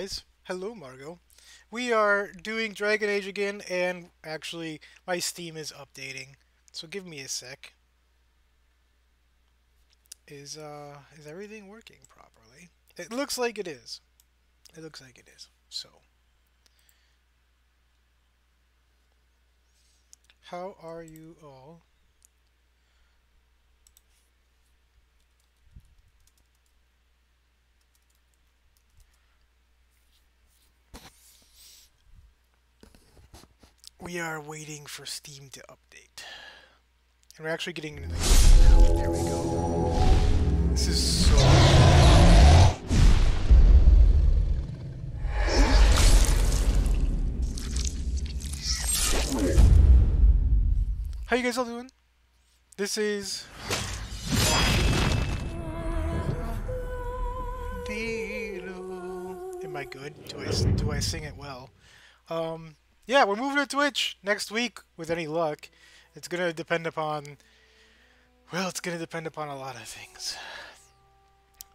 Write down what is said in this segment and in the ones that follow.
guys. Hello, Margot. We are doing Dragon Age again, and actually, my Steam is updating. So give me a sec. Is everything working properly? It looks like it is. It looks like it is. So, how are you all? We are waiting for Steam to update. And we're actually getting into the game now. There we go. This is so... How you guys all doing? This is... Am I good? Do I sing it well? Yeah, we're moving to Twitch next week with any luck. It's gonna depend upon... Well, it's gonna depend upon a lot of things.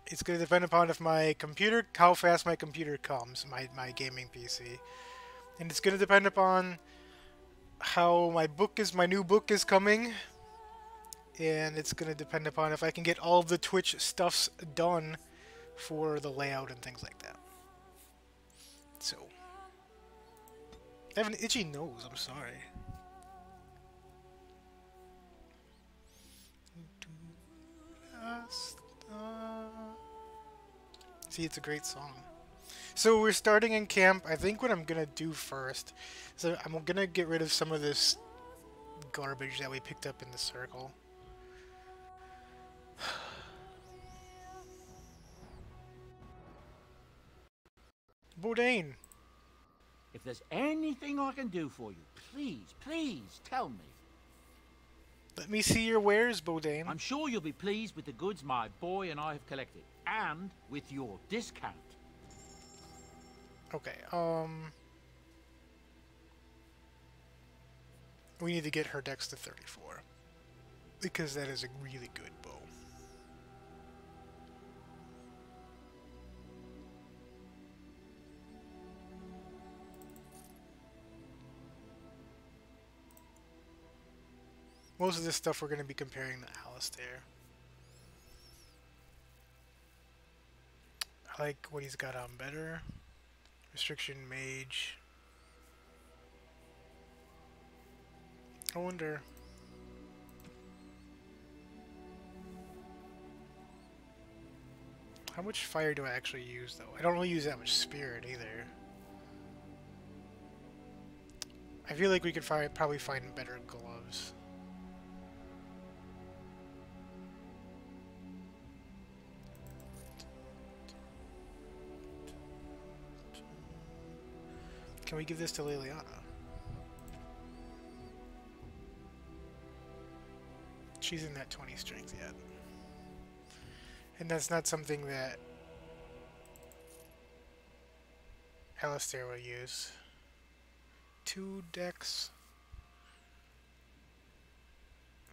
It's gonna depend upon if my computer... How fast my computer comes, my gaming PC. And it's gonna depend upon how my new book is coming. And it's gonna depend upon if I can get all the Twitch stuffs done for the layout and things like that. So... I have an itchy nose, I'm sorry. See, it's a great song. So we're starting in camp. I think what I'm gonna do first is I'm gonna get rid of some of this garbage that we picked up in the circle. Bourdain! If there's anything I can do for you, please tell me. Let me see your wares, Bourdain. I'm sure you'll be pleased with the goods my boy and I have collected, and with your discount. Okay, we need to get her dex to 34. Because that is a really good bow. Most of this stuff we're going to be comparing to Alistair. I like what he's got on better. Restriction Mage. I wonder... How much fire do I actually use, though? I don't really use that much spirit, either. I feel like we could probably find better gloves. Can we give this to Liliana? She's in that 20 strength yet. And that's not something that Alistair will use. 2 decks.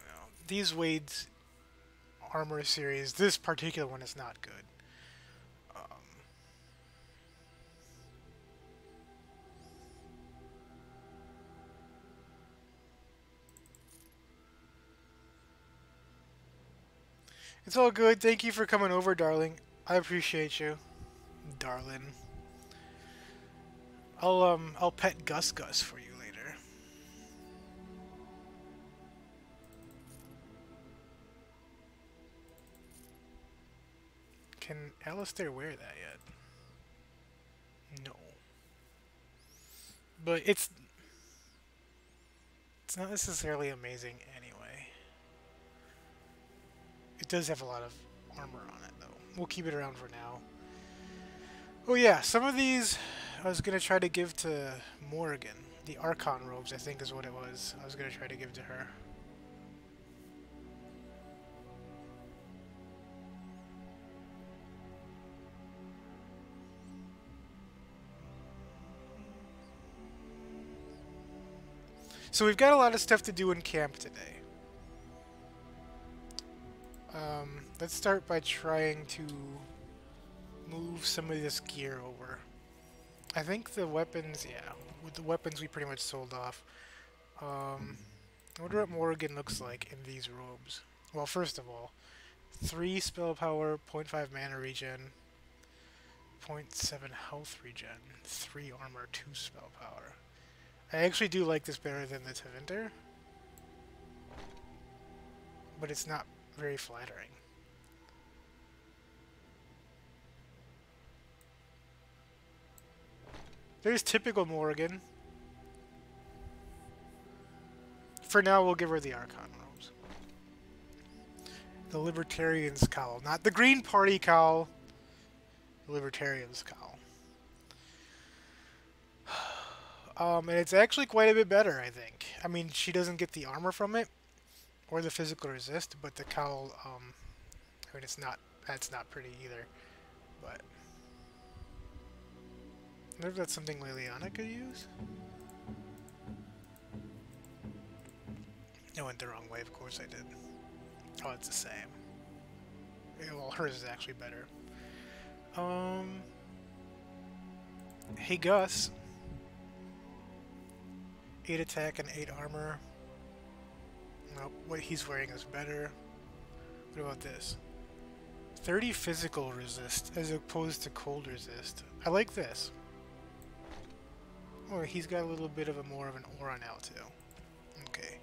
Well, these Wade's armor series, this particular one is not good. It's all good. Thank you for coming over, darling. I appreciate you, darling. I'll pet Gus Gus for you later. Can Alistair wear that yet? No. But it's not necessarily amazing anyway. It does have a lot of armor on it, though. We'll keep it around for now. Oh yeah, some of these I was going to try to give to Morrigan. The Archon robes, I think is what it was. I was going to try to give to her. So we've got a lot of stuff to do in camp today. Let's start by trying to move some of this gear over. I think the weapons, yeah, with the weapons we pretty much sold off. I wonder what Morrigan looks like in these robes. Well, first of all, 3 spell power, point 0.5 mana regen, point 0.7 health regen, 3 armor, 2 spell power. I actually do like this better than the Tevinter, but it's not very flattering. There's typical Morrigan. For now, we'll give her the Archon robes. The Libertarian's cowl. Not the Green Party cowl. The Libertarian's cowl. And it's actually quite a bit better, I think. I mean, she doesn't get the armor from it, or the physical resist, but the cowl, I mean, it's not, that's not pretty either, but... I wonder if that's something Liliana could use? I went the wrong way, of course I did. Oh, it's the same. Yeah, well, hers is actually better. Hey Gus. 8 attack and 8 armor. Nope, what he's wearing is better. What about this? 30 physical resist as opposed to cold resist. I like this. Oh, he's got a little bit of a more of an aura now too. Okay.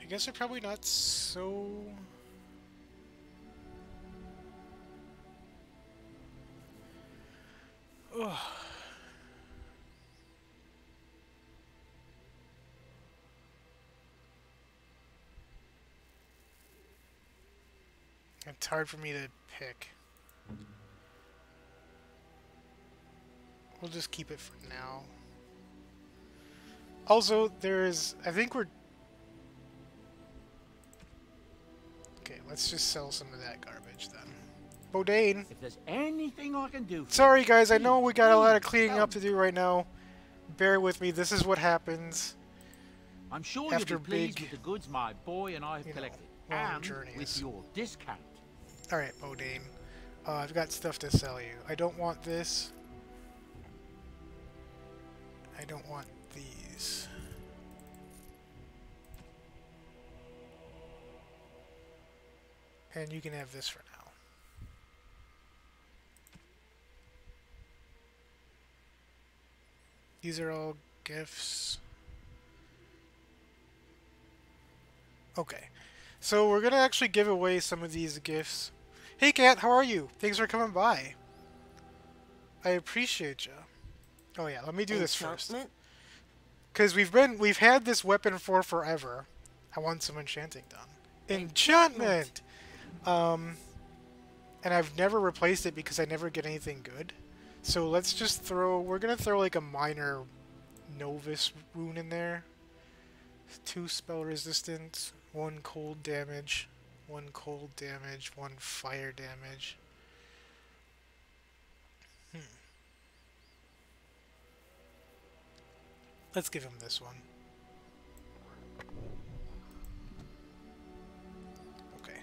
I guess they're probably not so... Ugh. It's hard for me to pick. We'll just keep it for now. Also, there's... I think we're... Okay, let's just sell some of that garbage then. Bodane! If there's anything I can do for Sorry you, guys, I know we got a lot of please cleaning tell up to me. do right now. Bear with me, this is what happens I'm sure after you'll be pleased big, with the goods my boy and I have you know, collected. long And journeys. with your discount. Alright, Bodane. I've got stuff to sell you. I don't want this. I don't want these. And you can have this for now. These are all gifts. Okay. So we're gonna actually give away some of these gifts. Hey Kat, how are you? Thanks for coming by. I appreciate you. Oh yeah, let me do this first. Because we've had this weapon for forever. I want some enchanting done. Enchantment! And I've never replaced it because I never get anything good. So let's just throw... We're going to throw like a minor novice rune in there. 2 spell resistance, 1 cold damage, 1 cold damage, 1 fire damage. Let's give him this one. Okay.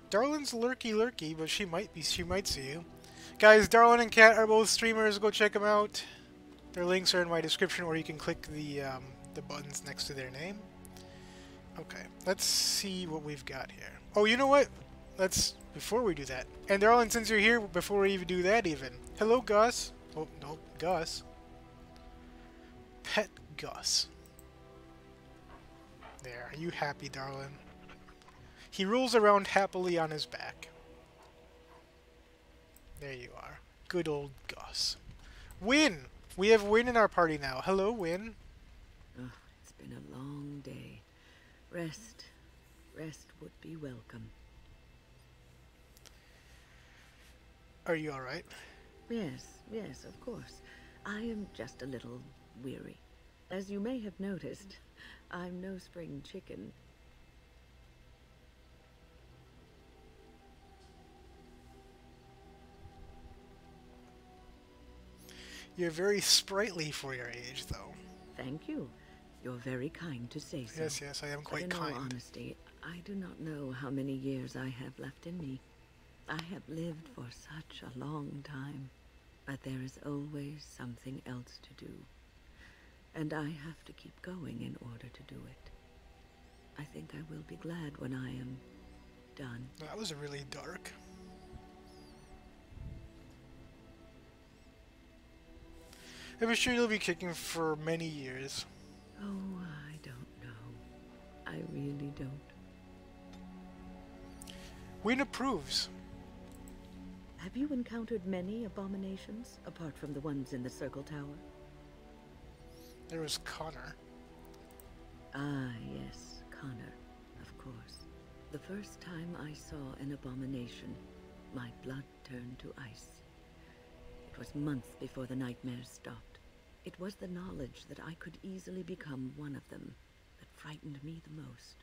Darlin's lurky, but she might see you. Guys, Darlin and Kat are both streamers. Go check them out. Their links are in my description, or you can click the buttons next to their name. Okay, let's see what we've got here. Oh, you know what? Before we do that. And Darlin, since you're here, before we even do that even. Hello, Gus. Oh, no, Gus. Pet Gus. There, are you happy, Darlin? He rolls around happily on his back. There you are. Good old Gus. Win! We have Win in our party now. Hello, Win. Oh, it's been a long day. Rest would be welcome. Are you alright? Yes, yes, of course. I am just a little weary. As you may have noticed, I'm no spring chicken. You're very sprightly for your age, though. Thank you. You're very kind to say so. Yes, yes, I am But quite in all kind. honesty, I do not know how many years I have left in me. I have lived for such a long time, but there is always something else to do. And I have to keep going in order to do it. I think I will be glad when I am done. That was really dark. I'm sure you'll be kicking for many years. Oh, I don't know. I really don't. Win approves. Have you encountered many abominations, apart from the ones in the Circle Tower? There was Connor. Ah, yes, Connor, of course. The first time I saw an abomination, my blood turned to ice. It was months before the nightmares stopped. It was the knowledge that I could easily become one of them that frightened me the most.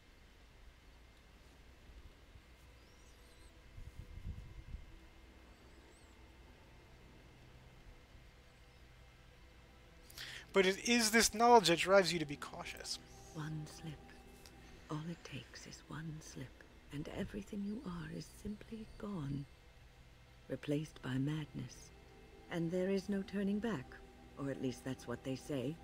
But it is this knowledge that drives you to be cautious. One slip. All it takes is one slip, and everything you are is simply gone. Replaced by madness. And there is no turning back. Or at least that's what they say.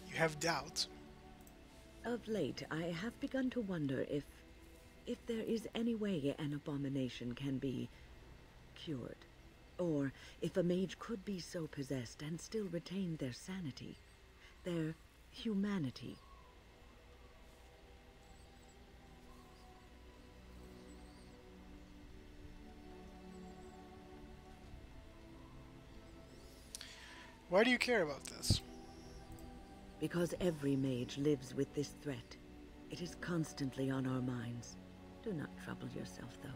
You have doubts. Of late, I have begun to wonder if there is any way an abomination can be cured. Or if a mage could be so possessed and still retain their sanity, their humanity. Why do you care about this? Because every mage lives with this threat. It is constantly on our minds. Do not trouble yourself, though.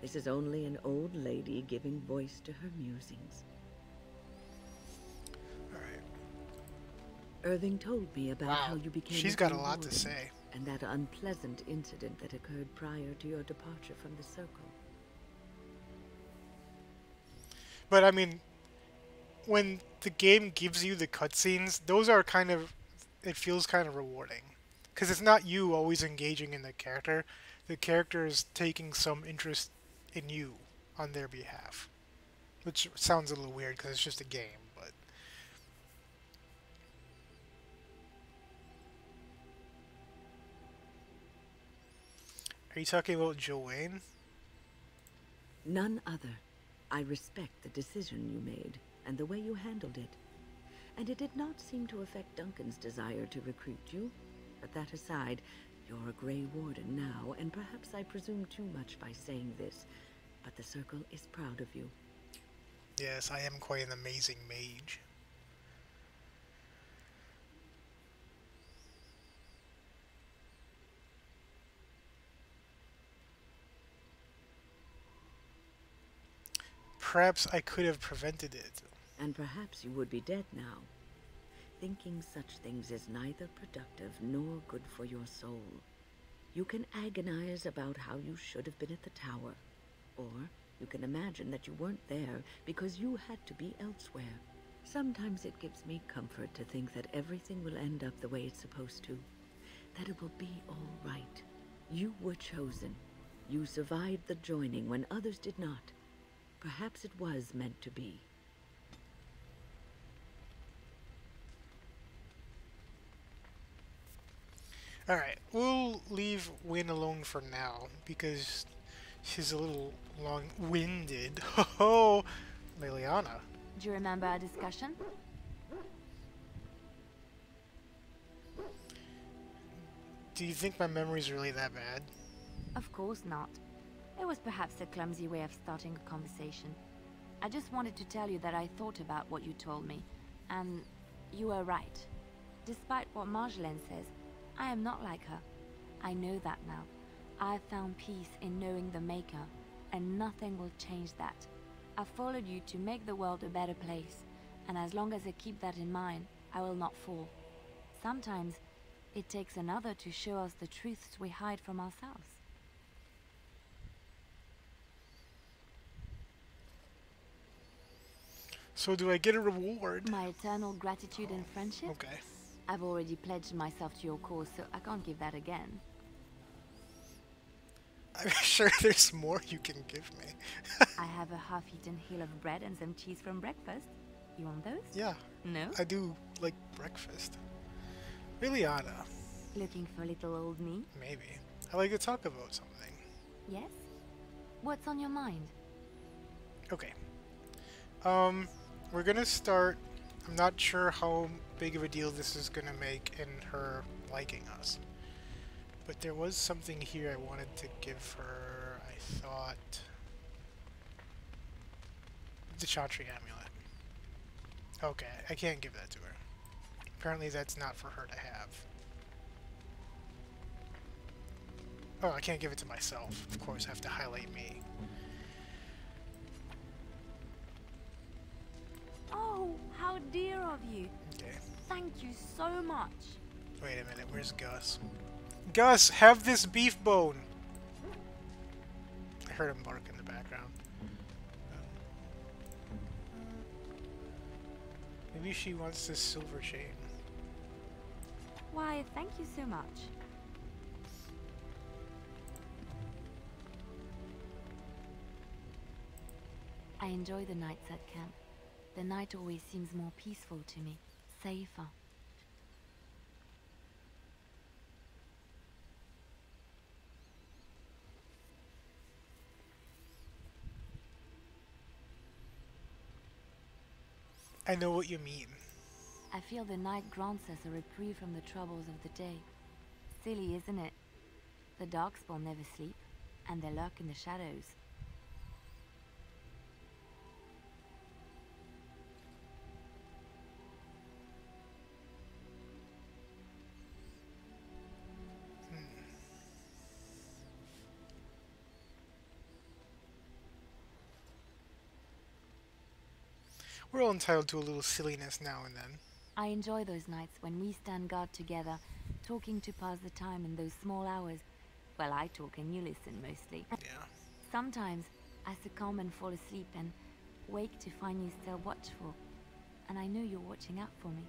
This is only an old lady giving voice to her musings. Alright. Irving told me about how Wow. you became She's a got a Grey lot to Warden, say. and that unpleasant incident that occurred prior to your departure from the Circle. But I mean, when the game gives you the cutscenes, those are kind of, it feels kind of rewarding. Because it's not you always engaging in the character. The character is taking some interest in you on their behalf. Which sounds a little weird because it's just a game, but... Are you talking about Joanne? None other. I respect the decision you made, and the way you handled it. And it did not seem to affect Duncan's desire to recruit you. But that aside, you're a Grey Warden now, and perhaps I presume too much by saying this, but the Circle is proud of you. Yes, I am quite an amazing mage. Perhaps I could have prevented it. And perhaps you would be dead now. Thinking such things is neither productive nor good for your soul. You can agonize about how you should have been at the tower, or you can imagine that you weren't there because you had to be elsewhere. Sometimes it gives me comfort to think that everything will end up the way it's supposed to, that it will be all right. You were chosen. You survived the joining when others did not. Perhaps it was meant to be. Alright, we'll leave Win alone for now, because she's a little long-winded. Ho-ho! Liliana. Do you remember our discussion? Do you think my memory's really that bad? Of course not. It was perhaps a clumsy way of starting a conversation. I just wanted to tell you that I thought about what you told me, and you were right. Despite what Marjolaine says, I am not like her. I know that now. I've found peace in knowing the Maker, and nothing will change that. I've followed you to make the world a better place, and as long as I keep that in mind, I will not fall. Sometimes, it takes another to show us the truths we hide from ourselves. So do I get a reward? My eternal gratitude and friendship? Okay. I've already pledged myself to your cause, so I can't give that again. I'm sure there's more you can give me. I have a half-eaten hill of bread and some cheese from breakfast. You want those? Yeah, No? I do like breakfast. Liliana, Looking for little old me? maybe. I like to talk about something. Yes? What's on your mind? Okay. We're gonna start. I'm not sure how big of a deal this is gonna make in her liking us. But there was something here I wanted to give her, I thought. The Chatri amulet. Okay, I can't give that to her. Apparently that's not for her to have. Oh, I can't give it to myself. Of course, I have to highlight me. Oh, how dear of you. Okay. Thank you so much. Wait a minute, where's Gus? Gus, have this beef bone! I heard him bark in the background. Maybe she wants this silver chain. Why, thank you so much. I enjoy the nights at camp. The night always seems more peaceful to me, safer. I know what you mean. I feel the night grants us a reprieve from the troubles of the day. Silly, isn't it? The darkspawn never sleep, and they lurk in the shadows. We're all entitled to a little silliness now and then. I enjoy those nights when we stand guard together, talking to pass the time in those small hours. Well, I talk and you listen mostly. Yeah. Sometimes I succumb and fall asleep and wake to find you still watchful. And I know you're watching out for me.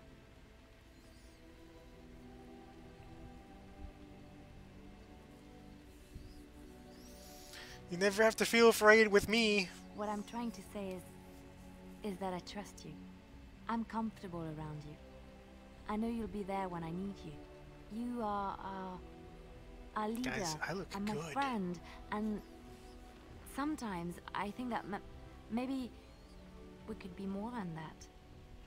You never have to feel afraid with me. What I'm trying to say is that I trust you. I'm comfortable around you. I know you'll be there when I need you. You are our leader Guys, I look and my good. friend, and sometimes I think that maybe we could be more than that.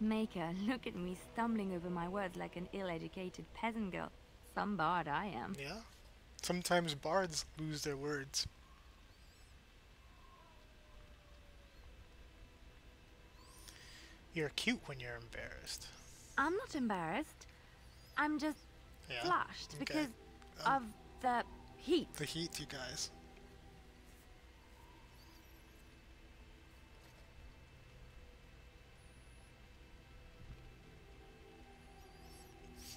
Maker, look at me stumbling over my words like an ill-educated peasant girl. Some bard I am. Yeah. Sometimes bards lose their words. You're cute when you're embarrassed. I'm not embarrassed. I'm just Yeah. flushed Okay. because of the heat. The heat, you guys.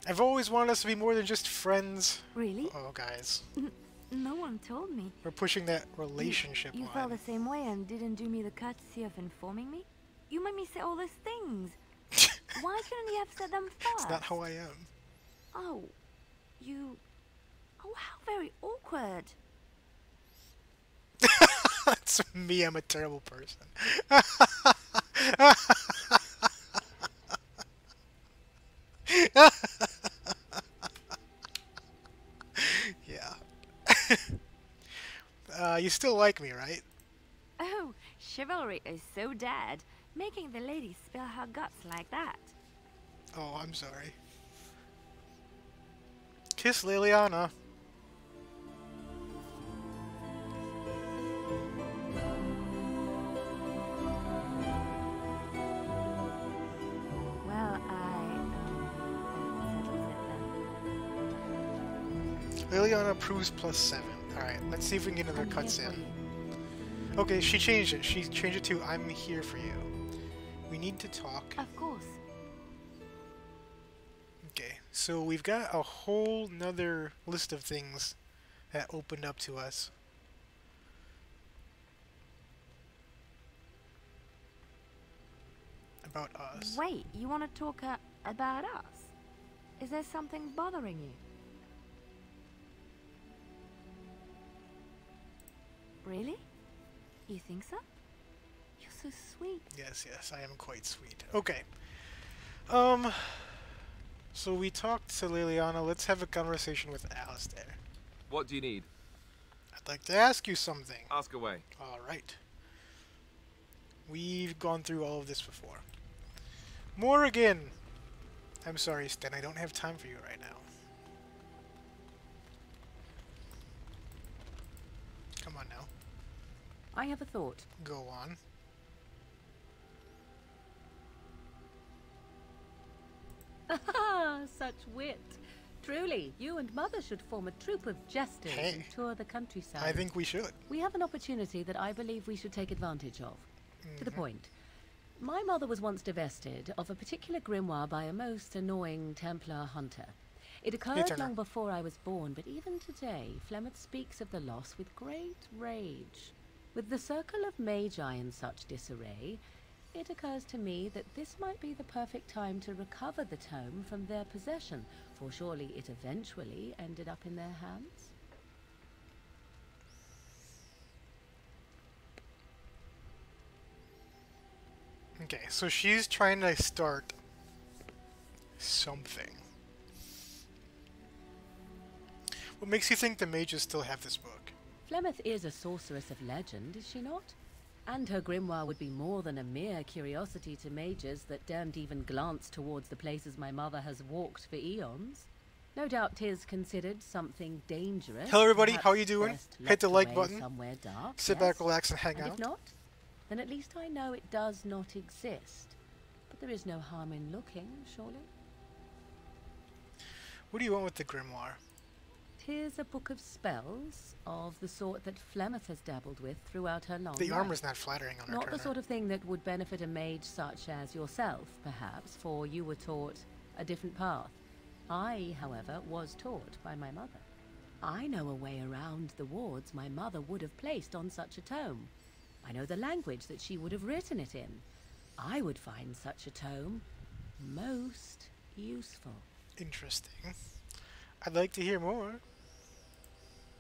I've always wanted us to be more than just friends. Really? Oh, guys. No one told me. We're pushing that relationship You line. felt the same way and didn't do me the courtesy of informing me? You made me say all those things. Why couldn't you have said them first? It's not how I am. Oh, you... Oh, how very awkward. That's me, I'm a terrible person. Yeah. You still like me, right? Oh, chivalry is so dead. Making the lady spill her guts like that. Oh, I'm sorry. Kiss Liliana. Well, that settles it then. Liliana proves +7. Alright, let's see if we can get another I'm here for cutscene. you. Okay, she changed it. She changed it to I'm here for you. We need to talk. Of course. Okay, so we've got a whole nother list of things that opened up to us. About us. Wait, you want to talk about us? Is there something bothering you? Really? You think so? You're so sweet. Yes, yes, I am quite sweet. Okay. So we talked to Liliana. Let's have a conversation with Alistair. What do you need? I'd like to ask you something. Ask away. Alright. We've gone through all of this before. More again. I'm sorry, Sten. I don't have time for you right now. Come on now. I have a thought. Go on. Such wit. Truly, you and Mother should form a troupe of jesters Hey. and tour the countryside. I think we should. We have an opportunity that I believe we should take advantage of. To the point. My mother was once divested of a particular grimoire by a most annoying Templar hunter. It occurred Turner. long before I was born, but even today, Flemeth speaks of the loss with great rage. With the circle of magi in such disarray, it occurs to me that this might be the perfect time to recover the tome from their possession, for surely it eventually ended up in their hands. Okay, so she's trying to start something. What makes you think the mages still have this book? Flemeth is a sorceress of legend, is she not? And her grimoire would be more than a mere curiosity to mages that daren't even glance towards the places my mother has walked for eons. No doubt 'tis considered something dangerous. Hello everybody, perhaps how you doing? best Hit the locked like away button. Somewhere dark, Sit yes? back, relax, and hang And out. if not, then at least I know it does not exist. But there is no harm in looking, surely. What do you want with the grimoire? 'Tis a book of spells, of the sort that Flemeth has dabbled with throughout her long The life. armor's not flattering on her, Not the Turner. sort of thing that would benefit a mage such as yourself, perhaps, for you were taught a different path. I, however, was taught by my mother. I know a way around the wards my mother would have placed on such a tome. I know the language that she would have written it in. I would find such a tome most useful. Interesting. I'd like to hear more.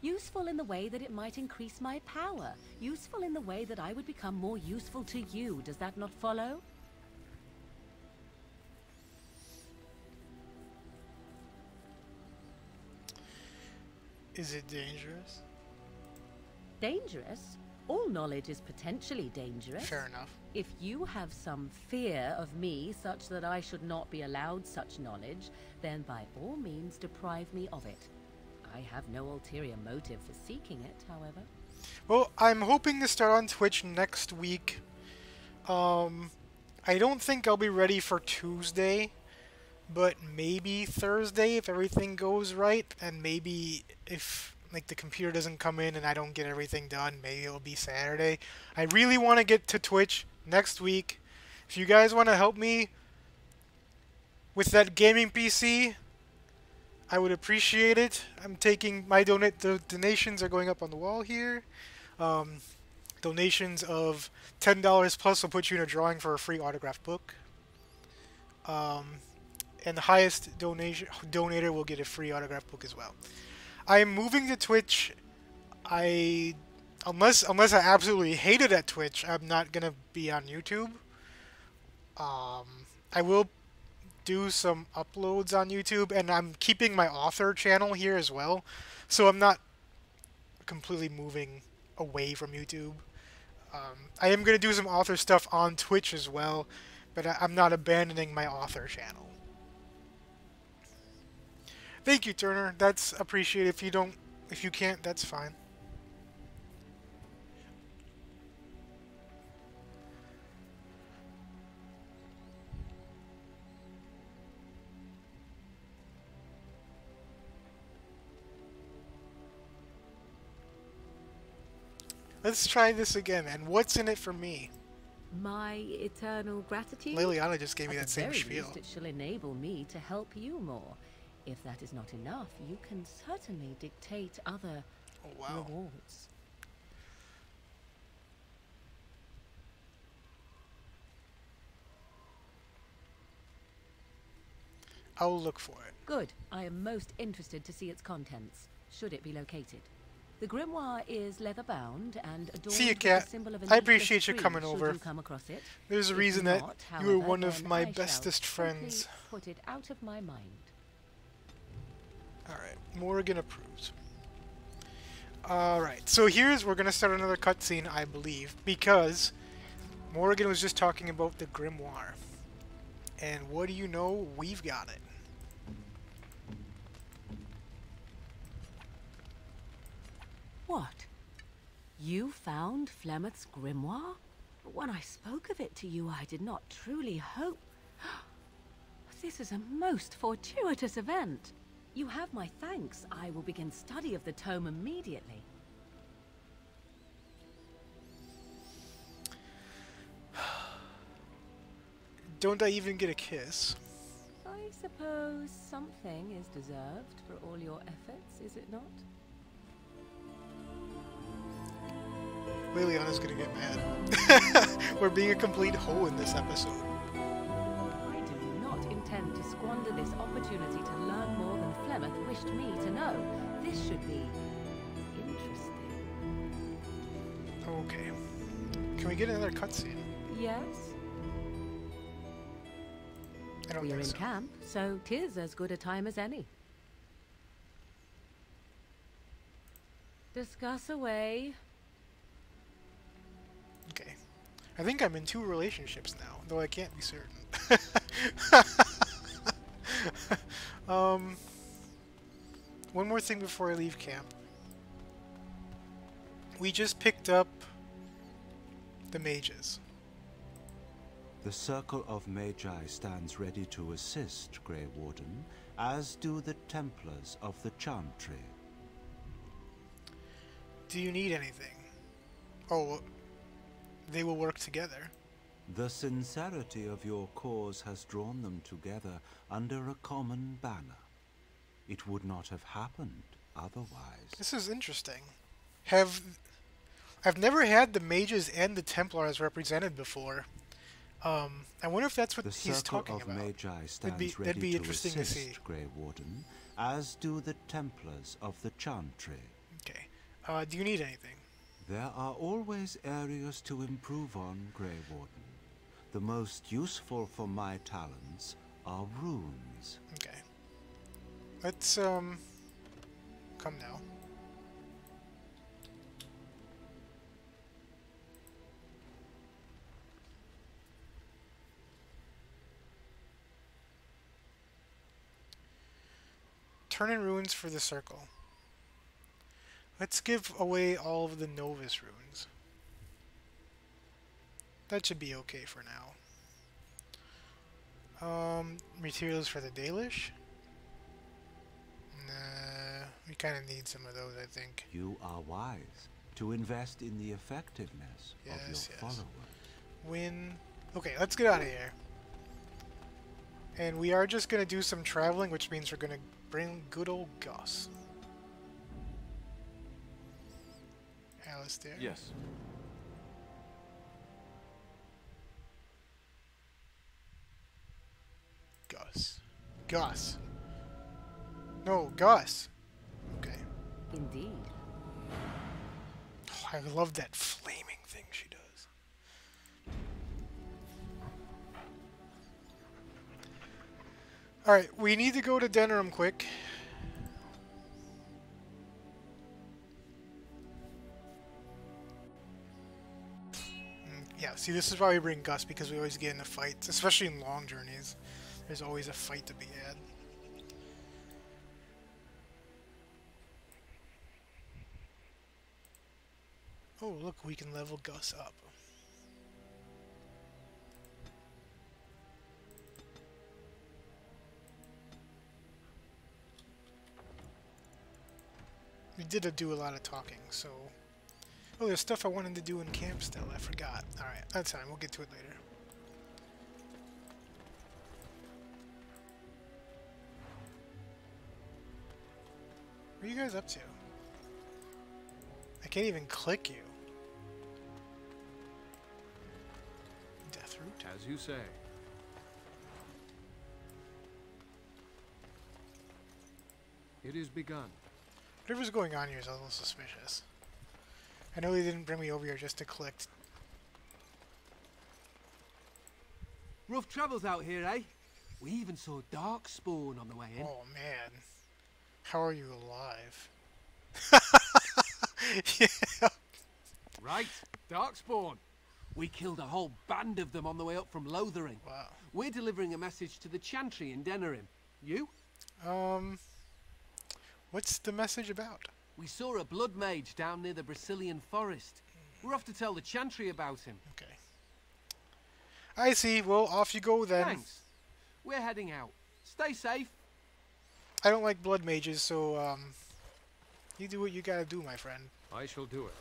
Useful in the way that it might increase my power. Useful in the way that I would become more useful to you. Does that not follow? Is it dangerous? Dangerous? All knowledge is potentially dangerous. Fair enough. If you have some fear of me such that I should not be allowed such knowledge, then by all means deprive me of it. I have no ulterior motive for seeking it, however. Well, I'm hoping to start on Twitch next week. I don't think I'll be ready for Tuesday, but maybe Thursday if everything goes right, and maybe if like the computer doesn't come in and I don't get everything done, maybe it'll be Saturday. I really want to get to Twitch next week. If you guys want to help me with that gaming PC, I would appreciate it. I'm taking my the donations are going up on the wall here. Donations of $10 plus will put you in a drawing for a free autographed book. And the highest donator will get a free autographed book as well. I am moving to Twitch. Unless I absolutely hate it at Twitch, I'm not gonna be on YouTube. I will do some uploads on YouTube, and I'm keeping my author channel here as well, so I'm not completely moving away from YouTube. I am going to do some author stuff on Twitch as well, but I'm not abandoning my author channel. Thank you, Turner. That's appreciated. If you can't, that's fine. Let's try this again. And what's in it for me? My eternal gratitude? Liliana just gave me At that the same very spiel. least, it shall enable me to help you more. If that is not enough, you can certainly dictate other Oh, wow. rewards. I'll look for it. Good. I am most interested to see its contents, should it be located. The grimoire is leather-bound and adorned See you, with Cat. the symbol of a I needless appreciate you tree, coming should over. you come across it. There's a If reason not, that you were however, one of then my I shall bestest friends. simply put it out of my mind. Alright, Morrigan approves. Alright, so we're gonna start another cutscene, I believe, because Morrigan was just talking about the grimoire. And what do you know? We've got it. What? You found Flemeth's grimoire? When I spoke of it to you, I did not truly hope... This is a most fortuitous event. You have my thanks. I will begin study of the tome immediately. Don't I even get a kiss? I suppose something is deserved for all your efforts, is it not? Liliana's gonna get mad. We're being a complete hoe in this episode. I do not intend to squander this opportunity to learn more than Flemeth wished me to know. This should be interesting. Okay. Can we get another cutscene? Yes? I don't We are think in so. camp, so 'tis as good a time as any. Discuss away. Okay. I think I'm in 2 relationships now, though I can't be certain. One more thing before I leave camp. We just picked up the mages. The Circle of Magi stands ready to assist, Grey Warden, as do the Templars of the Chantry. Do you need anything? Oh, they will work together. The sincerity of your cause has drawn them together under a common banner. It would not have happened otherwise. This is interesting. I've never had the mages and the Templars represented before. I wonder if that's what The he's Circle talking of about. Magi stands That'd ready be to interesting to assist, see. Grey Warden, as do the Templars of the Chantry. Okay. Do you need anything? There are always areas to improve on, Grey Warden. The most useful for my talents are runes. Okay. Let's, come now. Turn in runes for the circle. Let's give away all of the Novus runes. That should be okay for now. Materials for the Dalish? Nah, we kind of need some of those, I think. You are wise to invest in the effectiveness of your Yes. followers. Win. Okay, let's get out of here. And we are just gonna do some traveling, which means we're gonna bring good old Gus. Alistair. Yes. Gus. Gus. No, Gus. Okay. Indeed. Oh, I love that flaming thing she does. Alright, we need to go to Denerim quick. Yeah, see, this is why we bring Gus, because we always get into fights, especially in long journeys. There's always a fight to be had. Oh, look, we can level Gus up. We did do a lot of talking, so Oh, there's stuff I wanted to do in camp still. I forgot. Alright, that's fine. We'll get to it later. What are you guys up to? I can't even click you. Death root? As you say. It is begun. Whatever's going on here is a little suspicious. I know they didn't bring me over here just to collect. Rough travels out here, eh? We even saw Darkspawn on the way in. Oh man. How are you alive? Yeah. Right, Darkspawn. We killed a whole band of them on the way up from Lothering. Wow. We're delivering a message to the Chantry in Denerim. You? What's the message about? We saw a blood mage down near the Brazilian forest. We're off to tell the Chantry about him. Okay. I see. Well, off you go then. Thanks. We're heading out. Stay safe. I don't like blood mages, so, you do what you gotta do, my friend. I shall do it.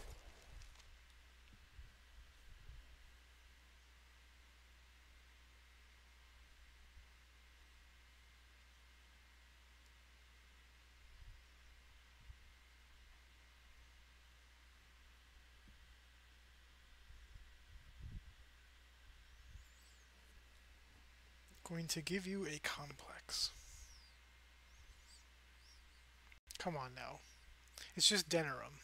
Going to give you a complex. Come on now. It's just Denerim.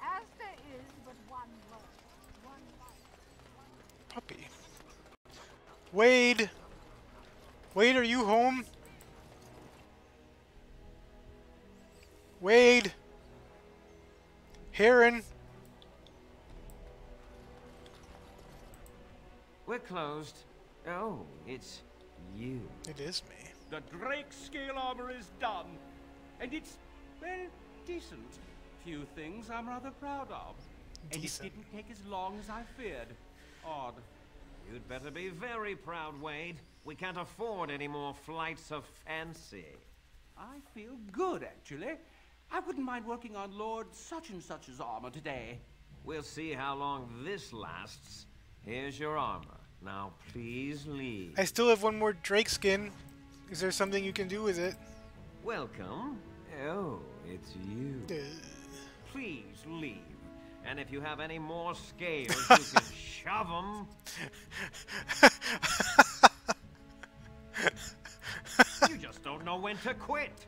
As there is but one world, one life. Puppy. Wade! Wade, are you home? Wade! Heron! We're closed. Oh, it's you. It is me. The Drake scale armor is done, and it's, well, decent. Few things I'm rather proud of. And it Decent. didn't take as long as I feared. Odd. You'd better be very proud, Wade. We can't afford any more flights of fancy. I feel good, actually. I wouldn't mind working on Lord such and such's armor today. We'll see how long this lasts. Here's your armor. Now, please leave. I still have one more Drake skin. Is there something you can do with it? Welcome. Oh, it's you. Please leave. And if you have any more scales, you can shove them. You just don't know when to quit.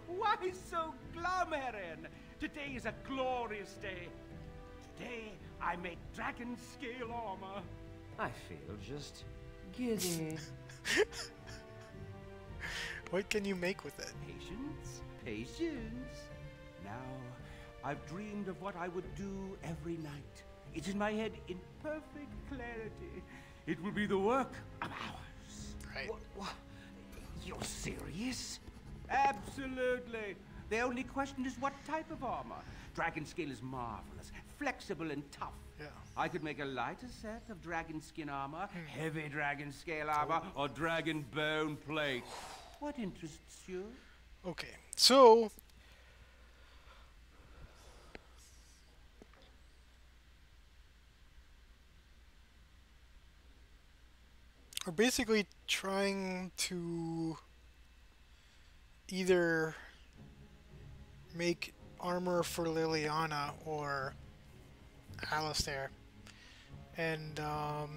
Why so glum, Heron? Today is a glorious day. Today I made dragon scale armor. I feel just giddy. What can you make with it? Patience, patience. Now, I've dreamed of what I would do every night. It's in my head in perfect clarity. It will be the work of hours. Right. What? You're serious? Absolutely. The only question is what type of armor. Dragon scale is marvelous, flexible and tough. Yeah. I could make a lighter set of dragon skin armor, heavy dragon scale armor, or dragon bone plate. What interests you? Okay, so we're basically trying to either make armor for Liliana or Alistair. And I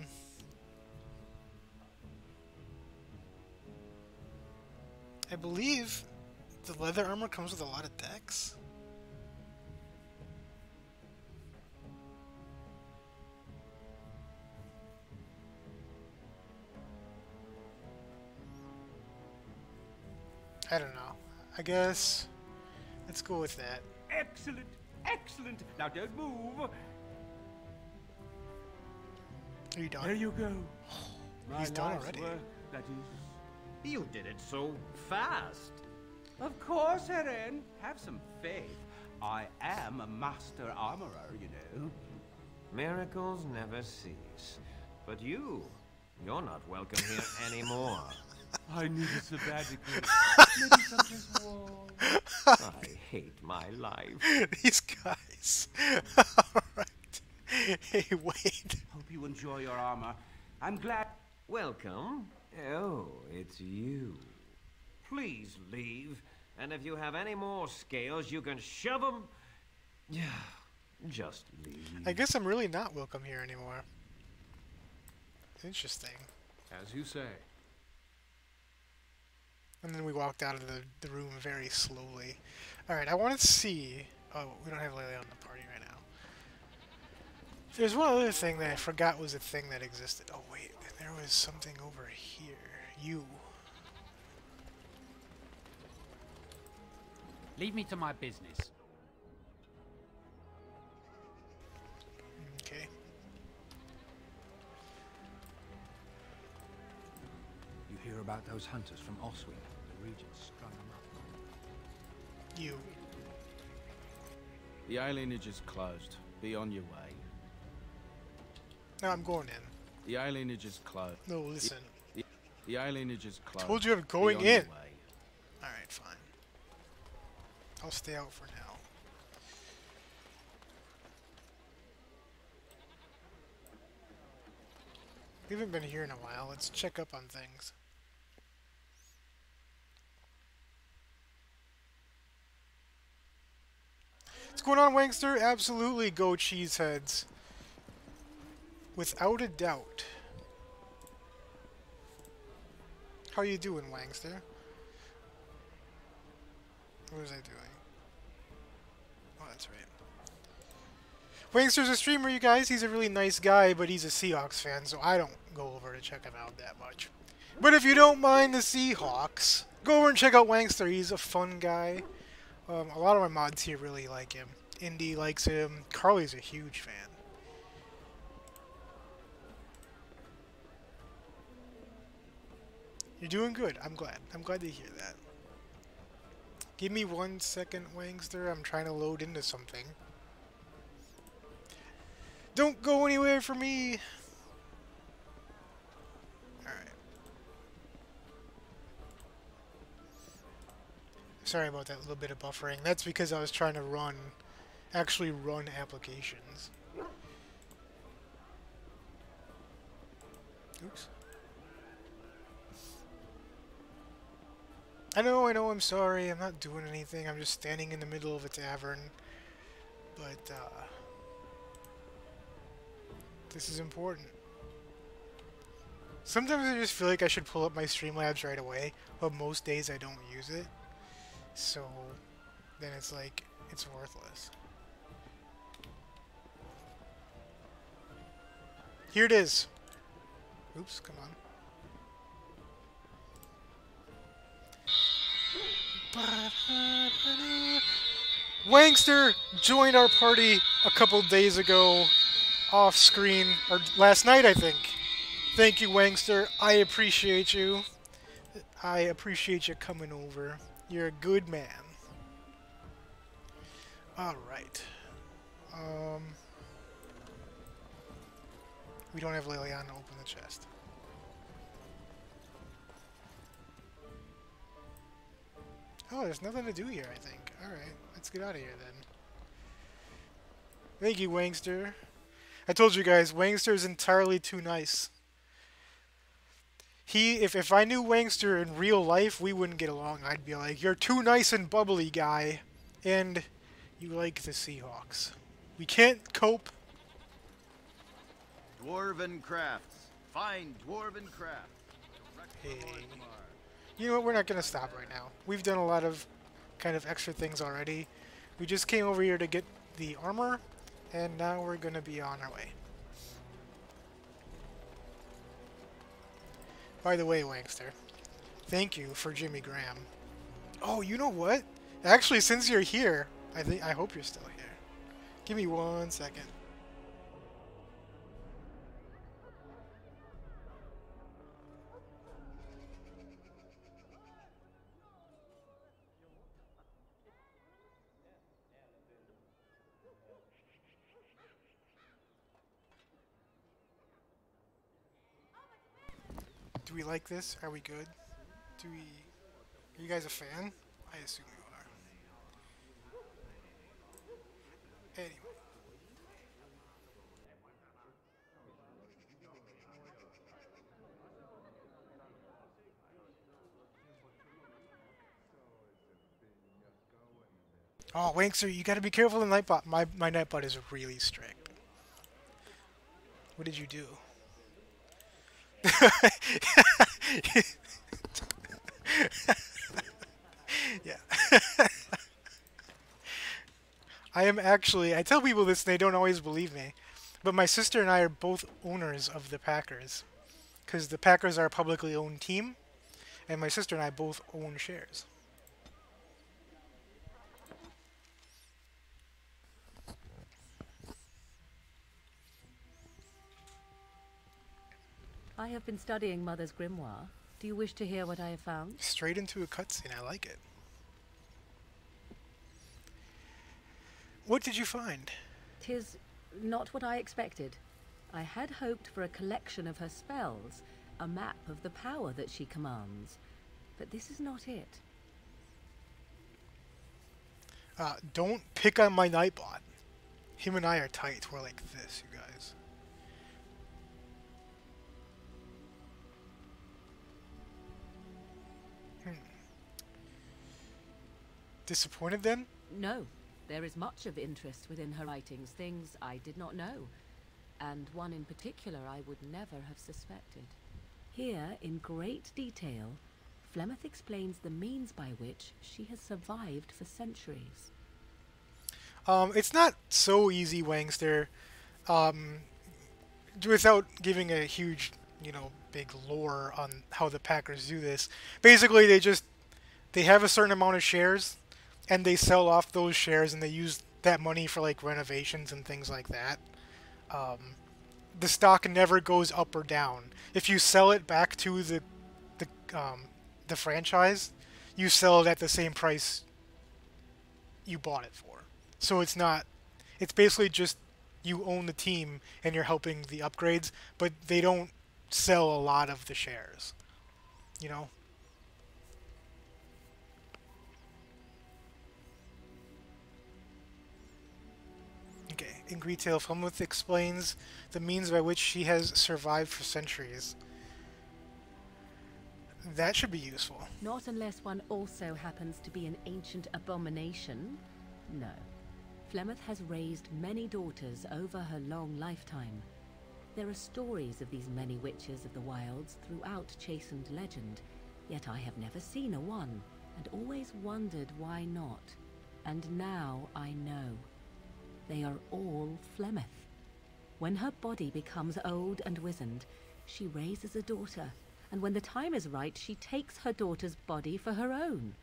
believe the leather armor comes with a lot of decks. I don't know. I guess let's go with that. Excellent, excellent. Now don't move. Are you done? There you go. He's done life's already. work, that is. You did it so fast. Of course, Heron. Have some faith. I am a master armorer, you know. Miracles never cease. But you You're not welcome here anymore. I need a sabbatical. Maybe someplace warm. I hate my life. These guys. Alright. Hey, wait. Hope you enjoy your armor. I'm glad. Welcome. Oh, it's you. Please leave. And if you have any more scales, you can shove them. Yeah, just leave. I guess I'm really not welcome here anymore. Interesting. As you say. And then we walked out of the room very slowly. Alright, I want to see... Oh, we don't have Layla on the party right now. There's one other thing that I forgot was a thing that existed. Oh, wait. There was something over here. You. Leave me to my business. Okay. You hear about those hunters from Oswin? The Regent strung them up. You. The alienage is closed. Be on your way. No, I'm going in. The alienage is closed. No, listen. The alienage is closed. Told you I'm going Be on in. your way. Alright, fine. I'll stay out for now. We haven't been here in a while. Let's check up on things. What's going on, Wangster? Absolutely go cheeseheads. Without a doubt. How you doing, Wangster? What was I doing? Oh, that's right. Wangster's a streamer, you guys. He's a really nice guy, but he's a Seahawks fan, so I don't go over to check him out that much. But if you don't mind the Seahawks, go over and check out Wangster. He's a fun guy. A lot of my mods here really like him. Indy likes him. Carly's a huge fan. You're doing good. I'm glad. I'm glad to hear that. Give me 1 second, Wangster. I'm trying to load into something. Don't go anywhere for me! Alright. Sorry about that little bit of buffering. That's because I was trying to actually run applications. Oops. I know, I'm sorry. I'm not doing anything. I'm just standing in the middle of a tavern. But, this is important. Sometimes I just feel like I should pull up my Streamlabs right away, but most days I don't use it. So, then it's like, it's worthless. Here it is. Oops, come on. Wangster joined our party a couple days ago, off screen, or last night I think. Thank you, Wangster. I appreciate you. I appreciate you coming over. You're a good man. Alright. We don't have Liliana to open the chest. Oh, there's nothing to do here, I think. Alright, let's get out of here then. Thank you, Wangster. I told you guys, Wangster is entirely too nice. If I knew Wangster in real life, we wouldn't get along. I'd be like, you're too nice and bubbly, guy. And you like the Seahawks. We can't cope. Dwarven crafts. Fine dwarven crafts. Hey. You know what, we're not going to stop right now. We've done a lot of kind of extra things already. We just came over here to get the armor, and now we're going to be on our way. By the way, Wangster, thank you for Jimmy Graham. Oh, you know what? Actually, since you're here, I hope you're still here. Give me 1 second. we like this? Are we good? Do we? Are you guys a fan? I assume you are. Anyway. Oh, Wankster, you gotta be careful in Nightbot. My Nightbot is really strict. What did you do? Yeah. I am actually, I tell people this and they don't always believe me, but my sister and I are both owners of the Packers. Because the Packers are a publicly owned team, and my sister and I both own shares. I have been studying Mother's grimoire. Do you wish to hear what I have found? Straight into a cutscene, I like it. What did you find? 'Tis not what I expected. I had hoped for a collection of her spells, a map of the power that she commands. But this is not it. Don't pick on my Nightbot. Him and I are tight. We're like this, you guys. Disappointed then? No. There is much of interest within her writings, things I did not know, and one in particular I would never have suspected. Here, in great detail, Flemeth explains the means by which she has survived for centuries. It's not so easy, Wangster. Without giving a huge, big lore on how the Packers do this. Basically, they have a certain amount of shares, and they sell off those shares, and they use that money for like renovations and things like that. The stock never goes up or down. If you sell it back to the franchise, you sell it at the same price you bought it for. So it's basically just you own the team and you're helping the upgrades, but they don't sell a lot of the shares. You know? Okay, in retail, Flemeth explains the means by which she has survived for centuries. That should be useful. Not unless one also happens to be an ancient abomination. No. Flemeth has raised many daughters over her long lifetime. There are stories of these many witches of the wilds throughout chastened legend, yet I have never seen a one, and always wondered why not. And now I know. They are all Flemeth. When her body becomes old and wizened, she raises a daughter, and when the time is right, she takes her daughter's body for her own.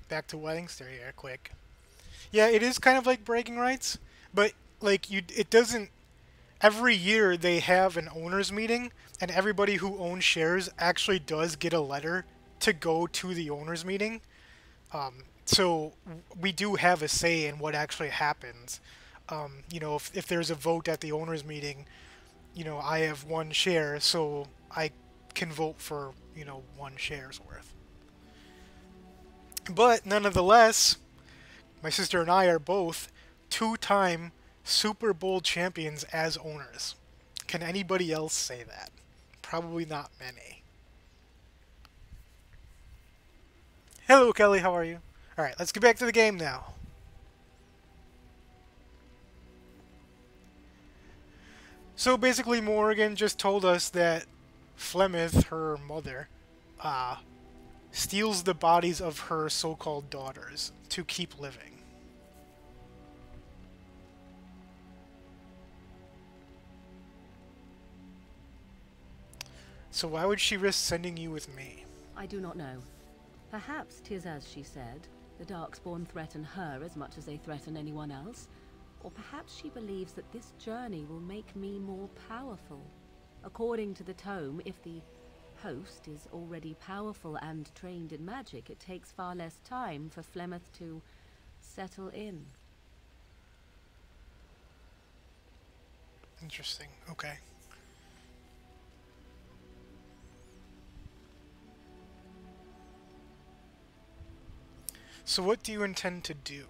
Back to Weddingster here, quick. Yeah, it is kind of like bragging rights, but like it doesn't. Every year they have an owners meeting, and everybody who owns shares actually does get a letter to go to the owners meeting. So we do have a say in what actually happens. If there's a vote at the owners meeting, I have one share, so I can vote for, 1 share's worth. But nonetheless, my sister and I are both 2-time Super Bowl champions as owners. Can anybody else say that? Probably not many. Hello, Kelly. How are you? Alright, let's get back to the game now. So basically, Morgan just told us that Flemeth, her mother, steals the bodies of her so-called daughters to keep living. So why would she risk sending you with me? I do not know. Perhaps 'tis as she said, the Darkspawn threaten her as much as they threaten anyone else. Or perhaps she believes that this journey will make me more powerful. According to the tome, if the host is already powerful and trained in magic, it takes far less time for Flemeth to settle in. Interesting. Okay. So what do you intend to do?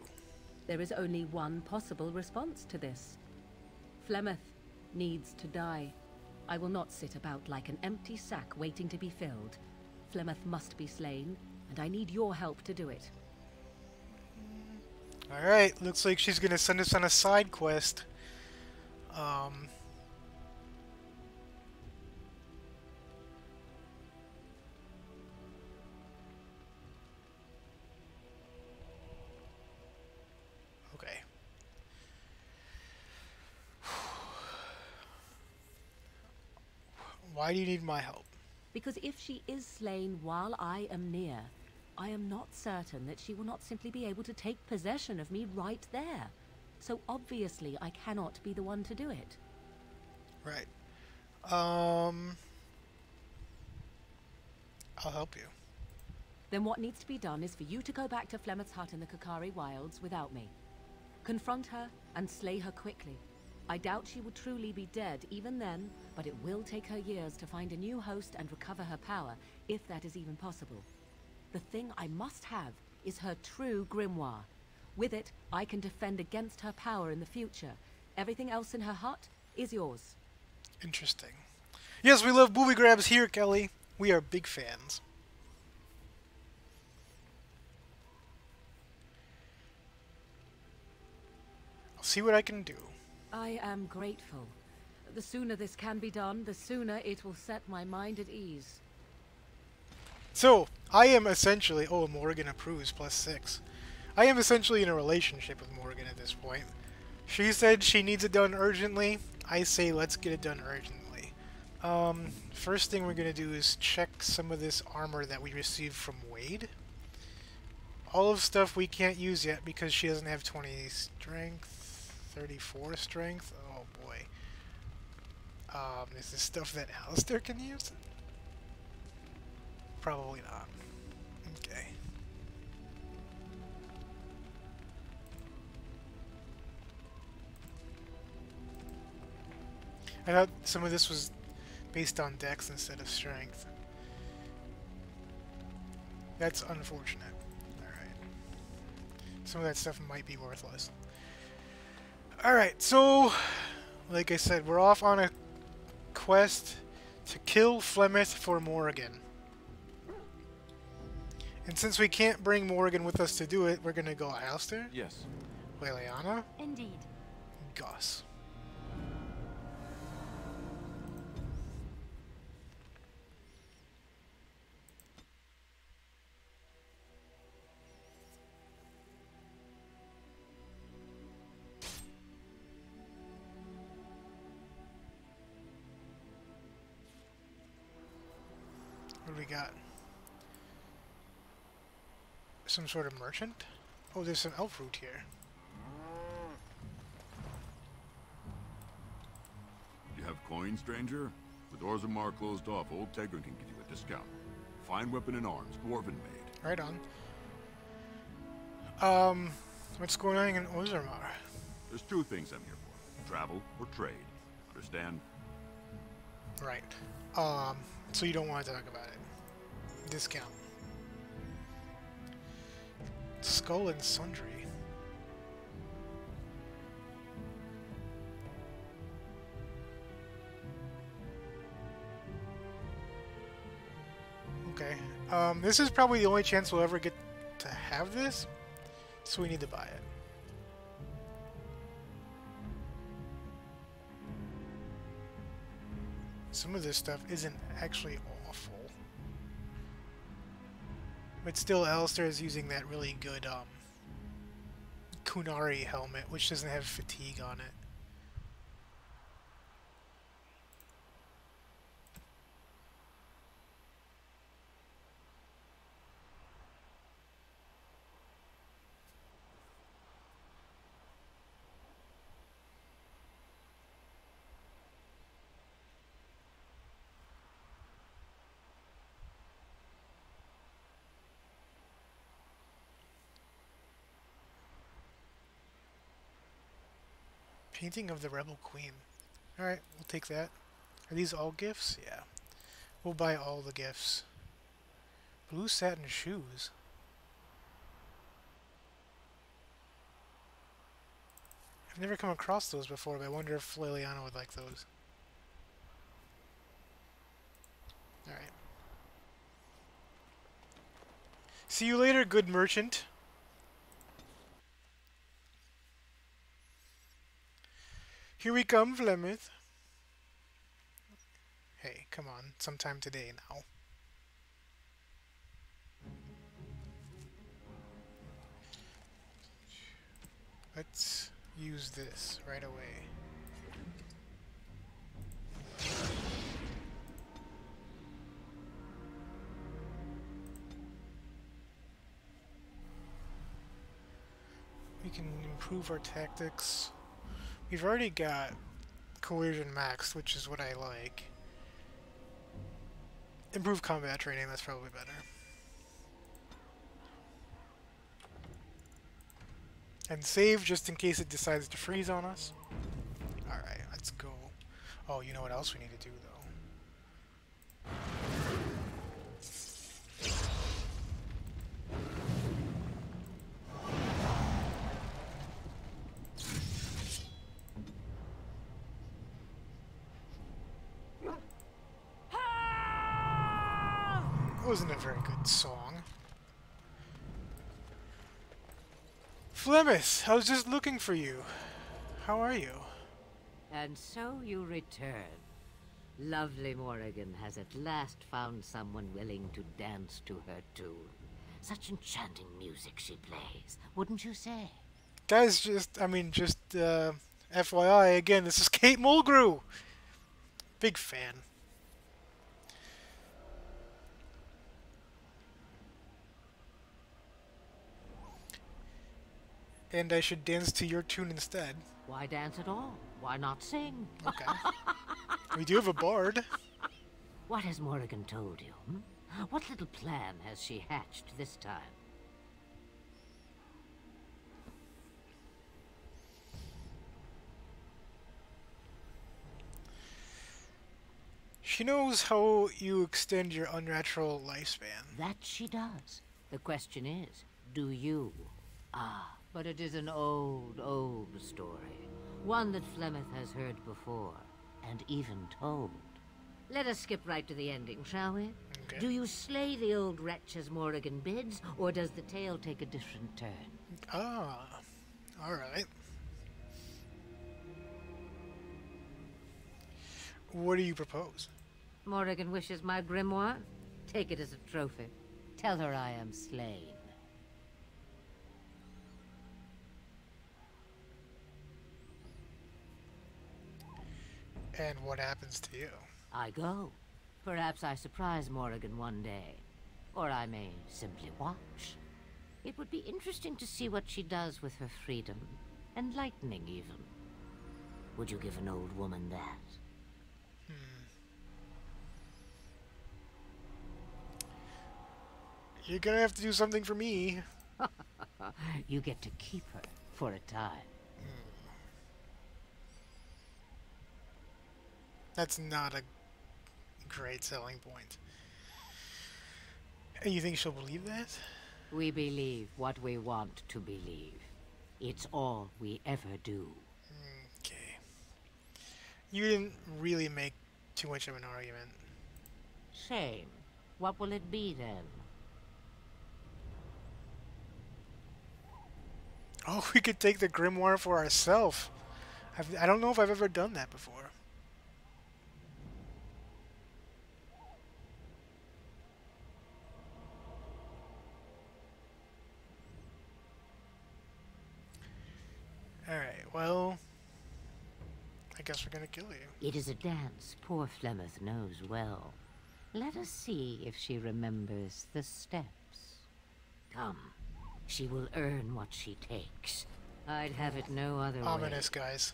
There is only one possible response to this. Flemeth needs to die. I will not sit about like an empty sack waiting to be filled. Flemeth must be slain, and I need your help to do it. Alright, looks like she's gonna send us on a side quest. Okay. Why do you need my help? Because if she is slain while I am near, I am not certain that she will not simply be able to take possession of me right there. So obviously I cannot be the one to do it. Right. I'll help you. Then what needs to be done is for you to go back to Flemeth's hut in the Kakari Wilds without me. Confront her and slay her quickly. I doubt she will truly be dead even then, but it will take her years to find a new host and recover her power, if that is even possible. The thing I must have is her true grimoire. With it, I can defend against her power in the future. Everything else in her hut is yours. Interesting. Yes, we love booby grabs here, Kelly. We are big fans. I'll see what I can do. I am grateful. The sooner this can be done, the sooner it will set my mind at ease. So, I am essentially... Oh, Morgan approves, +6. I am essentially in a relationship with Morgan at this point. She said she needs it done urgently. I say let's get it done urgently. First thing we're going to do is check some of this armor that we received from Wade. All of stuff we can't use yet because she doesn't have 20 strength, 34 strength. Oh boy. Is this stuff that Alistair can use? Probably not. Okay. I thought some of this was based on dex instead of strength. That's unfortunate. Alright. Some of that stuff might be worthless. Alright, so like I said, we're off on a quest to kill Flemeth for Morrigan. And since we can't bring Morrigan with us to do it, we're gonna go Alistair? Yes. Leliana? Indeed. Gus. What do we got? Some sort of merchant? Oh, there's some elf root here. You have coin, stranger? The doors of Mar closed off. Old Tegrin can get you a discount. Fine weapon and arms, dwarven made. Right on. What's going on in Ozarmar? There's two things I'm here for. Travel or trade. Understand? Right. So you don't want to talk about it. Discount. Skull and Sundry. Okay. This is probably the only chance we'll ever get to have this, so we need to buy it. Some of this stuff isn't actually awful. But still, Alistair is using that really good Kunari helmet, which doesn't have fatigue on it. Painting of the Rebel Queen. Alright, we'll take that. Are these all gifts? Yeah. We'll buy all the gifts. Blue satin shoes. I've never come across those before, but I wonder if Liliana would like those. Alright. See you later, good merchant. Here we come, Flemeth. Hey, come on, sometime today now. Let's use this right away. We can improve our tactics. We've already got coercion maxed, which is what I like. Improve combat training, that's probably better. And save just in case it decides to freeze on us. Alright, let's go. Oh, you know what else we need to do, though? That wasn't a very good song. Flemeth, I was just looking for you. How are you? And so you return. Lovely Morrigan has at last found someone willing to dance to her tune. Such enchanting music she plays, wouldn't you say? Guys, just FYI, again, this is Kate Mulgrew. Big fan. And I should dance to your tune instead. Why dance at all? Why not sing? Okay. We do have a bard. What has Morrigan told you? Hmm? What little plan has she hatched this time? She knows how you extend your unnatural lifespan. That she does. The question is, do you? Ah, but it is an old, old story. One that Flemeth has heard before, and even told. Let us skip right to the ending, shall we? Okay. Do you slay the old wretch as Morrigan bids, or does the tale take a different turn? Ah, alright. What do you propose? Morrigan wishes my grimoire? Take it as a trophy. Tell her I am slain. And what happens to you? I go. Perhaps I surprise Morrigan one day. Or I may simply watch. It would be interesting to see what she does with her freedom. Enlightening, even. Would you give an old woman that? You're gonna have to do something for me. You get to keep her for a time. That's not a great selling point. And you think she'll believe that? We believe what we want to believe. It's all we ever do. Okay. You didn't really make too much of an argument. Shame. What will it be then? Oh, we could take the grimoire for ourselves. I don't know if I've ever done that before. Alright, well, I guess we're gonna kill you. It is a dance poor Flemeth knows well. Let us see if she remembers the steps. Come, she will earn what she takes. I'd have it no other way. Ominous, guys.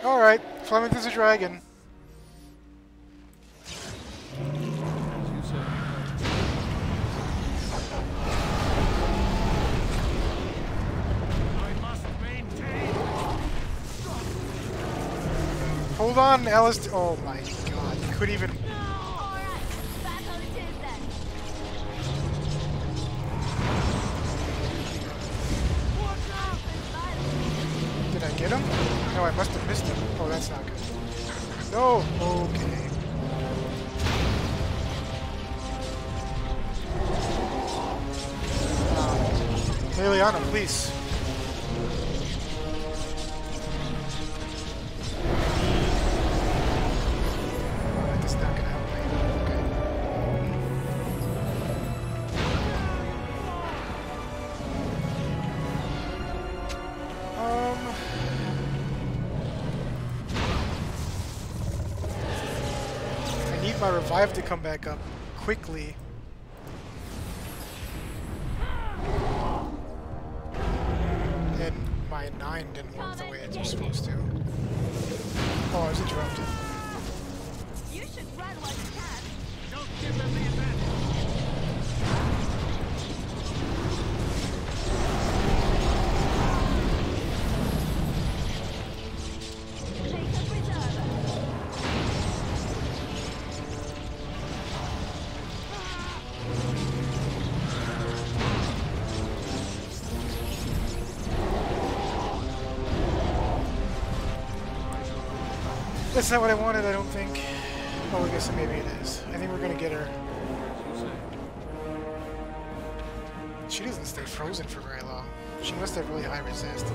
Alright, Flemeth is a dragon. Hold on, Alice. Oh my god, you could even. get him? No, I must have missed him. Oh, that's not good. No! Okay. Liliana, please. Oh, that's not gonna help me. Okay. I need my revive to come back up quickly. My 9 didn't work the way it was supposed to. Oh, I was interrupted. You should run while you can. Don't give them the advantage. Take the preserver. That's not what I wanted, I don't think. Oh, I guess maybe it is. I think we're gonna get her. She doesn't stay frozen for very long. She must have really high resist.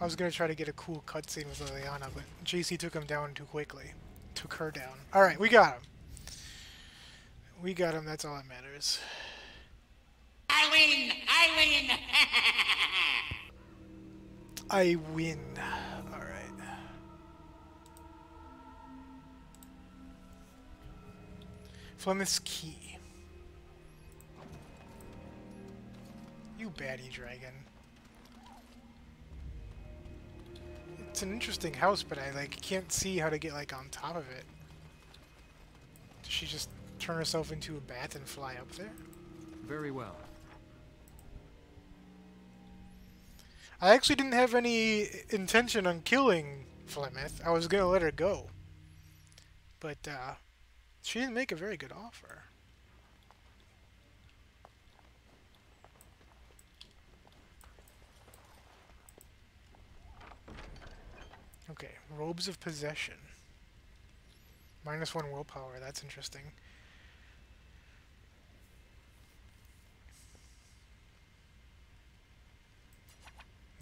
I was gonna try to get a cool cutscene with Liliana, but JC took him down too quickly. Took her down. Alright, we got him. We got him, that's all that matters. I win! I win! I win. Alright. Flemeth's Key. You baddie dragon. It's an interesting house, but I can't see how to get on top of it. Does she just turn herself into a bat and fly up there? Very well. I actually didn't have any intention on killing Flemeth. I was gonna let her go. But she didn't make a very good offer. Okay, Robes of Possession. -1 willpower, that's interesting.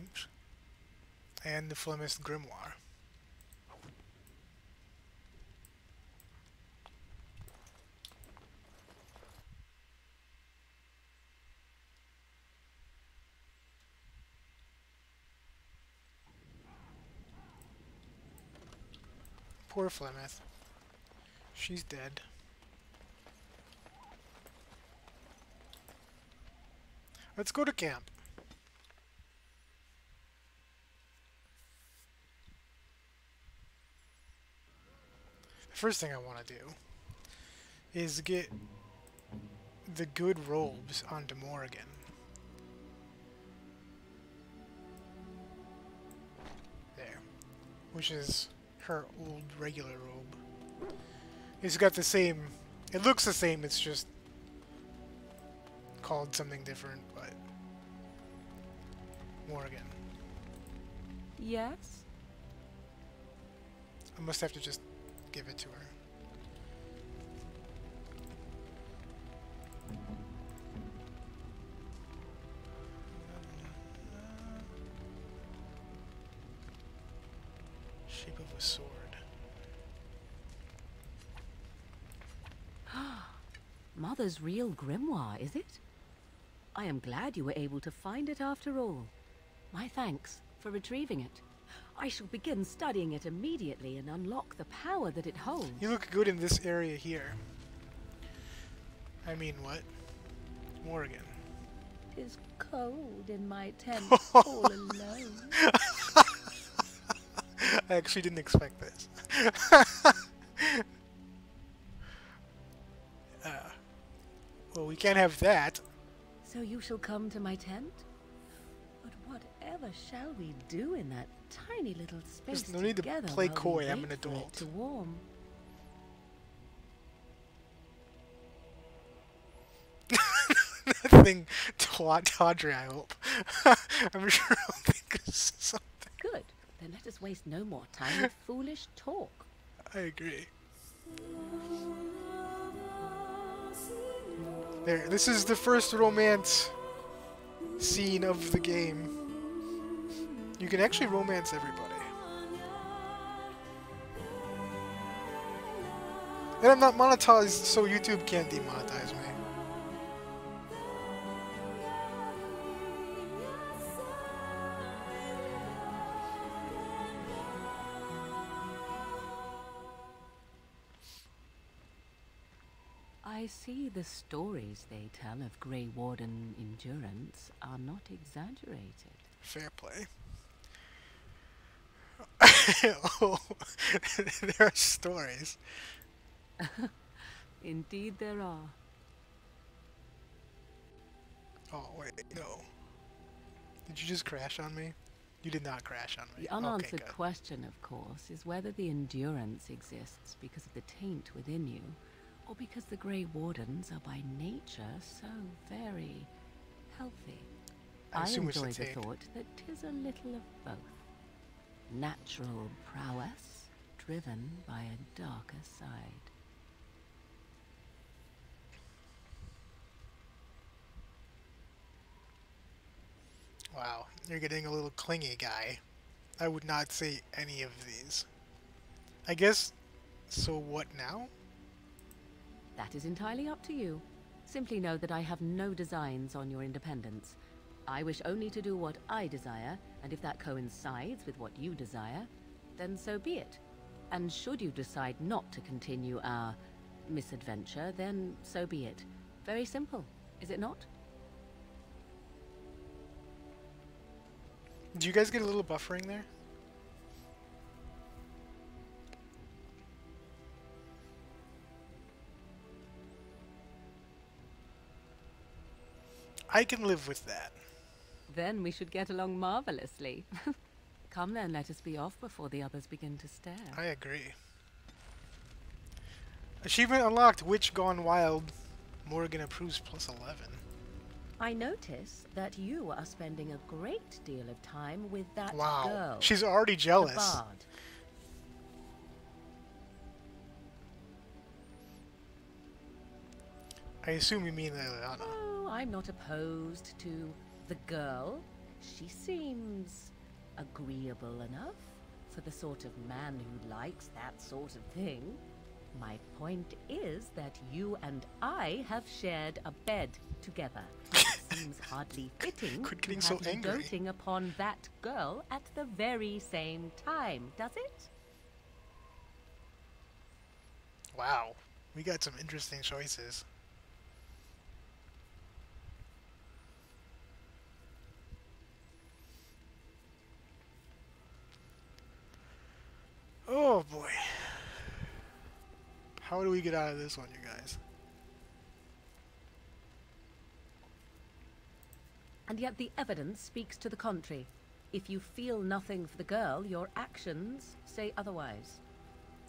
Oops. And the Flemeth Grimoire. Poor Flemeth. She's dead. Let's go to camp. The first thing I want to do is get the good robes onto Morrigan. There. Which is her old regular robe. It's got the same, it looks the same, it's just called something different, but Morrigan. Yes? I must have to just give it to her. Shape of a sword. Mother's real grimoire, is it? I am glad you were able to find it after all. My thanks for retrieving it. I shall begin studying it immediately and unlock the power that it holds. You look good in this area here. I mean, what? Morgan. Tis cold in my tent all alone. I actually didn't expect this. Well, we can't have that. So you shall come to my tent? But whatever shall we do in that tiny little space There's no need to together play while coy, we I'm wait an for it adult. to warm? Nothing tawdry, I hope. I'm sure I'll think of something. Good. Then let us waste no more time with foolish talk. I agree. There, this is the first romance scene of the game. You can actually romance everybody. And I'm not monetized, so YouTube can't demonetize me. I see the stories they tell of Grey Warden endurance are not exaggerated. Fair play. Oh, there are stories. Indeed there are. Oh, wait, no. Did you just crash on me? You did not crash on me. The unanswered Okay, good. question, of course, is whether the endurance exists because of the taint within you, or because the Grey Wardens are by nature so very healthy. I assume it's enjoy the the taint. thought that 'tis a little of both. Natural prowess, driven by a darker side. Wow, you're getting a little clingy, guy. I would not say any of these. I guess, so what now? That is entirely up to you. Simply know that I have no designs on your independence. I wish only to do what I desire, and if that coincides with what you desire, then so be it. And should you decide not to continue our misadventure, then so be it. Very simple, is it not? Do you guys get a little buffering there? I can live with that. Then we should get along marvelously. Come then, let us be off before the others begin to stare. I agree. Achievement unlocked, Witch Gone Wild. Morgan approves plus 11. I notice that you are spending a great deal of time with that Wow, girl. she's already jealous. The bard. I assume you mean Liliana. Oh, I'm not opposed to the girl. She seems agreeable enough for the sort of man who likes that sort of thing. My point is that you and I have shared a bed together. It seems hardly fitting Quit to getting have so you angry. doting upon that girl at the very same time, does it? Wow, we got some interesting choices. Oh boy. How do we get out of this one, you guys? And yet the evidence speaks to the contrary. If you feel nothing for the girl, your actions say otherwise.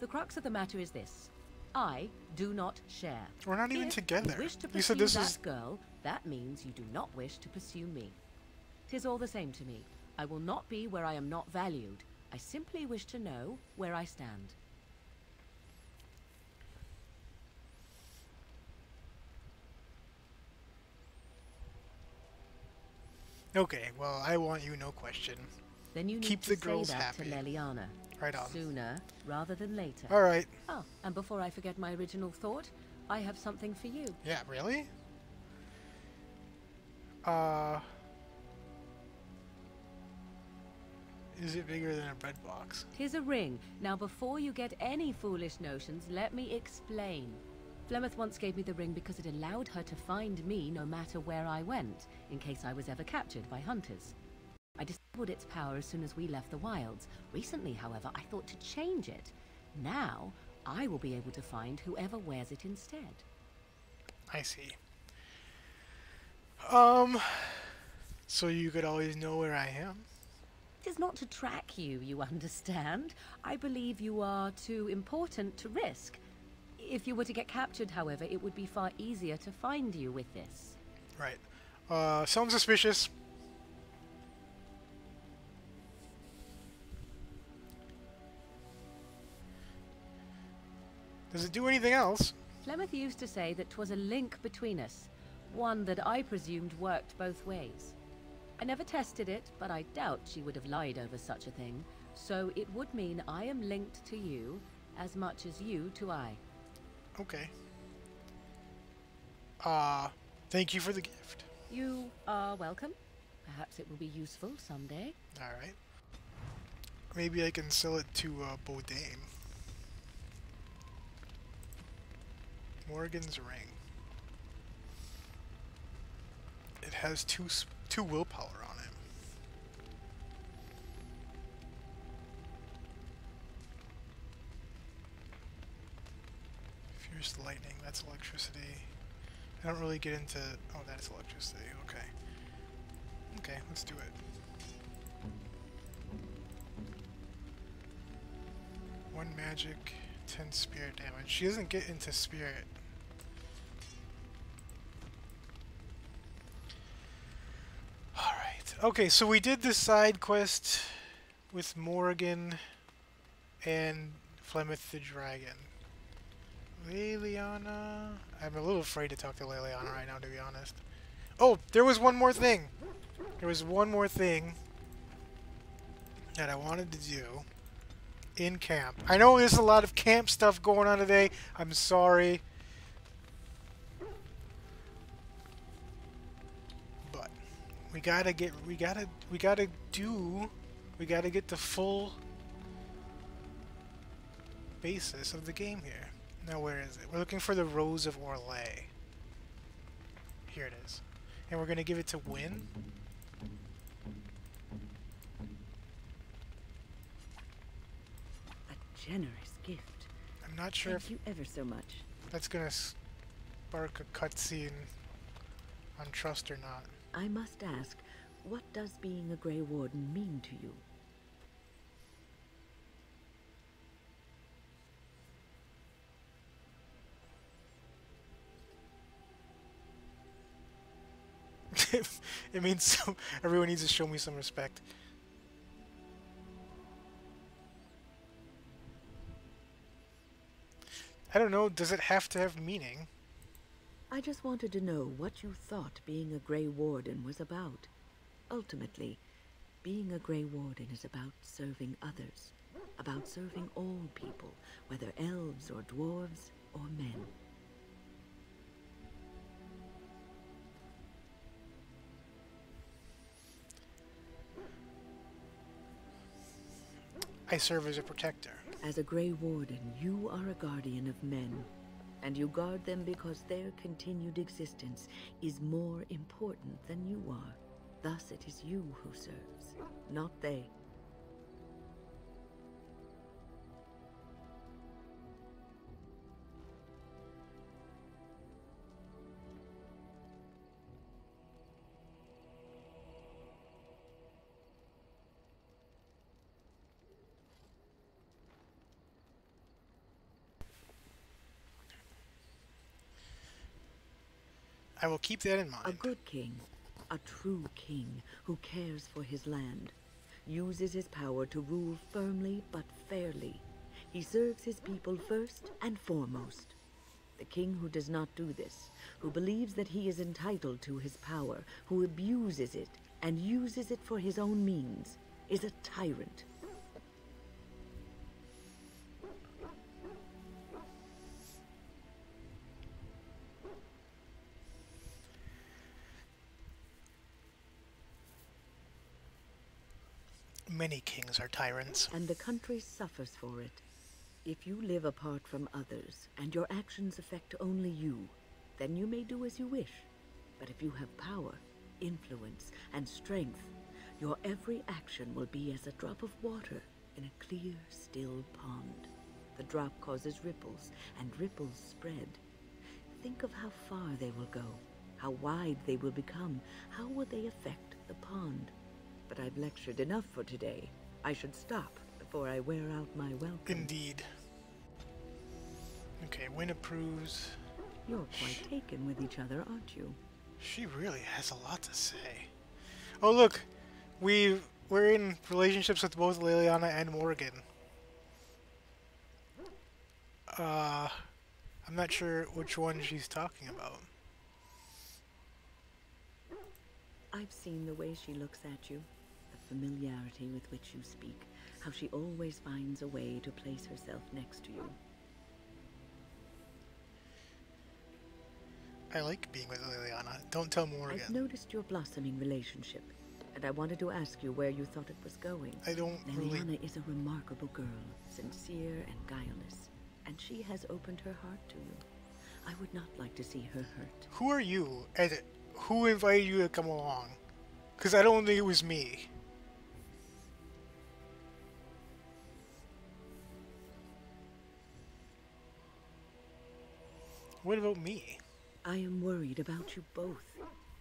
The crux of the matter is this. I do not share. We're not even If together. You wish to You said pursue this that is... girl, that means you do not wish to pursue me. 'Tis all the same to me. I will not be where I am not valued. I simply wish to know where I stand. Okay, well, I want you no question. Then you need Keep to the say girls that happy. to Leliana. Right on. Sooner rather than later. Alright. Oh, and before I forget my original thought, I have something for you. Yeah, really? Is it bigger than a bread box? 'Tis a ring. Now before you get any foolish notions, let me explain. Flemeth once gave me the ring because it allowed her to find me no matter where I went, in case I was ever captured by hunters. I disabled its power as soon as we left the wilds. Recently, however, I thought to change it. Now, I will be able to find whoever wears it instead. I see. So you could always know where I am? It is not to track you, you understand. I believe you are too important to risk. If you were to get captured, however, it would be far easier to find you with this. Right. Sounds suspicious. Does it do anything else? Flemeth used to say that 'twas a link between us, one that I presumed worked both ways. I never tested it, but I doubt she would have lied over such a thing, so it would mean I am linked to you as much as you to I. Okay. Thank you for the gift. You are welcome. Perhaps it will be useful someday. Alright. Maybe I can sell it to Bodane. Morgan's ring. It has two willpower on it. Fierce lightning, that's electricity. I don't really get into... Oh, that's electricity, okay. Okay, let's do it. 1 magic, 10 spirit damage. She doesn't get into spirit. Alright. Okay, so we did this side quest with Morgan and Flemeth the Dragon. Leliana... I'm a little afraid to talk to Leliana right now, to be honest. Oh, there was one more thing! There was one more thing that I wanted to do in camp. I know there's a lot of camp stuff going on today. I'm sorry. But we gotta get the full basis of the game here. Now where is it? We're looking for the Rose of Orlais. Here it is. And we're gonna give it to Wynn. Generous gift. I'm not sure Thank you ever so much. That's gonna spark a cutscene on trust or not. I must ask, what does being a Grey Warden mean to you? It means everyone needs to show me some respect. I don't know, does it have to have meaning? I just wanted to know what you thought being a Grey Warden was about. Ultimately, being a Grey Warden is about serving others, about serving all people, whether elves or dwarves or men. I serve as a protector. As a Grey Warden, you are a guardian of men, and you guard them because their continued existence is more important than you are. Thus it is you who serves, not they. I will keep that in mind. A good king, a true king who cares for his land, uses his power to rule firmly but fairly. He serves his people first and foremost. The king who does not do this, who believes that he is entitled to his power, who abuses it and uses it for his own means, is a tyrant. Many kings are tyrants. And the country suffers for it. If you live apart from others, and your actions affect only you, then you may do as you wish. But if you have power, influence, and strength, your every action will be as a drop of water in a clear, still pond. The drop causes ripples, and ripples spread. Think of how far they will go, how wide they will become, how will they affect the pond. But I've lectured enough for today. I should stop before I wear out my welcome. Indeed. Okay, Win approves. You're quite taken with each other, aren't you? She really has a lot to say. Oh look, we're in relationships with both Liliana and Morgan. I'm not sure which one she's talking about. I've seen the way she looks at you, the familiarity with which you speak, how she always finds a way to place herself next to you. I like being with Liliana. Don't tell Morgan. I've noticed your blossoming relationship, and I wanted to ask you where you thought it was going. I don't Liliana is a remarkable girl, sincere and guileless, and she has opened her heart to you. I would not like to see her hurt. Who are you? And who invited you to come along? Because I don't think it was me. What about me? I am worried about you both.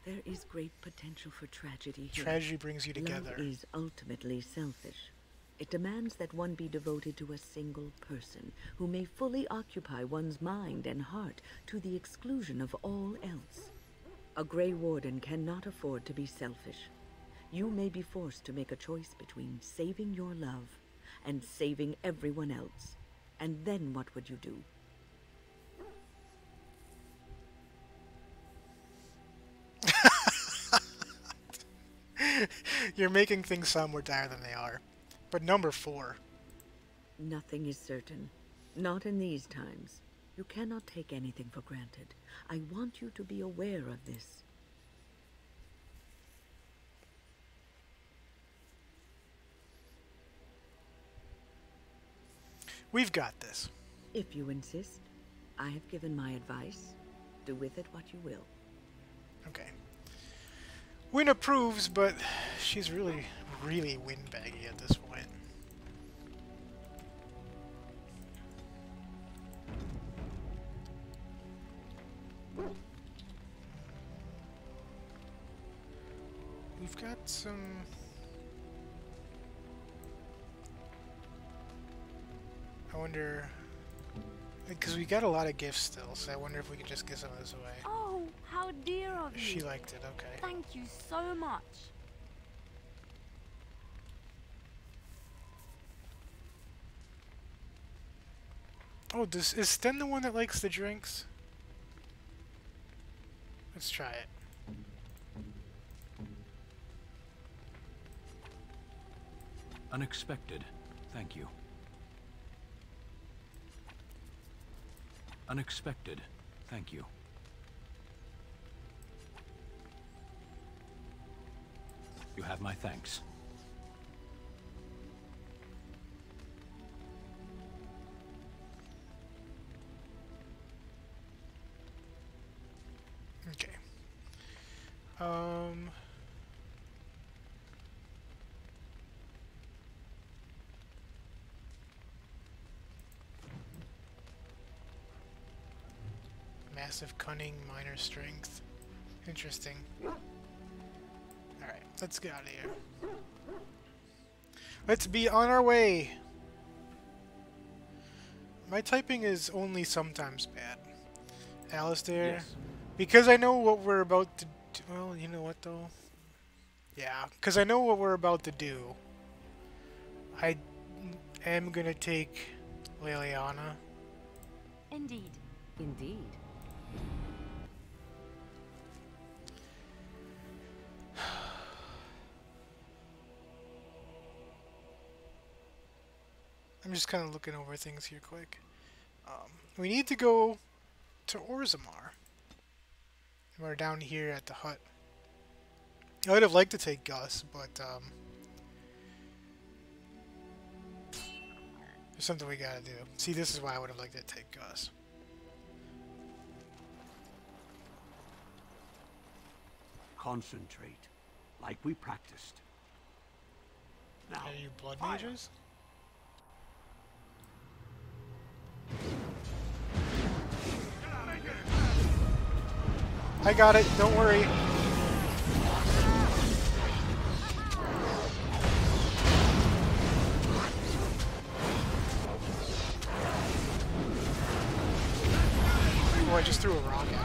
There is great potential for tragedy here. Tragedy brings you together. Love is ultimately selfish. It demands that one be devoted to a single person who may fully occupy one's mind and heart to the exclusion of all else. A Grey Warden cannot afford to be selfish. You may be forced to make a choice between saving your love and saving everyone else. And then what would you do? You're making things sound more dire than they are. But number 4. Nothing is certain. Not in these times. You cannot take anything for granted. I want you to be aware of this. We've got this. If you insist, I have given my advice. Do with it what you will. Okay. Win approves, but she's really windbaggy at this point. We've got some... I wonder... Because we got a lot of gifts still, so I wonder if we could just give some of this away. Oh, how dear of you. She liked it, okay. Thank you so much. Oh, is Sten the one that likes the drinks? Let's try it. Unexpected. Thank you. Unexpected. Thank you. You have my thanks. Okay. Massive cunning, minor strength. Interesting. Alright, let's get out of here. Let's be on our way! My typing is only sometimes bad. Alistair, Yes. because I know what we're about to do. Well, you know what though? Yeah, because I know what we're about to do. I am gonna take Liliana. Indeed. Indeed. I'm just kind of looking over things here quick. We need to go to Orzammar. We're down here at the hut. I would have liked to take Gus, but there's something we gotta do. See, this is why I would have liked to take Gus. Concentrate, like we practiced. Now, Are you blood fire. mages? I got it, don't worry. Oh, I just threw a rock at him.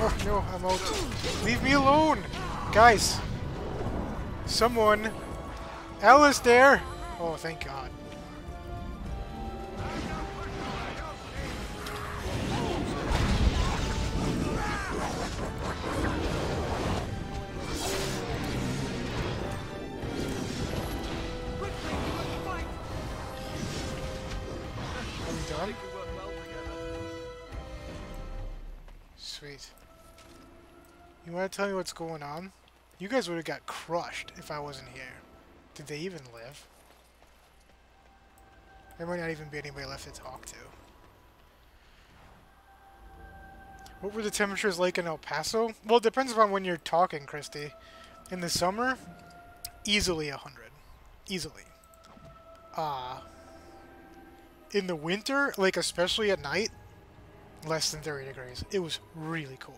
Oh no, I'm out. Leave me alone! Guys! Someone! Alistair! Oh, thank God. Are we done? Sweet. You want to tell me what's going on? You guys would have got crushed if I wasn't here. Did they even live? There might not even be anybody left to talk to. What were the temperatures like in El Paso? Well, it depends upon when you're talking, Christy. In the summer, easily 100. Easily. In the winter, like especially at night, less than 30 degrees. It was really cold.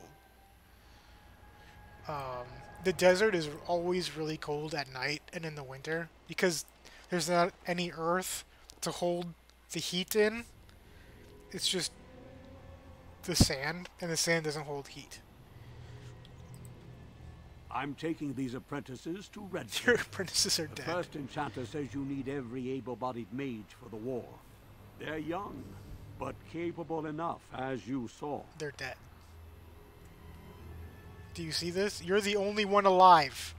The desert is always really cold at night and in the winter because there's not any earth to hold the heat in. It's just the sand, and the sand doesn't hold heat. I'm taking these apprentices to Redford. Your apprentices are The dead. first enchanter says you need every able-bodied mage for the war. They're young, but capable enough, as you saw. They're dead. Do you see this? You're the only one alive.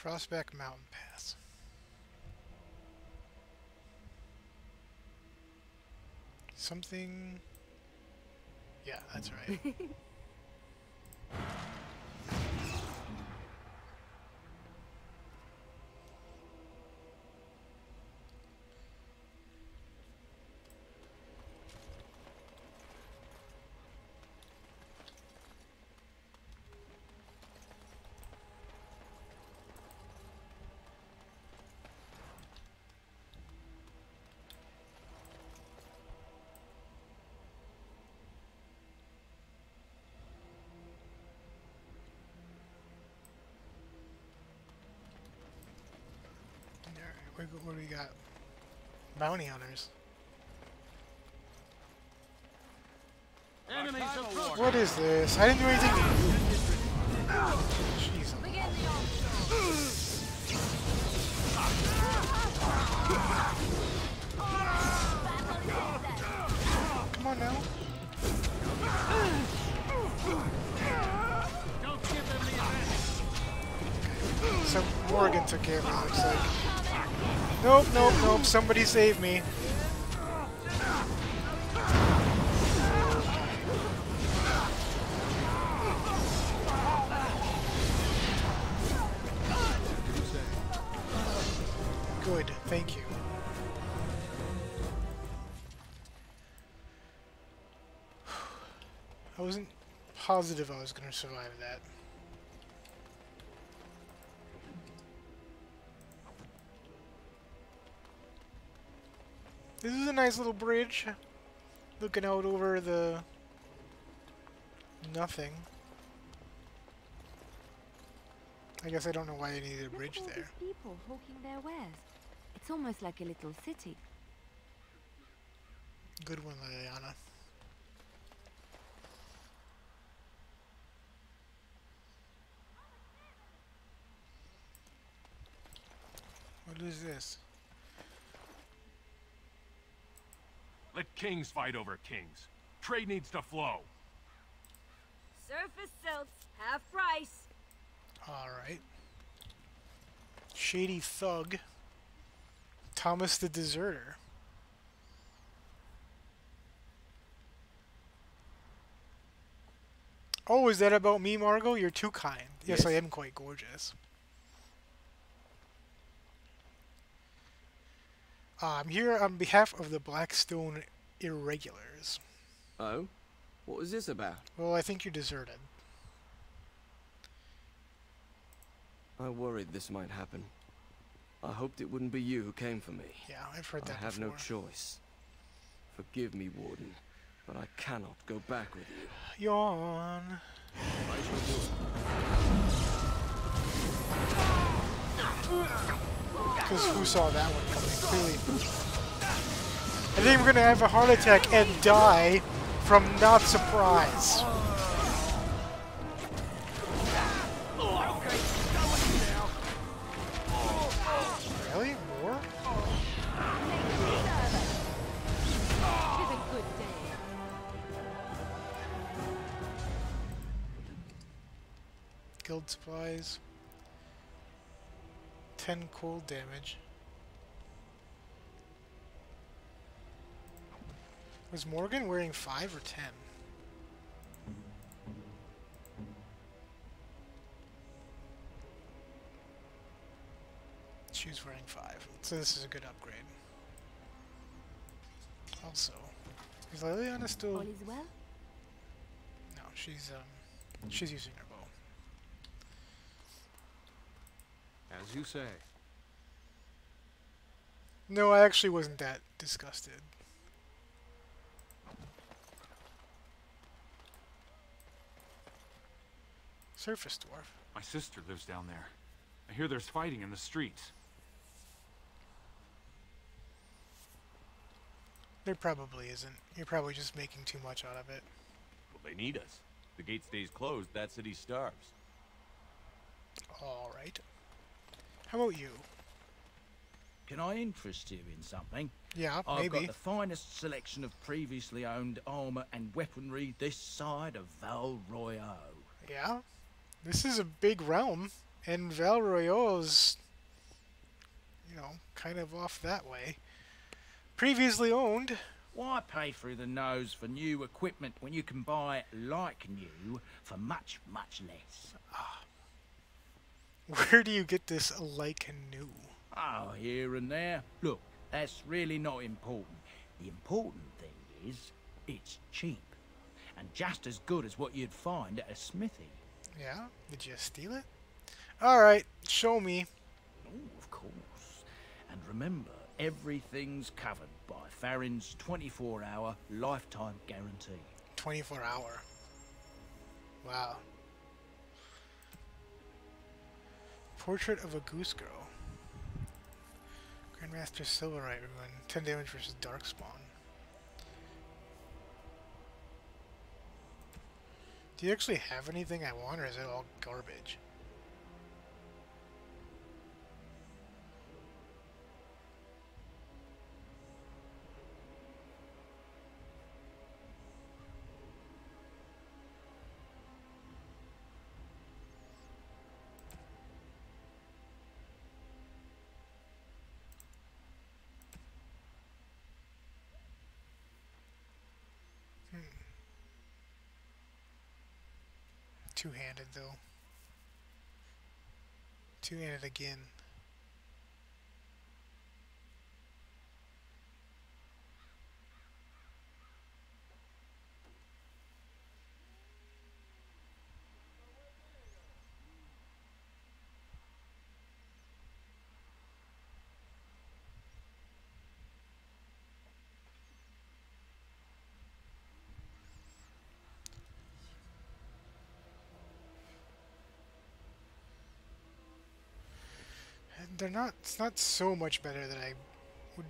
Frostback Mountain Pass. Something... Yeah, that's right. What do we got? Bounty hunters. What is this? I didn't do anything. Jeez. Come on now. So Morgan took care of it, looks like. Nope, nope, nope. Somebody save me. Good, thank you. I wasn't positive I was going to survive that. This is a nice little bridge, looking out over the nothing. I guess I don't know why they needed a Look bridge at all there. these people hawking their wares. It's almost like a little city. Good one, Liliana. What is this? Let kings fight over kings. Trade needs to flow. Surface silks, half price. Alright. Shady Thug. Thomas the Deserter. Oh, is that about me, Margot? You're too kind. Yes, I am quite gorgeous. I'm here on behalf of the Blackstone Irregulars. Oh? What was this about? Well, I think you deserted. I worried this might happen. I hoped it wouldn't be you who came for me. Yeah, I've heard that I have before. no choice. Forgive me, Warden, but I cannot go back with you. Yawn. I shall do it. Because who saw that one coming? Clearly. I think we're going to have a heart attack and die from not surprise. Really? More? Guild supplies. 10 cold damage. Was Morgan wearing 5 or 10? She was wearing 5, so this is a good upgrade. Also, is Liliana still? All is well? No, she's using her bow. As you say. No, I actually wasn't that disgusted. Surface dwarf. My sister lives down there. I hear there's fighting in the streets. There probably isn't. You're probably just making too much out of it. Well, they need us. The gate stays closed, that city starves. Alright. How about you? Can I interest you in something? Yeah, I've maybe. got the finest selection of previously owned armor and weaponry this side of Val Royeaux. Yeah? This is a big realm, and Val Royeaux's, you know, kind of off that way. Previously owned. Why pay through the nose for new equipment when you can buy like new for much, much less? Where do you get this like new? Oh, here and there. Look, that's really not important. The important thing is, it's cheap. And just as good as what you'd find at a smithy. Yeah? Did you steal it? Alright, show me. Oh, of course. And remember, everything's covered by Farron's 24-hour lifetime guarantee. 24 hour. Wow. Portrait of a Goose Girl. Grandmaster Silverite Ruin. 10 damage versus Darkspawn. Do you actually have anything I want, or is it all garbage? Two-handed, though. Two-handed again. they're not. It's not so much better that I would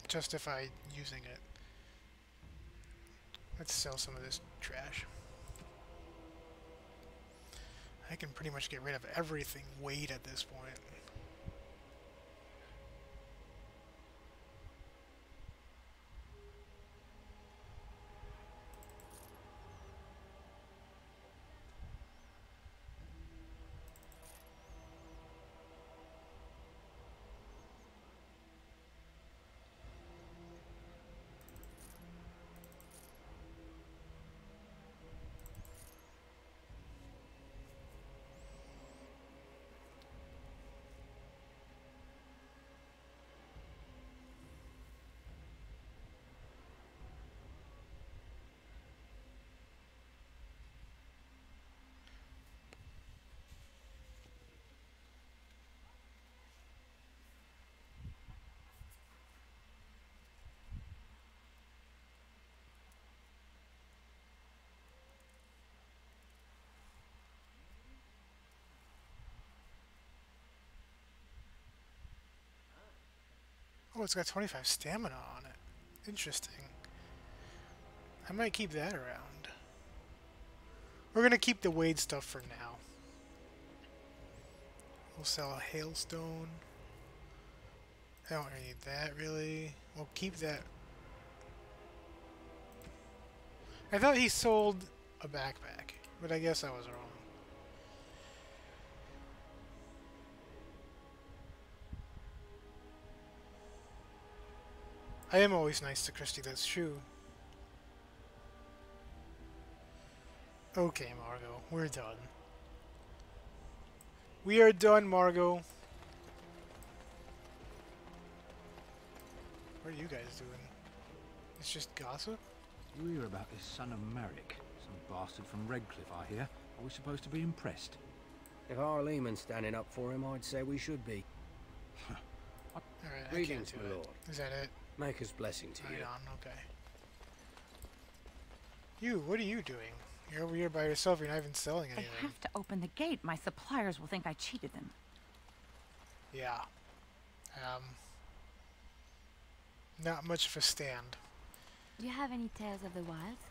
justify using it. Let's sell some of this trash. I can pretty much get rid of everything weight at this point. Oh, it's got 25 stamina on it. Interesting. I might keep that around. We're gonna keep the Wade stuff for now. We'll sell a hailstone. I don't really need that, really. We'll keep that. I thought he sold a backpack, but I guess I was wrong. I am always nice to Christy, that's true. Okay, Margot, we're done. We are done, Margot. What are you guys doing? It's just gossip? You hear about this son of Merrick? Some bastard from Redcliffe, I hear. Are we supposed to be impressed? If our Lehman's standing up for him, I'd say we should be. Alright, I Greetings, can't do my it. lord. Is that it? Maker's blessing to you. Right on, okay. You, what are you doing? You're over here by yourself, you're not even selling anything. I have to open the gate. My suppliers will think I cheated them. Yeah. Not much of a stand. Do you have any tales of the wilds?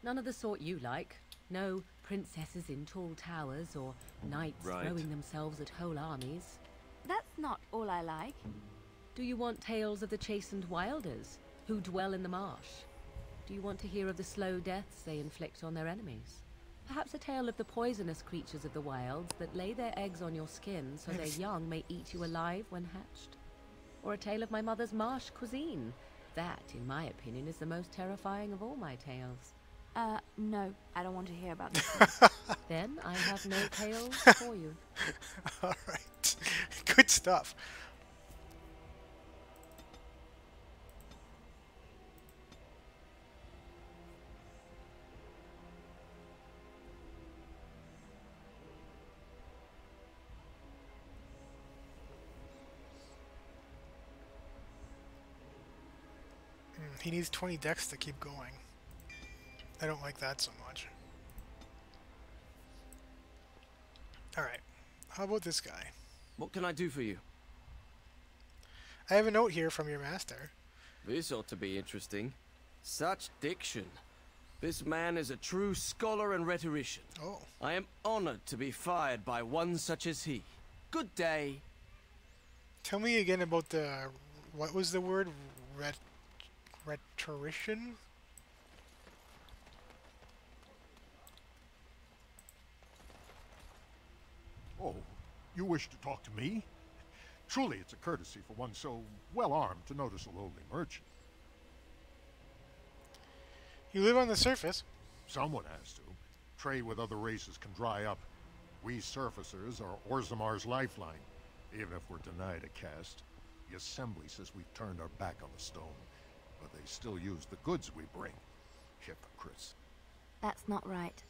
None of the sort you like. No princesses in tall towers or knights throwing themselves at whole armies. That's not all I like. Do you want tales of the chastened wilders who dwell in the marsh? Do you want to hear of the slow deaths they inflict on their enemies? Perhaps a tale of the poisonous creatures of the wilds that lay their eggs on your skin so their young may eat you alive when hatched? Or a tale of my mother's marsh cuisine? That, in my opinion, is the most terrifying of all my tales. No, I don't want to hear about this. Then I have no tales for you. Alright. Good stuff. He needs 20 decks to keep going. I don't like that so much. Alright. How about this guy? What can I do for you? I have a note here from your master. This ought to be interesting. Such diction. This man is a true scholar and rhetorician. Oh. I am honored to be fired by one such as he. Good day. Tell me again about the... What was the word? Rhetorician? Oh, you wish to talk to me? Truly, it's a courtesy for one so well-armed to notice a lowly merchant. You live on the surface. Someone has to. Trade with other races can dry up. We surfacers are Orzamar's lifeline, even if we're denied a caste. The Assembly says we've turned our back on the stone, but they still use the goods we bring. Hypocrites. That's not right.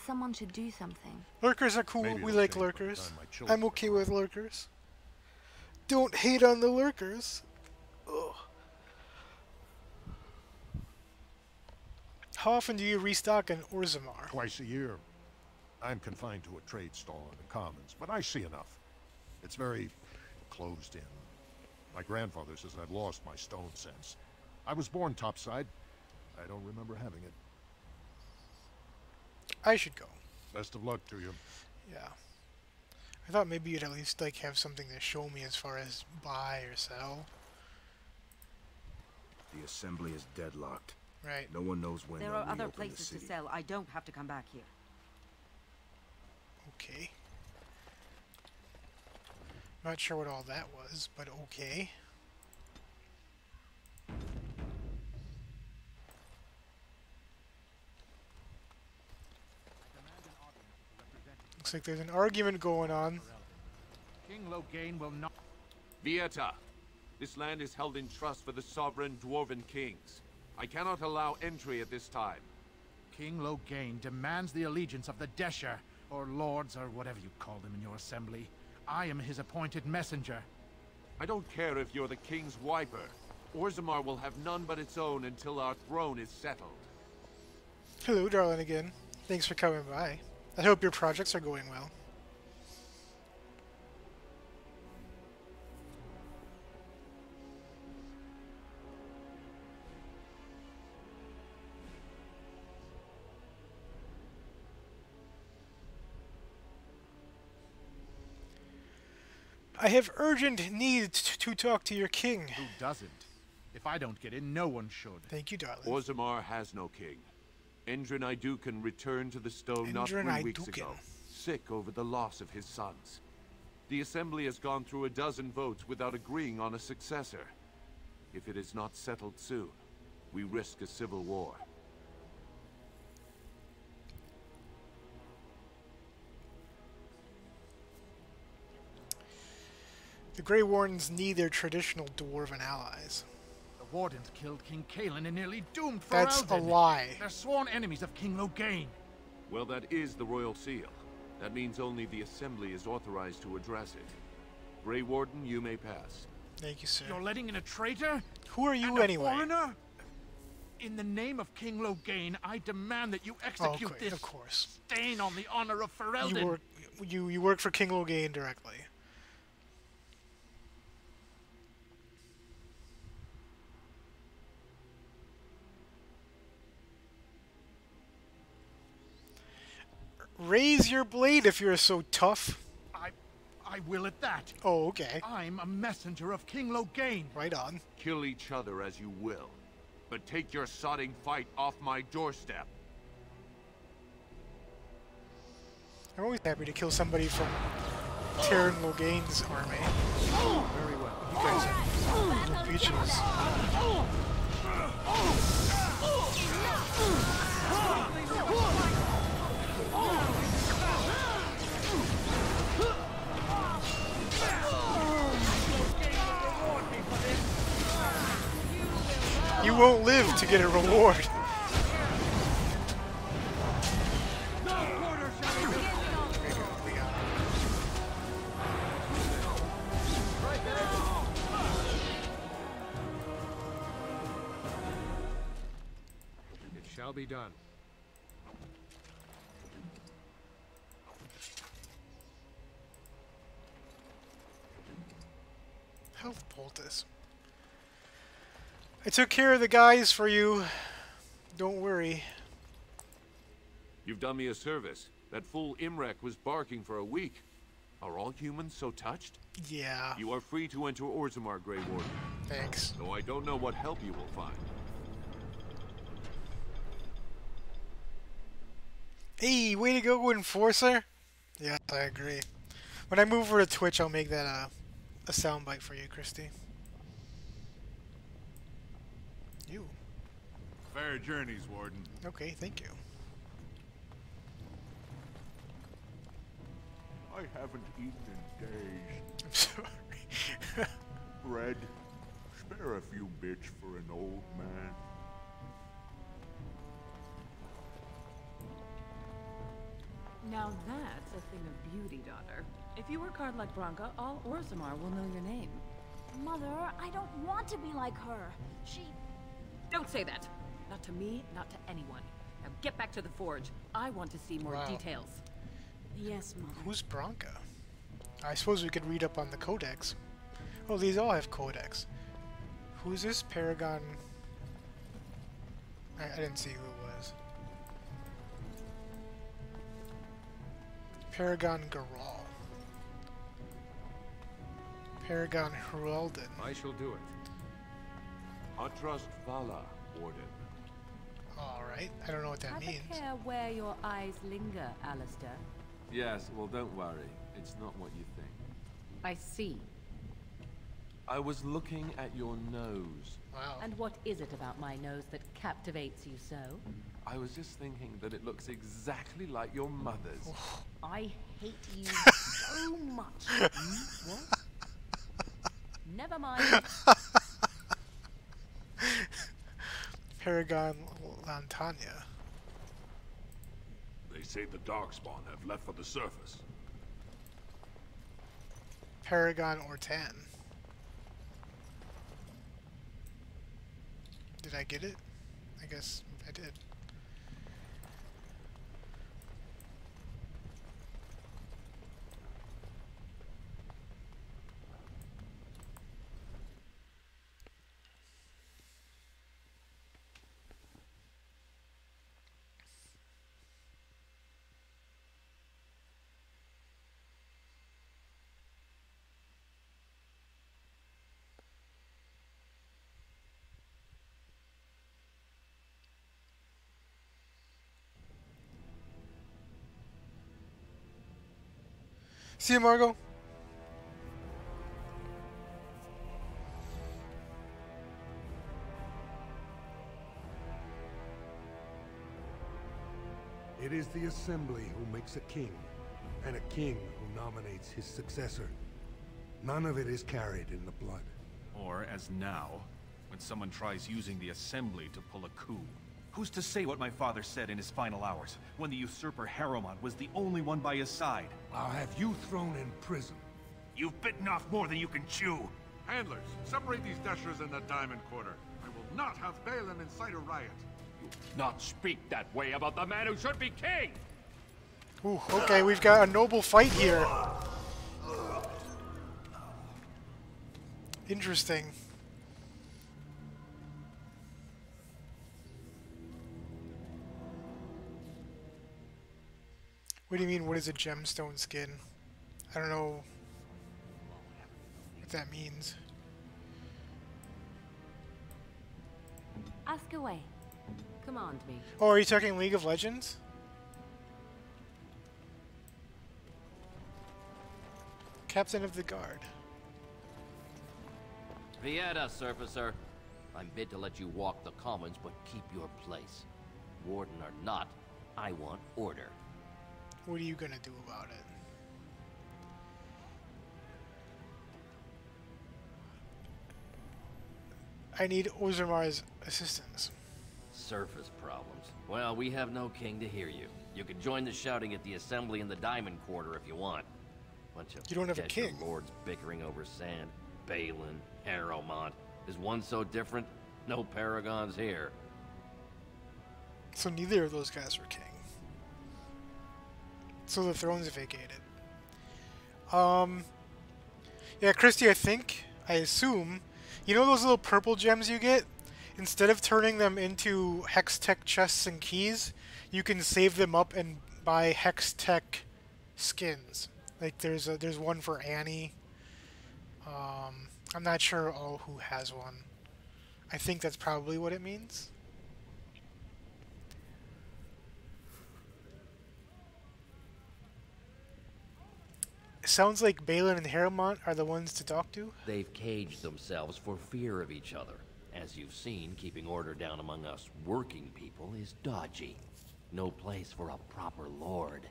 Someone should do something. Lurkers are cool. Maybe We it'll like change by the lurkers. time my children I'm okay with lurkers. Don't hate on the lurkers. Ugh. How often do you restock an Orzammar? Twice a year. I'm confined to a trade stall in the Commons, but I see enough. It's very closed in. My grandfather says I've lost my stone sense. I was born topside. I don't remember having it. I should go. Best of luck to you. Yeah. I thought maybe you'd at least like have something to show me as far as buy or sell. The assembly is deadlocked. Right. No one knows when There they'll are other reopen the places to city. sell. I don't have to come back here. Okay. Not sure what all that was, but okay. Looks like there's an argument going on. King Logain will not... Vieta, this land is held in trust for the sovereign dwarven kings. I cannot allow entry at this time. King Logain demands the allegiance of the Desher, or lords, or whatever you call them in your assembly. I am his appointed messenger. I don't care if you're the king's wiper. Orzammar will have none but its own until our throne is settled. Hello, darling, again. Thanks for coming by. I hope your projects are going well. I have urgent need to talk to your king. Who doesn't? If I don't get in, no one should. Thank you, darling. Orzammar has no king. Endrin Iduken returned to the stone not 3 weeks ago, sick over the loss of his sons. The assembly has gone through a dozen votes without agreeing on a successor. If it is not settled soon, we risk a civil war. The Grey Wardens need their traditional dwarven allies. The Wardens killed King Kalen and nearly doomed for That's a lie. They're sworn enemies of King Logain. Well, that is the royal seal. That means only the assembly is authorized to address it. Grey Warden, you may pass. Thank you, sir. You're letting in a traitor? Who are you and anyway? A foreigner? In the name of King Logain, I demand that you execute this of course. stain on the honor of Ferelden. You work for King Logain directly. Raise your blade if you're so tough. I will at that. Oh, okay. I'm a messenger of King Logain. Right on. Kill each other as you will, but take your sodding fight off my doorstep. I'm always happy to kill somebody from Terran Logain's army. Very well. You guys are little bitches. You won't live to get a reward. It shall be done. Health poultice. I took care of the guys for you. Don't worry. You've done me a service. That fool Imrek was barking for a week. Are all humans so touched? Yeah. You are free to enter Orzammar, Grey Warden. Thanks. Though I don't know what help you will find. Hey, way to go, Enforcer! Yes, I agree. When I move over to Twitch, I'll make that a soundbite for you, Christy. You. Fair journeys, Warden. Okay, thank you. I haven't eaten in days. I'm sorry. Bread. Spare a few bits for an old man. Now that's a thing of beauty, daughter. If you work hard like Branka, all Orzammar will know your name. Mother, I don't want to be like her. She... Don't say that. Not to me, not to anyone. Now get back to the forge. I want to see more details. Yes, Mother. Who's Branka? I suppose we could read up on the codex. Oh, these all have codex. Who's this? Paragon... I didn't see who it was. Paragon Garal. Paragon Heraldin. I shall do it. Atrust Vala, Warden. Alright, I don't know what that Have means. a care where your eyes linger, Alistair. Yes, well, don't worry. It's not what you think. I see. I was looking at your nose. Wow. And what is it about my nose that captivates you so? I was just thinking that it looks exactly like your mother's. I hate you so much. What? Never mind. Paragon Lantania. They say the Darkspawn have left for the surface. Paragon Ortan. Did I get it? I guess I did. See you, Margot. It is the Assembly who makes a king, and a king who nominates his successor. None of it is carried in the blood. Or, as now, when someone tries using the Assembly to pull a coup. Who's to say what my father said in his final hours, when the usurper Harrowmont was the only one by his side? I'll have you thrown in prison. You've bitten off more than you can chew. Handlers, separate these dashers in the Diamond Quarter. I will not have Balin incite a riot. Not speak that way about the man who should be king! Ooh, okay, we've got a noble fight here. Interesting. What do you mean, what is a gemstone skin? I don't know what that means. Ask away. Command me. Oh, are you talking League of Legends? Captain of the Guard. Vieta, Surfacer. I'm bid to let you walk the commons, but keep your place. Warden or not, I want order. What are you gonna do about it? I need Ozumar's assistance. Surface problems. Well, we have no king to hear you. You can join the shouting at the Assembly in the Diamond Quarter if you want. Bunch of You don't have a Cheshire king. lords bickering over sand. Balin, Harrowmont. Is one so different? No paragons here. So neither of those guys were king. So the throne's vacated. Yeah, Christy, I assume, you know those little purple gems you get? Instead of turning them into hex tech chests and keys, you can save them up and buy hex tech skins. Like there's one for Annie. I'm not sure who has one. I think that's probably what it means. It sounds like Balin and Harrowmont are the ones to talk to. They've caged themselves for fear of each other. As you've seen, keeping order down among us working people is dodgy. No place for a proper lord.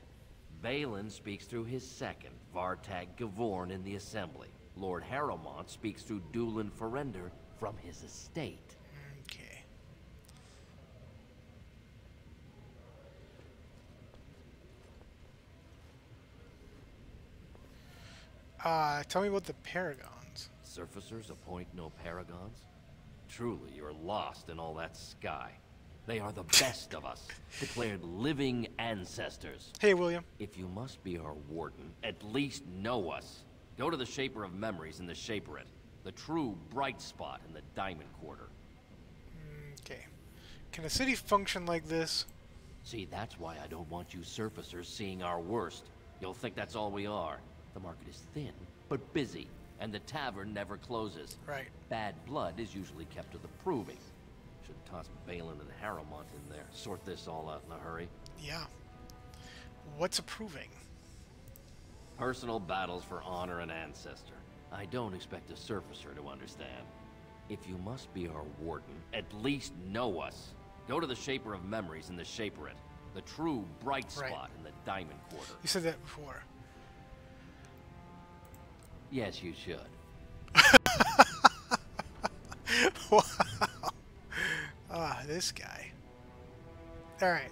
Balin speaks through his second, Vartag Gavorn, in the Assembly. Lord Harrowmont speaks through Dulin Ferender from his estate. Okay. Tell me about the Paragons. Surfacers appoint no paragons? Truly, you're lost in all that sky. They are the best of us, declared living ancestors. Hey, William. If you must be our warden, at least know us. Go to the Shaper of Memories in the Shaperate. The true bright spot in the Diamond Quarter. Okay. Can a city function like this? See, that's why I don't want you surfacers seeing our worst. You'll think that's all we are. The market is thin, but busy, and the tavern never closes. Right. Bad blood is usually kept to the proving. Should toss Balin and Harrowmont in there. Sort this all out in a hurry. Yeah. What's approving? Personal battles for honor and ancestor. I don't expect a surfacer to understand. If you must be our warden, at least know us. Go to the Shaper of Memories in the Shaperate. The true bright spot in the Diamond Quarter. You said that before. Yes, you should. Wow. Ah, this guy. Alright.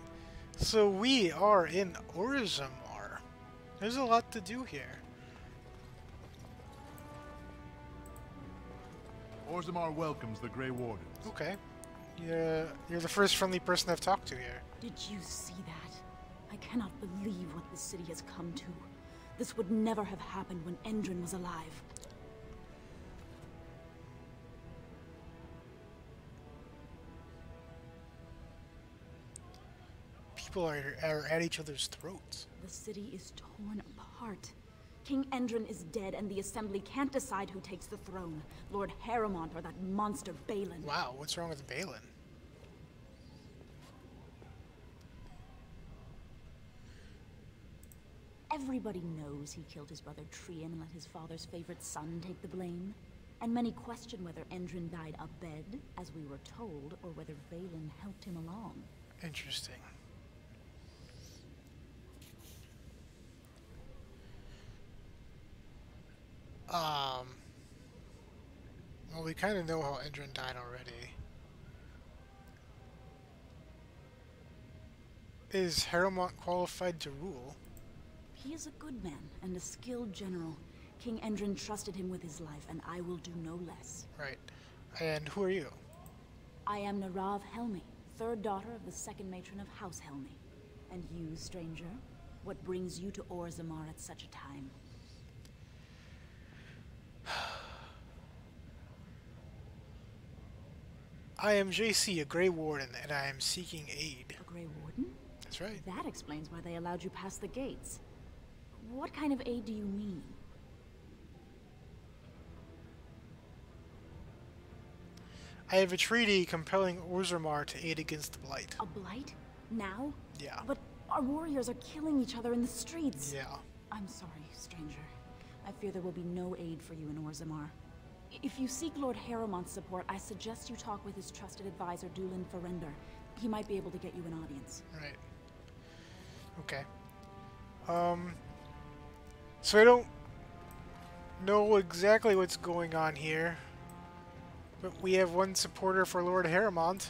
So we are in Orzammar. There's a lot to do here. Orzammar welcomes the Grey Wardens. Okay. You're the first friendly person I've talked to here. Did you see that? I cannot believe what this city has come to. This would never have happened when Endrin was alive. People are at each other's throats. The city is torn apart. King Endrin is dead, and the Assembly can't decide who takes the throne. Lord Harrowmont or that monster Balin. Wow, what's wrong with Balin? Everybody knows he killed his brother Trian and let his father's favorite son take the blame. And many question whether Endrin died abed, as we were told, or whether Balin helped him along. Interesting. Well, we kind of know how Endrin died already. Is Harrowmont qualified to rule? He is a good man and a skilled general. King Endrin trusted him with his life, and I will do no less. Right. And who are you? I am Narav Helmi, third daughter of the second matron of House Helmi. And you, stranger? What brings you to Orzammar at such a time? I am JC, a Grey Warden, and I am seeking aid. A Grey Warden? That's right. That explains why they allowed you past the gates. What kind of aid do you mean? I have a treaty compelling Orzammar to aid against the Blight. A blight? Now? Yeah. But our warriors are killing each other in the streets. Yeah. I'm sorry, stranger. I fear there will be no aid for you in Orzammar. If you seek Lord Harrowmont's support, I suggest you talk with his trusted advisor, Dulin Ferender. He might be able to get you an audience. Right. Okay. So I don't know exactly what's going on here, but we have one supporter for Lord Harrowmont.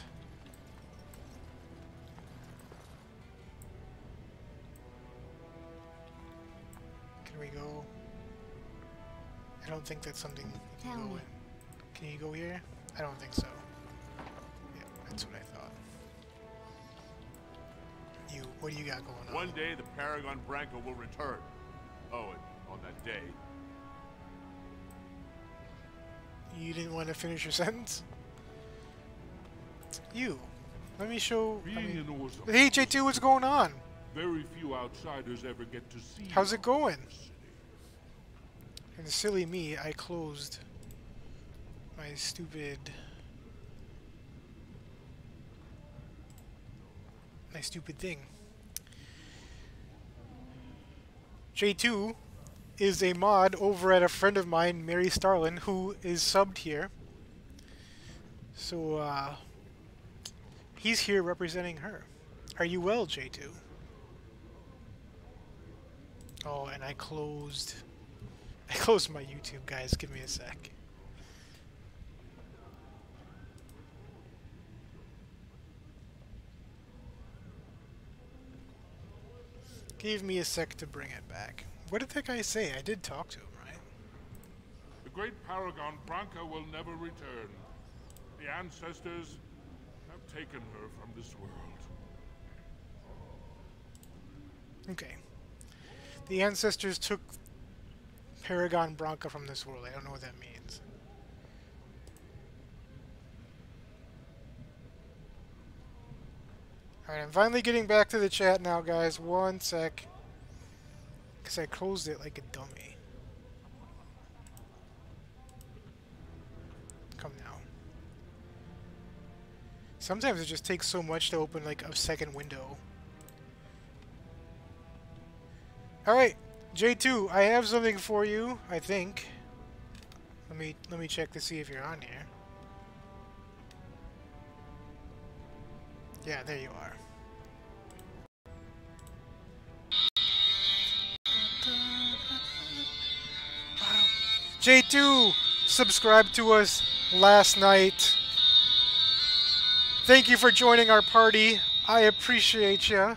Can we go? I don't think that's something you can go in. Can you go here? I don't think so. Yeah, that's what I thought. You, what do you got going on? One day the Paragon Branca will return. Oh, and on that day... You didn't want to finish your sentence? You. Let me show... Hey, J2, what's going on? Very few outsiders ever get to see. How's it going? And silly me, I closed my stupid thing. J2 is a mod over at a friend of mine, Mary Starlin, who is subbed here. So, he's here representing her. Are you well, J2? Oh, and I closed my YouTube, guys. Give me a sec. Give me a sec to bring it back. What did that guy say? I did talk to him, right? The great Paragon Branca will never return. The ancestors have taken her from this world. Okay. The ancestors took Paragon Branca from this world. I don't know what that means. Alright, I'm finally getting back to the chat now, guys. One sec. Because I closed it like a dummy. Come now. Sometimes it just takes so much to open like a second window. Alright, J2, I have something for you, I think. Let me check to see if you're on here. Yeah, there you are. Wow. J2 subscribed to us last night. Thank you for joining our party. I appreciate ya.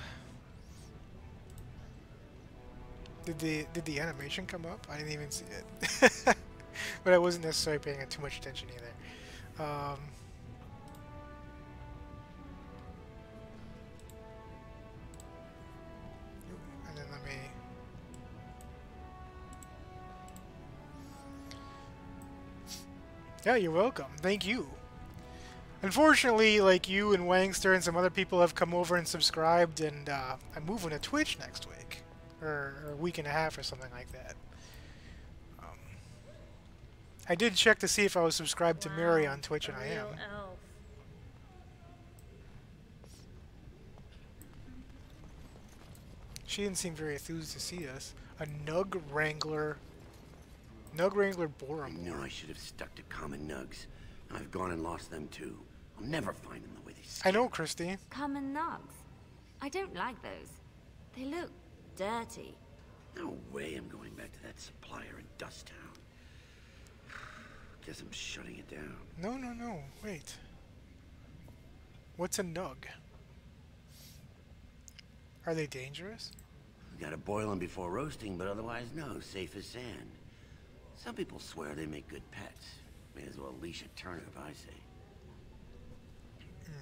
Did the animation come up? I didn't even see it. But I wasn't necessarily paying too much attention either. And then let me... Yeah, you're welcome. Thank you. Unfortunately, like you and Wangster and some other people have come over and subscribed, and I'm moving to Twitch next week. Or a week and a half or something like that. I did check to see if I was subscribed to Mary on Twitch, and I am. She didn't seem very enthused to see us. A Nug Wrangler Borum. I knew I should have stuck to common nugs. I've gone and lost them too. I'll never find them the way they scare. I know, Christy. Common nugs. I don't like those. They look dirty. No way I'm going back to that supplier in Dust Town. Guess I'm shutting it down. No. Wait. What's a nug? Are they dangerous? Gotta boil them before roasting, but otherwise no, safe as sand. Some people swear they make good pets. May as well leash a turnip, I say.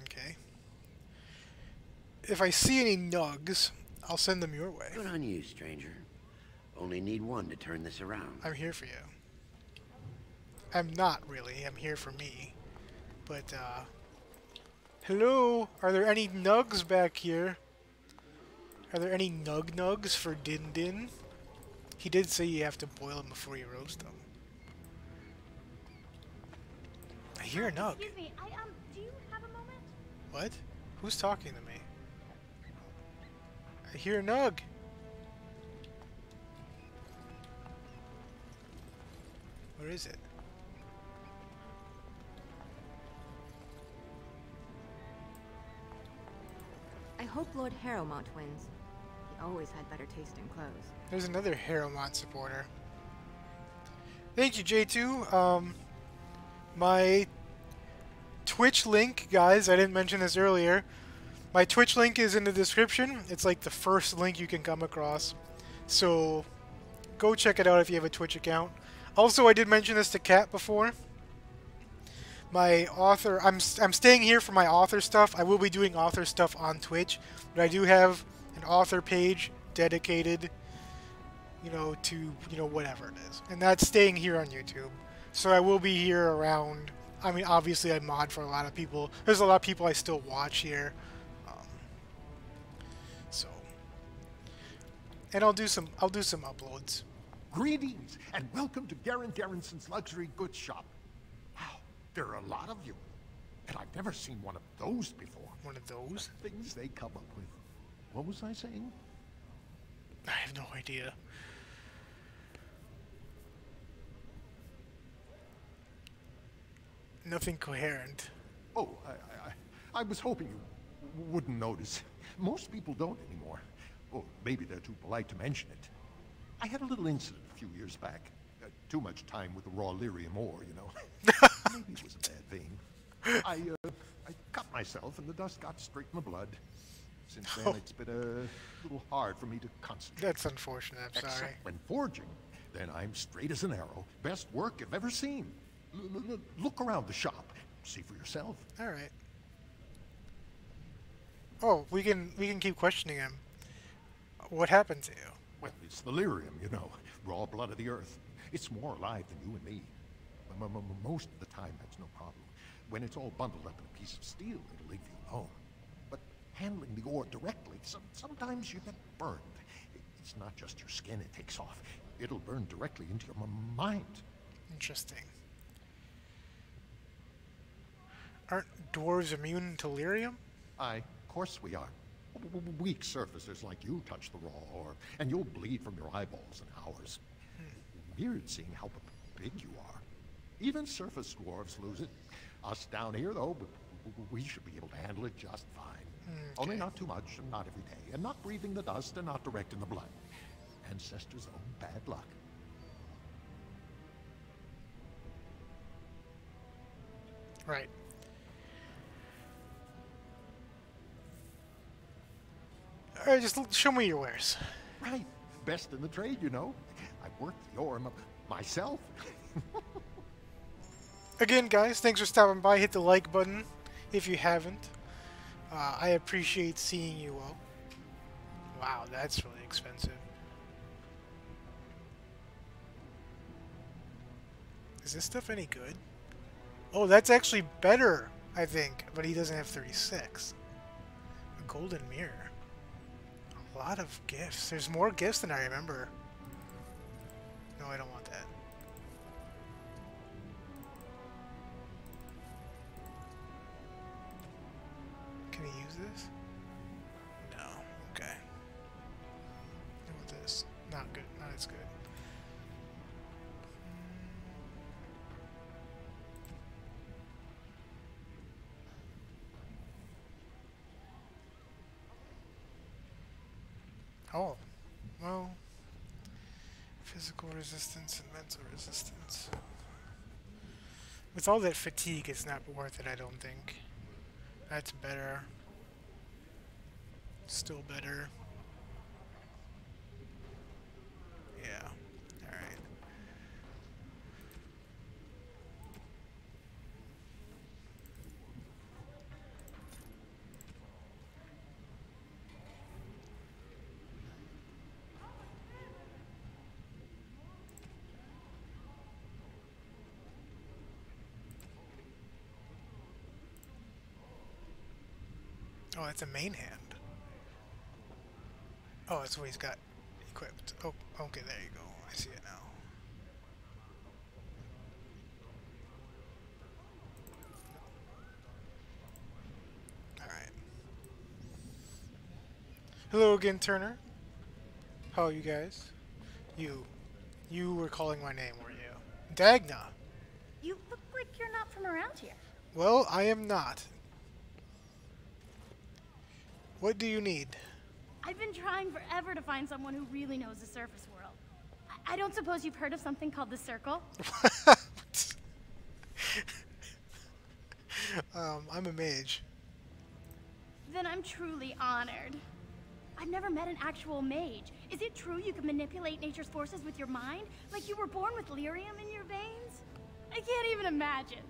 Okay. If I see any nugs, I'll send them your way. Good on you, stranger. Only need one to turn this around. I'm here for you. I'm not really. I'm here for me. But, hello? Are there any nugs back here? Are there any nugs for Din Din? He did say you have to boil them before you roast them. I hear a nug. Excuse me, do you have a moment? What? Who's talking to me? I hear a nug. Where is it? I hope Lord Harrowmont wins. He always had better taste in clothes. There's another Harrowmont supporter. Thank you, J2. My Twitch link, guys, I didn't mention this earlier. My Twitch link is in the description. It's like the first link you can come across. So go check it out if you have a Twitch account. Also, I did mention this to Kat before. My author, I'm staying here for my author stuff. I will be doing author stuff on Twitch, but I do have an author page dedicated, to, whatever it is. And that's staying here on YouTube. So I will be here around. I mean, obviously I mod for a lot of people. There's a lot of people I still watch here. And I'll do some uploads. Greetings and welcome to Garen Garrison's Luxury Goods Shop. Wow, there are a lot of you. And I've never seen one of those before. One of those? The things they come up with. What was I saying? I have no idea. Nothing coherent. Oh, I was hoping you wouldn't notice. Most people don't anymore. Or maybe they're too polite to mention it. I had a little incident a few years back. Too much time with the raw lyrium ore, Maybe it was a bad thing. I cut myself and the dust got straight in the blood. Since then, it's been a little hard for me to concentrate. That's unfortunate, I'm sorry. Except when forging, then I'm straight as an arrow. Best work you've ever seen. Look around the shop. See for yourself. All right. Oh, we can keep questioning him. What happened to you? Well, it's the lyrium, raw blood of the earth. It's more alive than you and me. Most of the time, that's no problem. When it's all bundled up in a piece of steel, it'll leave you alone. But handling the ore directly, sometimes you get burned. It's not just your skin it takes off. It'll burn directly into your mind. Interesting. Aren't dwarves immune to lyrium? Aye, of course we are. Weak surfacers like you touch the raw ore, and you'll bleed from your eyeballs in hours. Weird seeing how big you are. Even surface dwarves lose it. Us down here, though, we should be able to handle it just fine. Only not too much, and not every day, and not breathing the dust, and not direct in the blood. Ancestors' own bad luck. Right. Alright, just show me your wares. Right. Best in the trade, you know. I've worked the ore myself. Again, guys, thanks for stopping by. Hit the like button if you haven't. I appreciate seeing you all. Wow, that's really expensive. Is this stuff any good? Oh, that's actually better, I think. But he doesn't have 36. A golden mirror. A lot of gifts. There's more gifts than I remember. No, I don't want that. Can he use this? No. Okay. I want this. Not good. Not as good. Oh. Well. Physical resistance and mental resistance. With all that fatigue, it's not worth it, I don't think. That's better. Still better. Yeah. Alright. Oh, it's a main hand. Oh, that's what he's got equipped. Oh, okay, there you go. I see it now. Alright. Hello again, Turner. How are you guys? You were calling my name, were you? Dagna! You look like you're not from around here. Well, I am not. What do you need? I've been trying forever to find someone who really knows the surface world. I don't suppose you've heard of something called the Circle? I'm a mage. Then I'm truly honored. I've never met an actual mage. Is it true you can manipulate nature's forces with your mind? Like you were born with lyrium in your veins? I can't even imagine.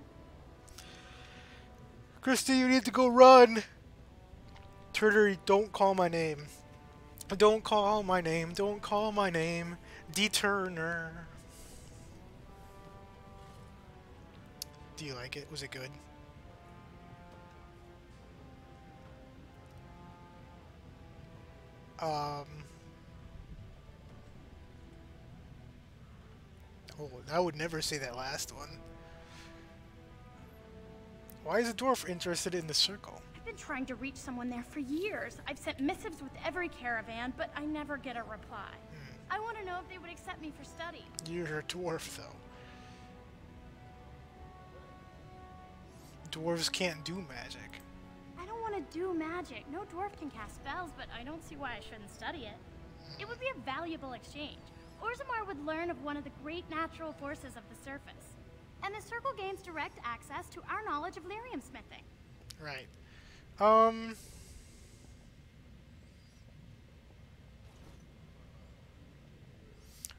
Christy, you need to go run! Turner, don't call my name. Don't call my name. Don't call my name. D. Turner. Do you like it? Was it good? Oh, I would never say that last one. Why is a dwarf interested in the circle? I've been trying to reach someone there for years. I've sent missives with every caravan, but I never get a reply. I want to know if they would accept me for study. You're a dwarf, though. Dwarves can't do magic. I don't want to do magic. No dwarf can cast spells, but I don't see why I shouldn't study it. It would be a valuable exchange. Orzammar would learn of one of the great natural forces of the surface. And the circle gains direct access to our knowledge of lyrium smithing. Right.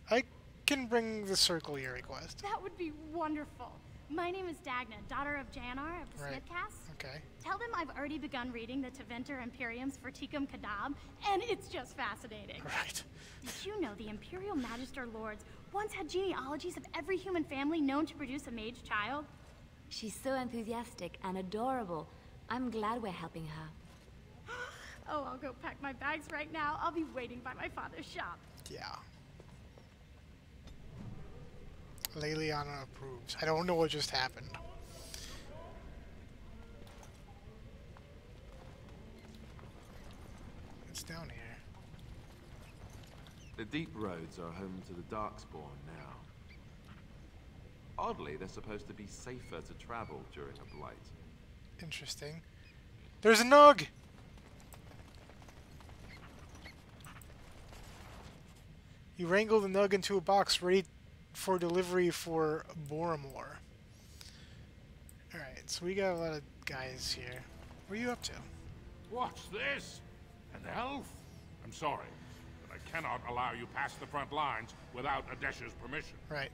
I can bring the circle your request. That would be wonderful. My name is Dagna, daughter of Janar of the Smithcast. Okay. Tell them I've already begun reading the Teventer Imperiums for Tikum Kadab, and it's just fascinating. Right. Did you know the Imperial Magister Lords once had genealogies of every human family known to produce a mage child? She's so enthusiastic and adorable. I'm glad we're helping her. Oh, I'll go pack my bags right now. I'll be waiting by my father's shop. Yeah. Leliana approves. I don't know what just happened. It's down here. The deep roads are home to the Darkspawn now. Oddly, they're supposed to be safer to travel during a blight. Interesting. There's a Nug! You wrangle the Nug into a box ready for delivery for Boromore. Alright, so we got a lot of guys here. What are you up to? What's this? An elf? I'm sorry, but I cannot allow you past the front lines without Adesh's permission. Right.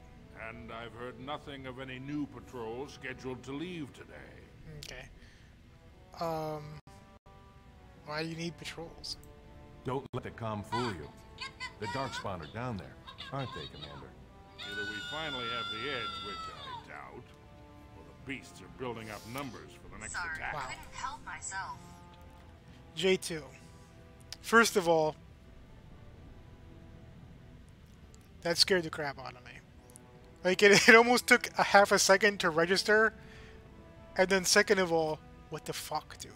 And I've heard nothing of any new patrols scheduled to leave today. Okay. Why do you need patrols? Don't let the comm fool you. The Darkspawn are down there, aren't they, Commander? Either we finally have the edge, which I doubt, or the beasts are building up numbers for the next attack. Wow. Couldn't help myself. J2. First of all, that scared the crap out of me. Like, it almost took a half a second to register, and then second of all, what the fuck, dude?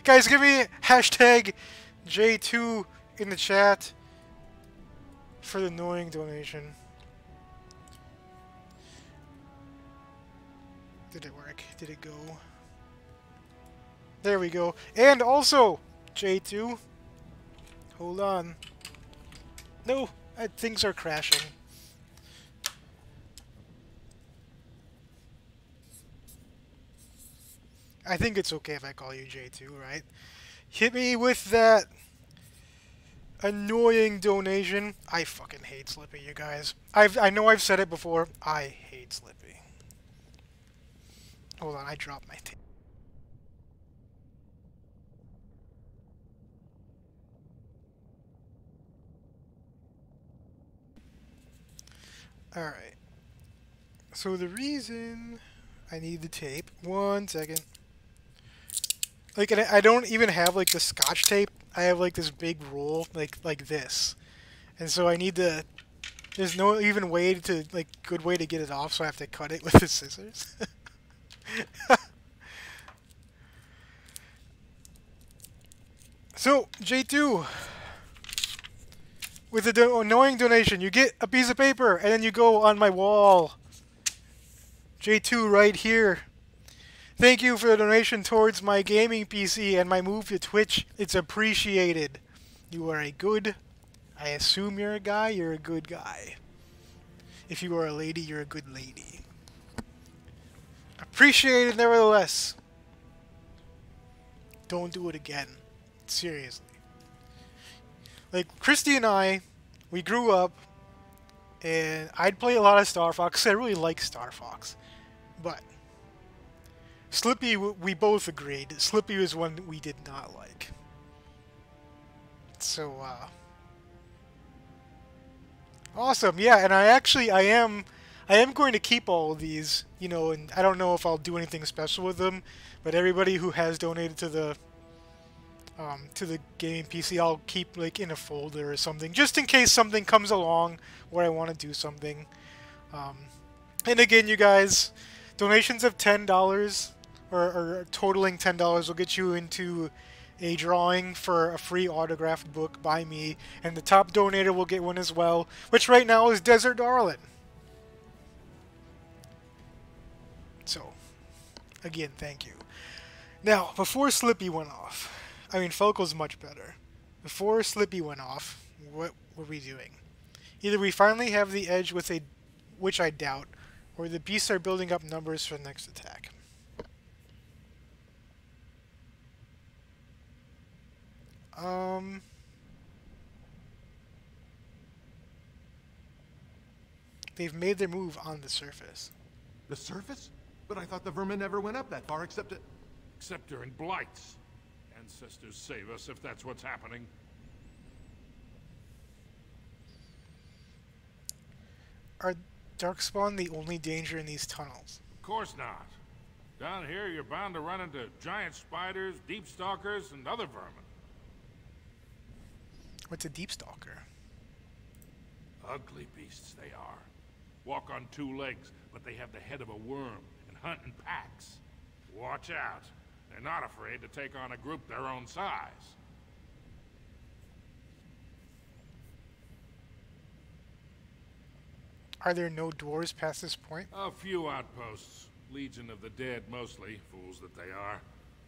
Guys, give me hashtag J2 in the chat for the annoying donation. Did it work? Did it go? There we go. And also, J2. Hold on. No, things are crashing. I think it's okay if I call you J2, right? Hit me with that annoying donation. I fucking hate Slippy, you guys. I know I've said it before. I hate Slippy. Hold on, I dropped my tape. Alright. So the reason I need the tape... One second. Like, I don't even have, like, the Scotch tape. I have, like, this big roll, like this. And so I need to... There's no even way to, like, good way to get it off, so I have to cut it with the scissors. So, J2... With the annoying donation, you get a piece of paper, and then you go on my wall. J2 right here. Thank you for the donation towards my gaming PC and my move to Twitch. It's appreciated. You are a good... I assume you're a guy, you're a good guy. If you are a lady, you're a good lady. Appreciated nevertheless. Don't do it again. Seriously. Like, Christy and I, we grew up, and I'd play a lot of Star Fox. I really like Star Fox. But Slippy, we both agreed. Slippy was one we did not like. So, awesome, yeah, and I am going to keep all of these, you know, and I don't know if I'll do anything special with them, but everybody who has donated to the gaming PC, I'll keep, like, in a folder or something, just in case something comes along where I want to do something. And again, you guys, donations of $10 or totaling $10 will get you into a drawing for a free autographed book by me, and the top donator will get one as well, which right now is Desert Darlin. So, again, thank you. Now, before Slippy went off, I mean, Falco's much better. Before Slippy went off, what were we doing? Either we finally have the edge with a, which I doubt, or the beasts are building up numbers for the next attack. They've made their move on the surface. The surface? But I thought the vermin never went up that far except during blights. Ancestors save us if that's what's happening. Are Darkspawn the only danger in these tunnels? Of course not. Down here, you're bound to run into giant spiders, deep stalkers, and other vermin. What's a deep stalker? Ugly beasts they are. Walk on two legs, but they have the head of a worm and hunt in packs. Watch out. They're not afraid to take on a group their own size. Are there no dwarves past this point? A few outposts. Legion of the Dead, mostly. Fools that they are.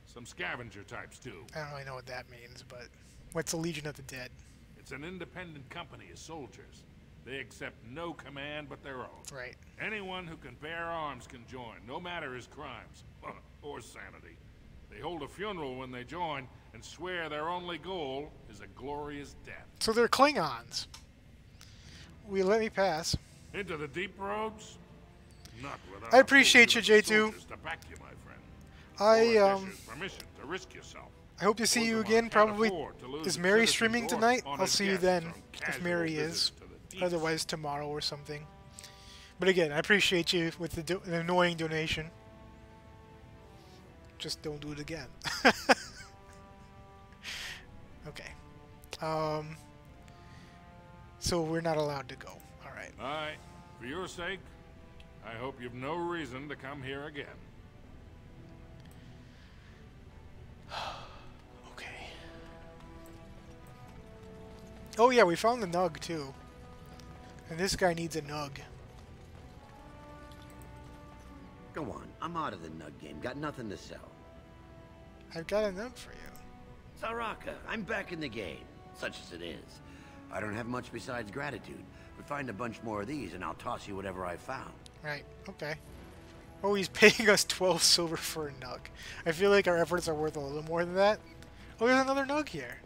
Some scavenger types, too. I don't really know what that means, but... What's a Legion of the Dead? It's an independent company of soldiers. They accept no command but their own. Right. Anyone who can bear arms can join, no matter his crimes. Or sanity. They hold a funeral when they join, and swear their only goal is a glorious death. So they're Klingons. Will you let me pass? Into the deep roads? Not without I appreciate you, J2. to back you, my friend. Permission to risk yourself. I hope to see you again. Probably. Is Mary streaming tonight? I'll see you then, if Mary is. Otherwise, tomorrow or something. But again, I appreciate you with the annoying donation. Just don't do it again. Okay. So we're not allowed to go. All right. All right. For your sake, I hope you've no reason to come here again. Okay. Oh yeah, we found the nug too. And this guy needs a nug. Go on, I'm out of the nug game. Got nothing to sell. I've got a nug for you. Saraka, I'm back in the game, such as it is. I don't have much besides gratitude, but find a bunch more of these and I'll toss you whatever I found. Right, okay. Oh, he's paying us 12 silver for a nug. I feel like our efforts are worth a little more than that. Oh, there's another nug here.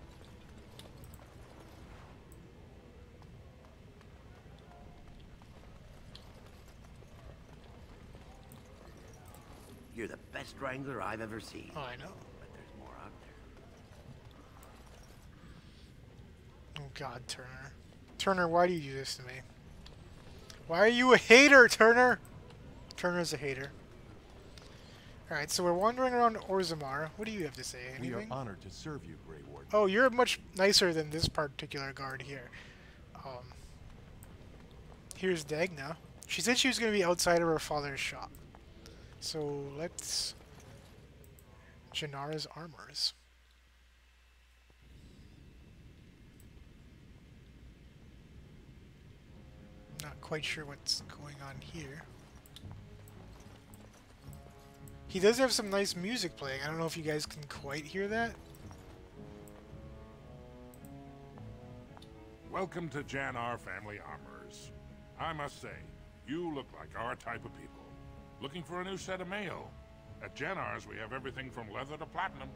You're the best wrangler I've ever seen. Oh, I know. But there's more out there. Oh God, Turner. Turner, why do you do this to me? Why are you a hater, Turner? Turner's a hater. Alright, so we're wandering around Orzammar. What do you have to say? Anything? We are honored to serve you, Grey Warden. Oh, you're much nicer than this particular guard here. Here's Dagna. She said she was going to be outside of her father's shop. So let's... Janara's armors. Not quite sure what's going on here. He does have some nice music playing. I don't know if you guys can quite hear that. Welcome to Janar Family Armors. I must say, you look like our type of people. Looking for a new set of mail? At Janar's, we have everything from leather to platinum.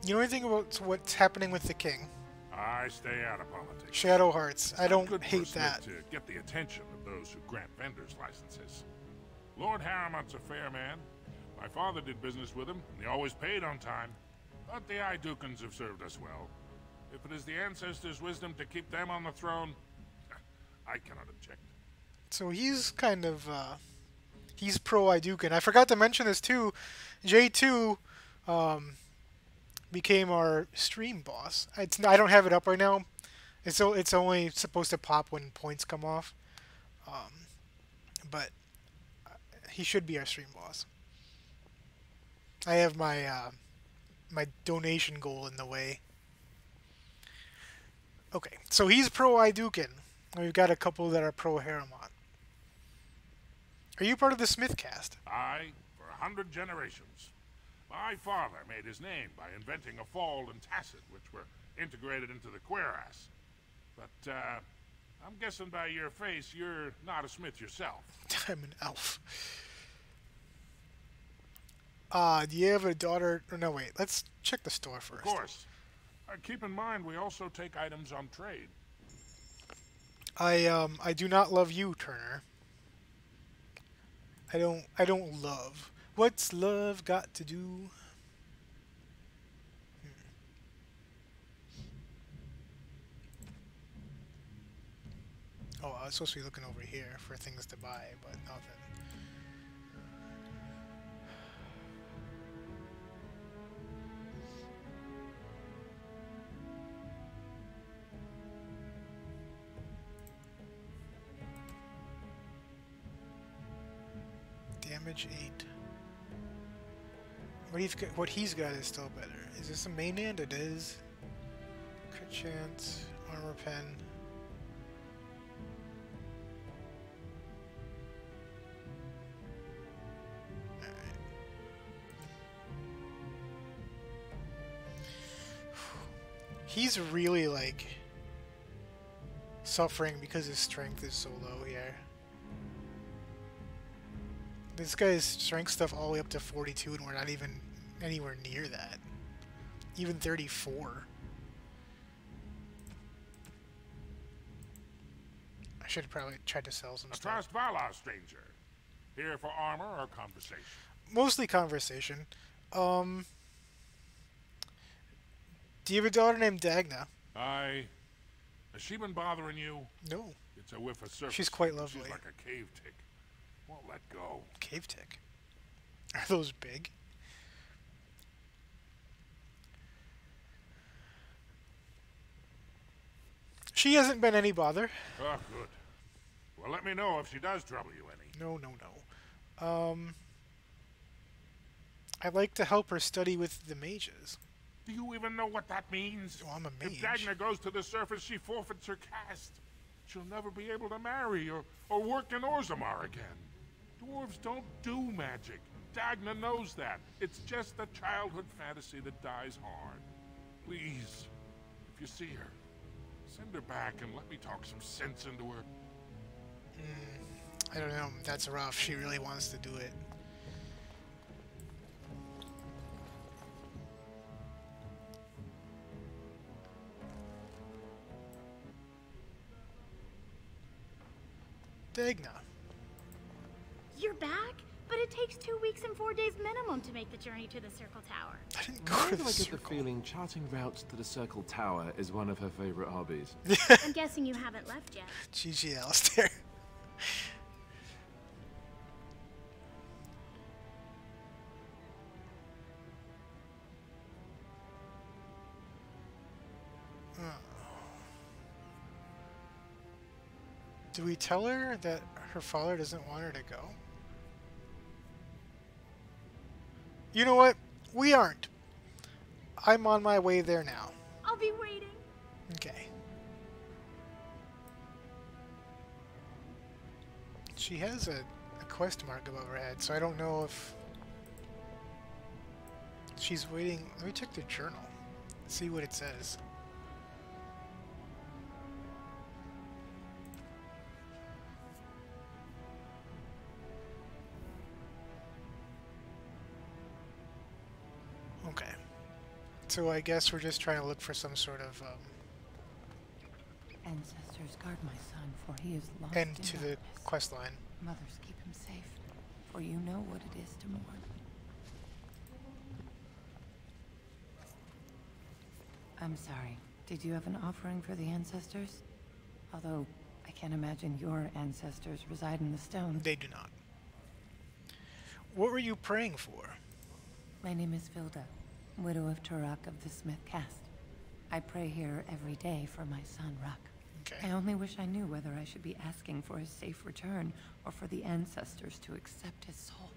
You know anything about what's happening with the king? I stay out of politics. Shadow Hearts. I don't Good hate for that. Smith to get the attention of those who grant vendors licenses. Lord Harriman's a fair man. My father did business with him, and he always paid on time. But the Idukans have served us well. If it is the ancestors' wisdom to keep them on the throne, I cannot object. So he's kind of, he's pro-Idukan. I forgot to mention this too. J2, became our stream boss. I don't have it up right now. It's only supposed to pop when points come off. But he should be our stream boss. I have my my donation goal in the way. Okay, so he's pro-Idukan. We've got a couple that are pro-Harriman. Are you part of the Smith cast? I, for 100 generations. My father made his name by inventing a fold and tacit, which were integrated into the cuirass. But, I'm guessing by your face, you're not a smith yourself. I'm an elf. Do you have a daughter? Or no, wait. Let's check the store first. Of course. Keep in mind, we also take items on trade. I do not love you, Turner. I don't love. What's love got to do? Oh, I was supposed to be looking over here for things to buy, but nothing. Damage 8. What he's got is still better. Is this a main hand? It is. Crit chance, armor pen. He's really, like, suffering because his strength is so low here. This guy's strength stuff all the way up to 42, and we're not even anywhere near that. Even 34. I should have probably tried to sell some stuff. Trust Valar, stranger. Here for armor or conversation? Mostly conversation. Do you have a daughter named Dagna? Has she been bothering you? No. It's a whiff of surface. She's quite lovely. She's like a cave tick. Won't let go. Cave tick? Are those big? She hasn't been any bother. Oh, good. Well, let me know if she does trouble you any. No. I'd like to help her study with the mages. Do you even know what that means? Oh, I'm a mage. If Dagna goes to the surface, she forfeits her caste. She'll never be able to marry or work in Orzammar again. Dwarves don't do magic. Dagna knows that. It's just a childhood fantasy that dies hard. Please, if you see her, send her back and let me talk some sense into her. I don't know. That's rough. She really wants to do it. Dagna. You're back? But it takes 2 weeks and 4 days minimum to make the journey to the Circle Tower. I didn't go Why to do the I get the circle. feeling charting routes to the Circle Tower is one of her favorite hobbies? I'm guessing you haven't left yet. GG, Alistair. Do we tell her that her father doesn't want her to go? You know what? We aren't. I'm on my way there now. I'll be waiting. Okay. She has a quest mark above her head, so I don't know if she's waiting. Let me check the journal. See what it says. Okay. So I guess we're just trying to look for some sort of Ancestors, guard my son, for he is lost end in to the darkness. quest line. Mothers, keep him safe, for you know what it is to mourn. I'm sorry. Did you have an offering for the ancestors? Although, I can't imagine your ancestors reside in the stone. They do not. What were you praying for? My name is Vilda, widow of Turok of the Smith caste. I pray here every day for my son, Ruck. Okay. I only wish I knew whether I should be asking for his safe return or for the ancestors to accept his soul.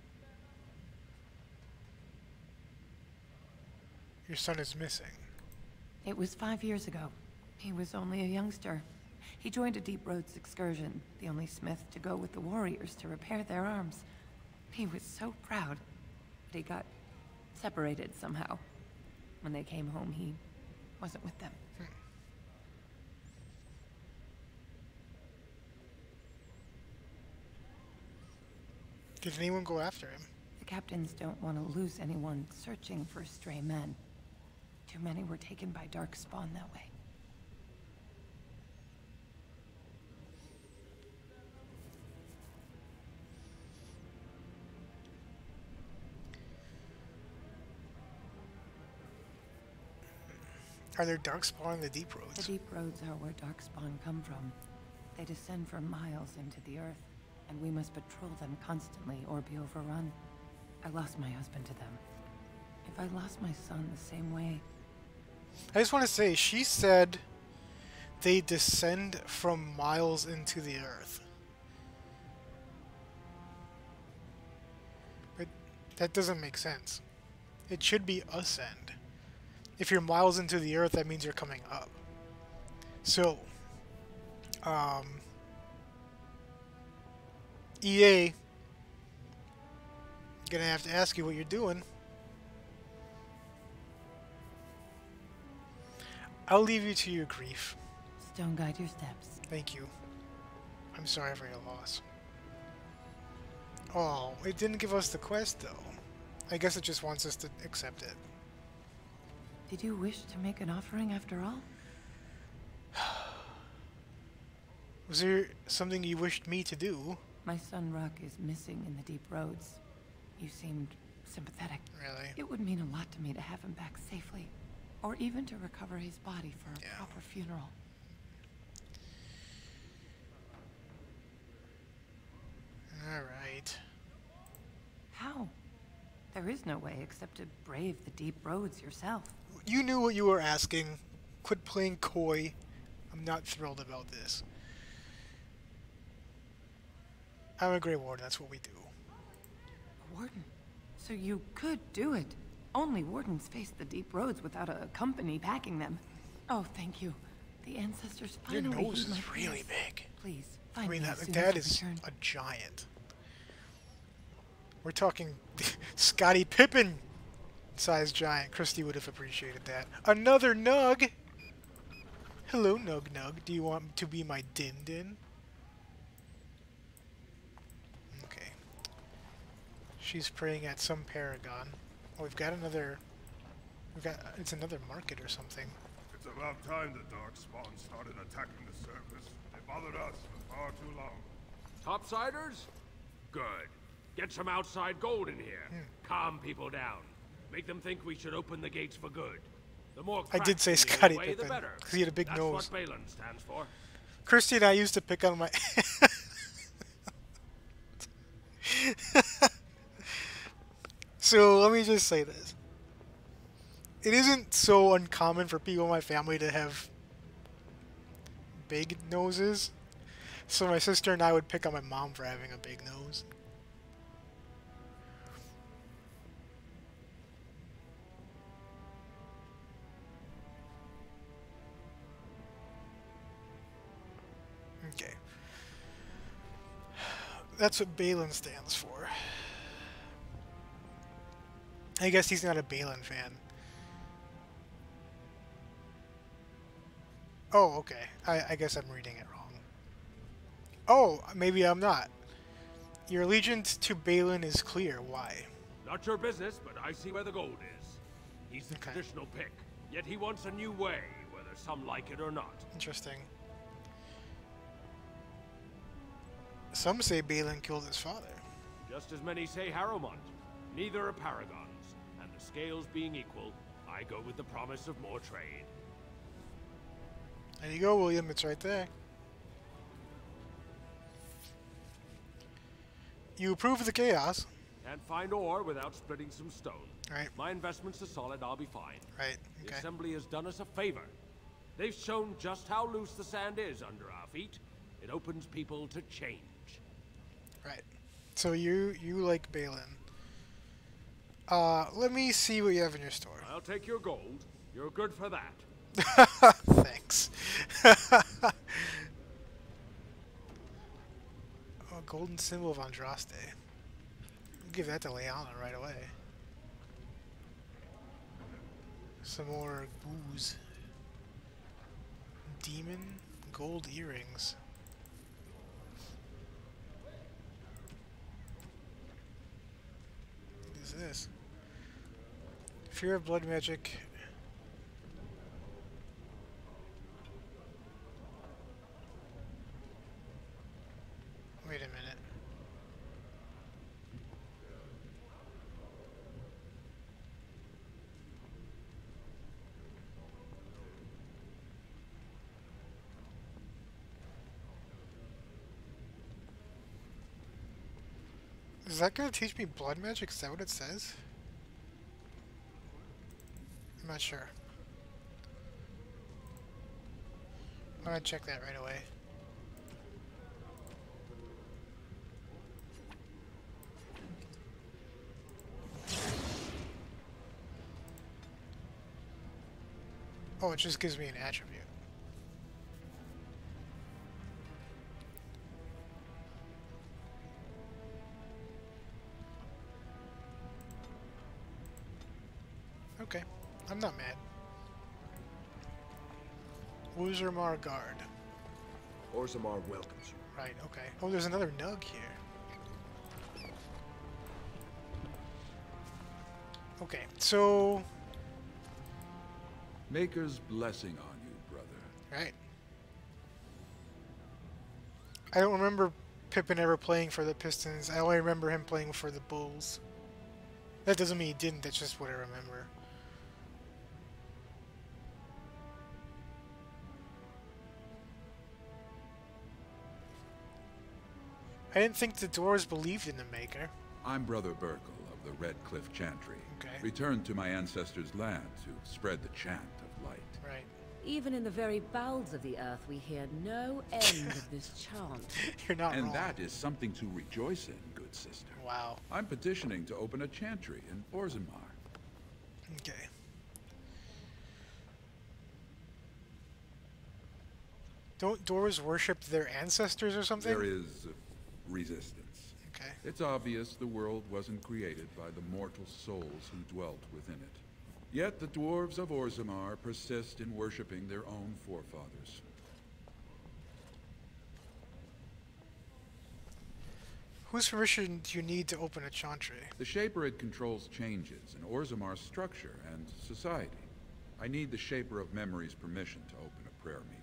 Your son is missing. It was 5 years ago. He was only a youngster. He joined a Deep Roads excursion, the only smith to go with the warriors to repair their arms. He was so proud, but he got separated somehow. When they came home, he wasn't with them. Did anyone go after him? The captains don't want to lose anyone searching for stray men. Too many were taken by Darkspawn that way. Are there darkspawn in the deep roads? The deep roads are where darkspawn come from. They descend for miles into the earth, and we must patrol them constantly or be overrun. I lost my husband to them. If I lost my son the same way... I just want to say, she said they descend from miles into the earth. But that doesn't make sense. It should be ascend. If you're miles into the earth, that means you're coming up. So, EA, gonna have to ask you what you're doing. I'll leave you to your grief. Stone guide your steps. Thank you. I'm sorry for your loss. Oh, it didn't give us the quest though. I guess it just wants us to accept it. Did you wish to make an offering after all? Was there something you wished me to do? My son Ruck is missing in the deep roads. You seemed sympathetic. Really? It would mean a lot to me to have him back safely. Or even to recover his body for a proper funeral. Alright. How? There is no way except to brave the deep roads yourself. You knew what you were asking. Quit playing coy. I'm not thrilled about this. I'm a Grey Warden, that's what we do. A warden? So you could do it. Only wardens face the deep roads without a company backing them. Oh, thank you. The ancestors finally Your nose heed my is really prayers. big. Please, I find mean, me that, as soon that as is I return. a giant. We're talking Scottie Pippen size giant. Christy would have appreciated that. Another Nug! Hello, Nug Nug. Do you want to be my Din Din? Okay. She's praying at some paragon. Oh, we've got another... It's another market or something. It's about time the Darkspawn started attacking the surface. They bothered us for far too long. Topsiders? Good. Get some outside gold in here. Calm people down. Make them think we should open the gates for good. The more I did say cracks in the Scottie old way, the Pippen, better. because he had a big That's nose. what Balin stands for. Christy and I used to pick on my... So, let me just say this. It isn't so uncommon for people in my family to have big noses. So my sister and I would pick on my mom for having a big nose. Okay. That's what Balin stands for. I guess he's not a Balin fan. Oh, okay. I guess I'm reading it wrong. Oh, maybe I'm not. Your allegiance to Balin is clear. Why? Not your business, but I see where the gold is. He's the traditional pick, yet he wants a new way, whether some like it or not. Interesting. Some say Balin killed his father. Just as many say Harrowmont. Neither are paragons, and the scales being equal, I go with the promise of more trade. There you go, William. It's right there. You approve of the chaos. Can't find ore without splitting some stone. Right. My investments are solid, I'll be fine. Right, The okay. Assembly has done us a favor. They've shown just how loose the sand is under our feet. It opens people to change. Right. So you like Balin. Let me see what you have in your store. I'll take your gold. You're good for that. Thanks. Oh, golden symbol of Andraste. We'll give that to Leona right away. Some more booze. Demon gold earrings. What is this? Fear of blood magic. Wait a minute. Is that gonna teach me blood magic? Is that what it says? I'm not sure. I'm gonna check that right away. Oh, it just gives me an attribute. Okay, I'm not mad. Orzammar Guard. Orzammar welcomes you. Right, okay. Oh, there's another nug here. Okay, so... Maker's blessing on you, brother. Right. I don't remember Pippin ever playing for the Pistons. I only remember him playing for the Bulls. That doesn't mean he didn't, that's just what I remember. I didn't think the dwarves believed in the Maker. I'm Brother Burkle of the Red Cliff Chantry. Okay. Returned to my ancestors' land to spread the chant of light. Right. Even in the very bowels of the earth, we hear no end of this chant. You're not wrong. And that is something to rejoice in, good sister. Wow. I'm petitioning to open a chantry in Orzammar. Okay. Don't dwarves worship their ancestors or something? There is resistance. Okay. It's obvious the world wasn't created by the mortal souls who dwelt within it. Yet the dwarves of Orzammar persist in worshipping their own forefathers. Whose permission do you need to open a chantry? The Shaperid controls changes in Orzammar's structure and society. I need the Shaper of Memory's permission to open a prayer meeting.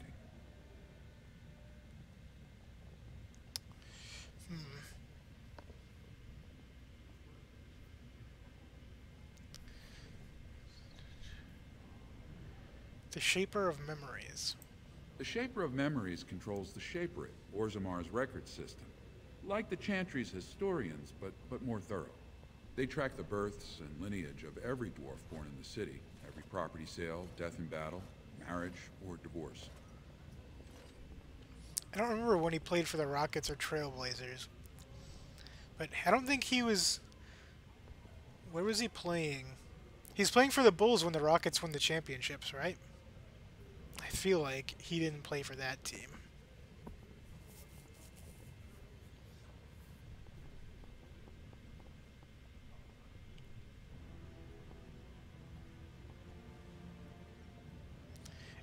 The Shaper of Memories. The Shaper of Memories controls the Shaperid, Orzammar's record system. Like the Chantry's historians, but more thorough. They track the births and lineage of every dwarf born in the city, every property sale, death in battle, marriage, or divorce. I don't remember when he played for the Rockets or Trailblazers. But I don't think he was... Where was he playing? He's playing for the Bulls when the Rockets won the championships, right? I feel like he didn't play for that team.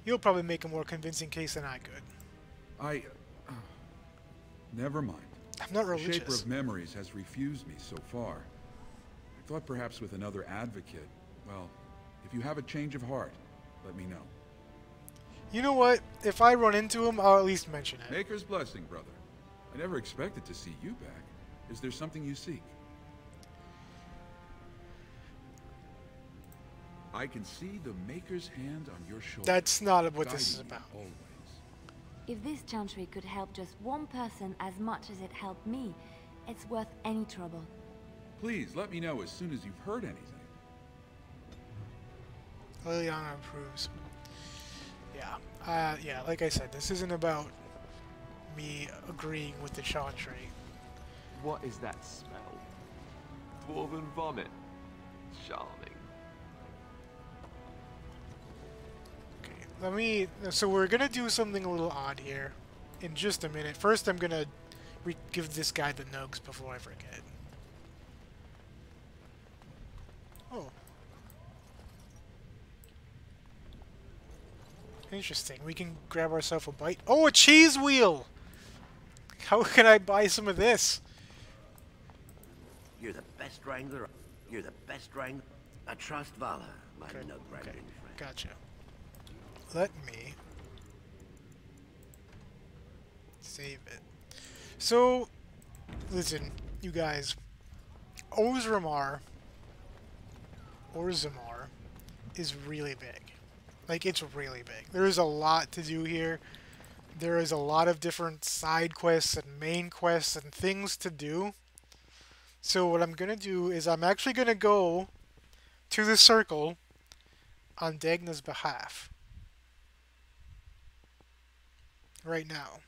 You'll probably make a more convincing case than I could. Never mind. I'm not religious. The Shaper of Memories has refused me so far. I thought perhaps with another advocate. Well, if you have a change of heart, let me know. You know what? If I run into him, I'll at least mention it. Maker's blessing, brother. I never expected to see you back. Is there something you seek? I can see the Maker's hand on your shoulder. That's not what this is about. Always. If this chantry could help just one person as much as it helped me, it's worth any trouble. Please, let me know as soon as you've heard anything. Liliana approves. Yeah, like I said, this isn't about me agreeing with the chantry. What is that smell? Dwarven vomit. Charming. So we're gonna do something a little odd here in just a minute. First, I'm gonna give this guy the nugs before I forget. Oh. Interesting. We can grab ourselves a bite. Oh, a cheese wheel! How can I buy some of this? You're the best wrangler. You're the best wrangler. I trust Vala, my nug wrangling friend. Gotcha. Let me save it. So, listen, you guys. Orzammar is really big. Like, it's really big. There is a lot to do here. There is a lot of different side quests and main quests and things to do. So what I'm gonna do is I'm actually gonna go to the circle on Dagna's behalf right now.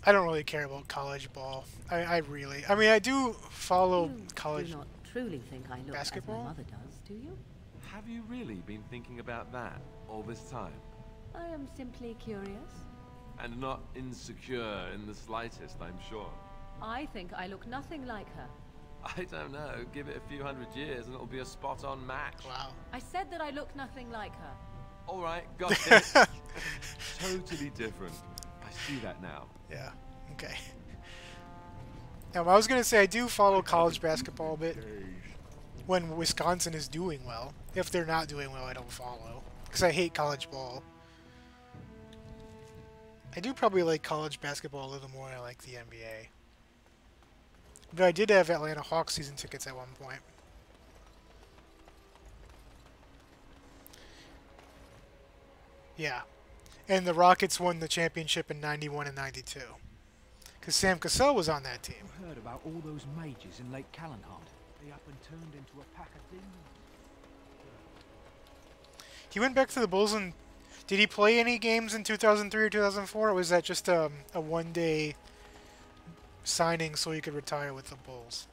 I don't really care about college ball. I mean, I do follow college. You do not truly think I look basketball? as my mother does, do you? Have you really been thinking about that all this time? I am simply curious. And not insecure in the slightest, I'm sure. I think I look nothing like her. I don't know. Give it a few hundred years and it'll be a spot-on match. Wow. I said that I look nothing like her. All right, got it. Totally different. I see that now. Yeah. Okay. Now, I was gonna say I do follow college basketball a bit when Wisconsin is doing well. If they're not doing well, I don't follow because I hate college ball. I do probably like college basketball a little more than I like the NBA. But I did have Atlanta Hawks season tickets at one point. Yeah. And the Rockets won the championship in 91 and 92. Because Sam Cassell was on that team. I've heard about all those mages in Lake Callanheart. They up and turned into a pack of demons. He went back to the Bulls and... Did he play any games in 2003 or 2004? Or was that just a one-day signing so he could retire with the Bulls?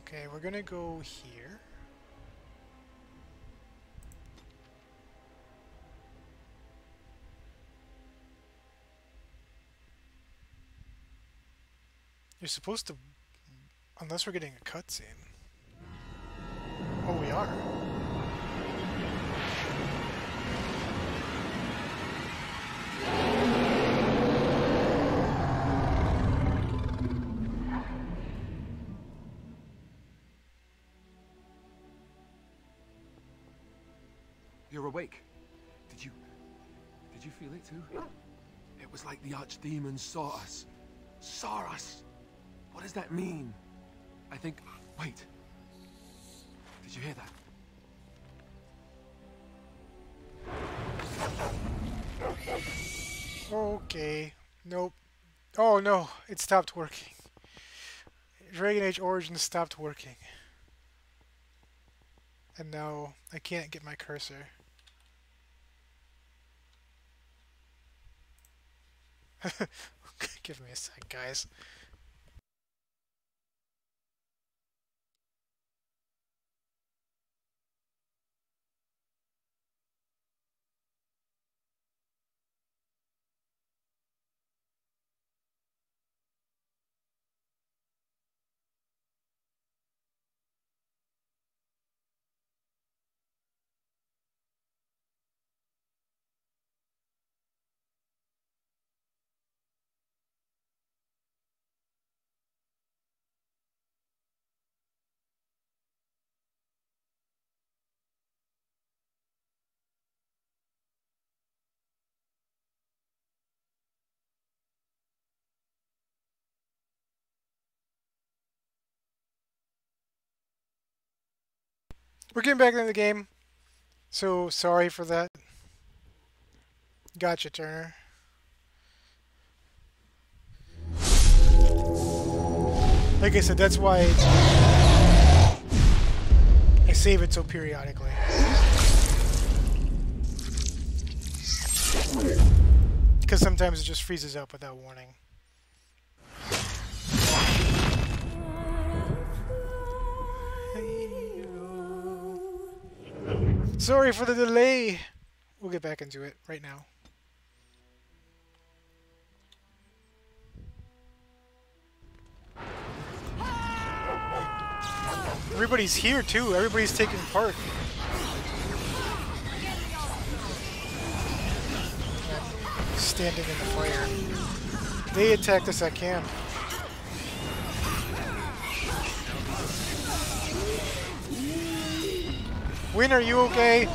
Okay, we're gonna go here. You're supposed to... Unless we're getting a cutscene. Oh, we are. You're awake. Did you feel it too? It was like the archdemon saw us. Saw us! What does that mean? I think... Wait. Did you hear that? Okay. Nope. Oh no, it stopped working. Dragon Age Origins stopped working. And now I can't get my cursor. Give me a sec, guys. We're getting back into the game, so sorry for that. Gotcha, Turner. Like I said, that's why I save it so periodically. Because sometimes it just freezes up without warning. Sorry for the delay. We'll get back into it right now. Everybody's here too. Everybody's taking part. Standing in the fire. They attacked us at camp. Win, are you okay?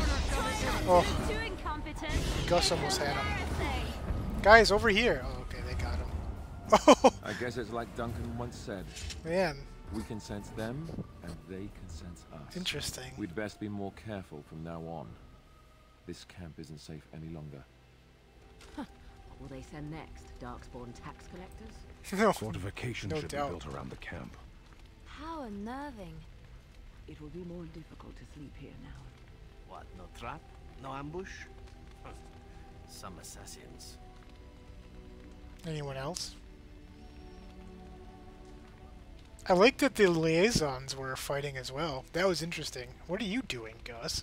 Oh. Too incompetent. Gus almost had him. Guys, over here. Oh, okay, they got him. Oh, I guess it's like Duncan once said. man. We can sense them, and they can sense us. Interesting. We'd best be more careful from now on. This camp isn't safe any longer. What will they send next? Darkspawn tax collectors? No. Fortifications should be built around the camp. How unnerving. It will be more difficult to sleep here now. What, no trap? No ambush? Some assassins. Anyone else? I like that the liaisons were fighting as well. That was interesting. What are you doing, Gus?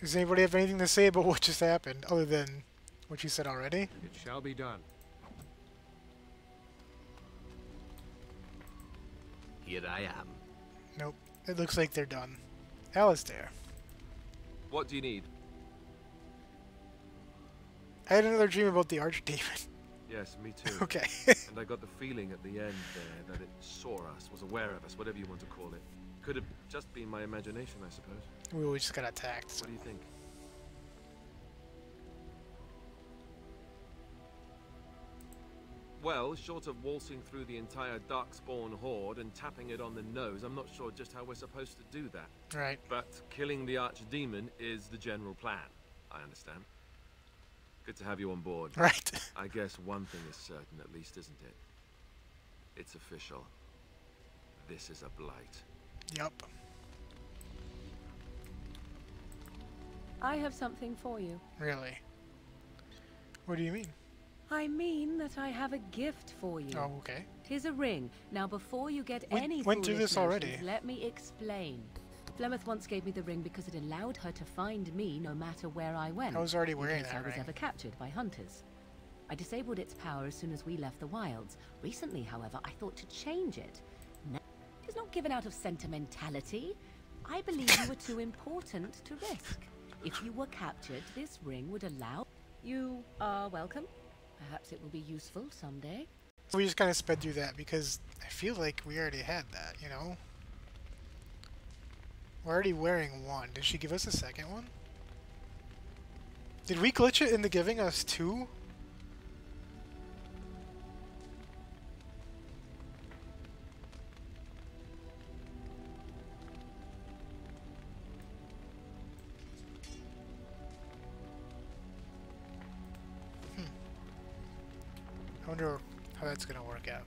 Does anybody have anything to say about what just happened, other than what you said already? It shall be done. Here I am. Nope. It looks like they're done. Alistair. What do you need? I had another dream about the archdemon. Yes, me too. Okay. And I got the feeling at the end there that it saw us, was aware of us, whatever you want to call it. Could have just been my imagination, I suppose. We just got attacked. So. What do you think? Well, short of waltzing through the entire Darkspawn horde and tapping it on the nose, I'm not sure just how we're supposed to do that. Right. But killing the archdemon is the general plan, I understand. Good to have you on board. Right. I guess one thing is certain, at least, isn't it? It's official. This is a blight. Yup. I have something for you. Really? What do you mean? I mean that I have a gift for you. Oh, okay. Tis a ring. Now, before you get We any went through this foolish already. notions, let me explain. Flemeth once gave me the ring because it allowed her to find me no matter where I went. I was already in wearing case that I was ring. ever captured by hunters. I disabled its power as soon as we left the wilds. Recently, however, I thought to change it. Now, it is not given out of sentimentality. I believe you were too important to risk. If you were captured, this ring would allow... You are welcome. Perhaps it will be useful someday. We just kind of sped through that because I feel like we already had that, you know? We're already wearing one. Did she give us a second one? Did we glitch it into giving us two? I wonder how that's gonna work out.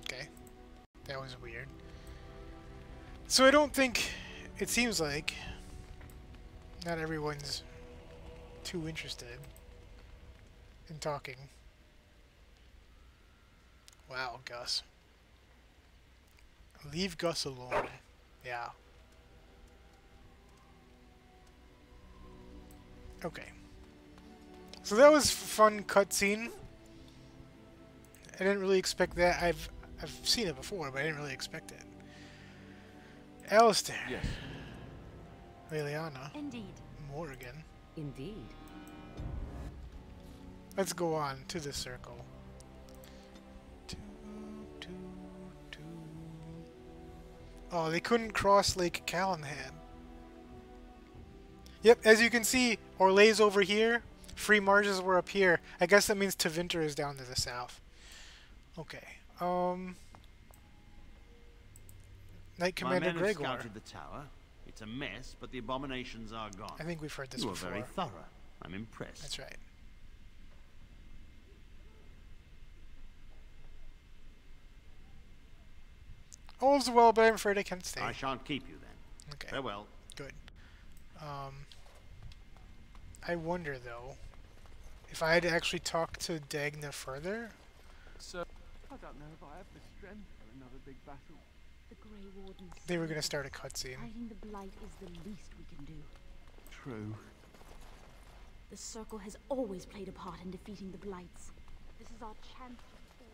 Okay. That was weird. So I don't think... It seems like... Not everyone's too interested in talking. Wow, Gus. Leave Gus alone. Yeah. Okay. So that was a fun cutscene. I didn't really expect that. I've seen it before, but I didn't really expect it. Alistair. Yes. Liliana. Indeed. Morrigan. Indeed. Let's go on to the circle. Oh, they couldn't cross Lake Callahan. Yep, as you can see, Orlay's over here. Free marges were up here. I guess that means Tevinter is down to the south. Okay. Knight Commander My men have Gregor. scouted the tower. It's a mess, but the abominations are gone. I think we've heard this you before. You are very thorough. I'm impressed. That's right. All's well, but I'm afraid I can't stay. I shan't keep you then. Okay. Farewell. Good. I wonder, though, if I had to actually talk to Dagna further. So, I don't know if I have the strength for another big battle. The Grey Wardens. They were going to start a cutscene. Fighting the Blight is the least we can do. True. The Circle has always played a part in defeating the Blights. This is our chance to stay.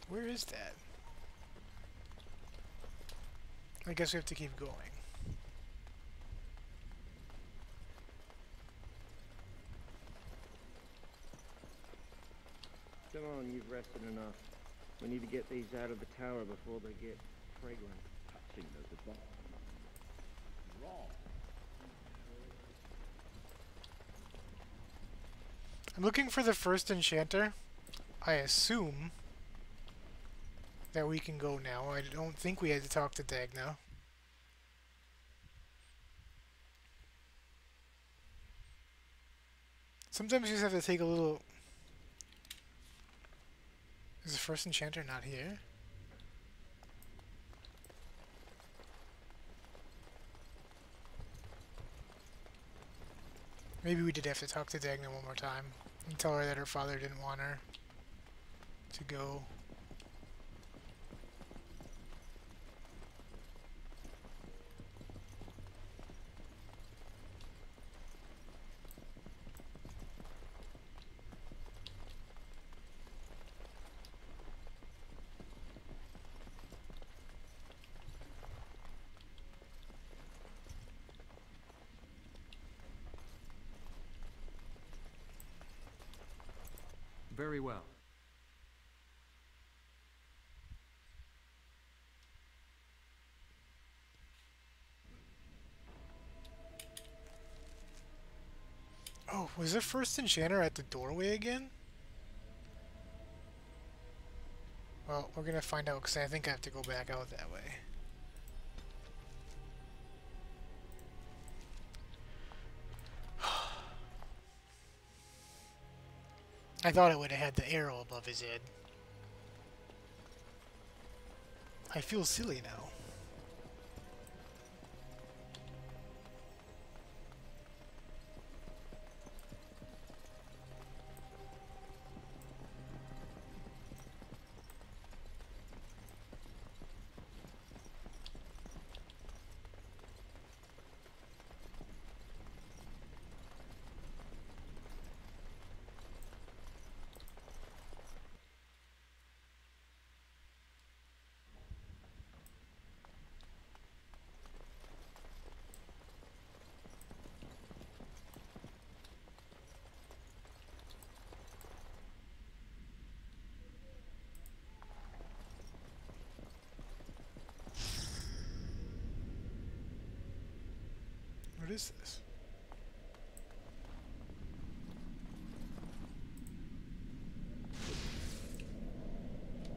Where is that? I guess we have to keep going. Come on, you've rested enough. We need to get these out of the tower before they get fragrant. Touching the bottom. Raw. I'm looking for the first enchanter. I assume that we can go now. I don't think we had to talk to Dagna. Sometimes you just have to take a little... Is the first enchanter not here? Maybe we did have to talk to Dagna one more time and tell her that her father didn't want her to go. Very well. Oh, was the first enchanter at the doorway again? Well, we're gonna find out because I think I have to go back out that way. I thought it would have had the arrow above his head. I feel silly now. What is this?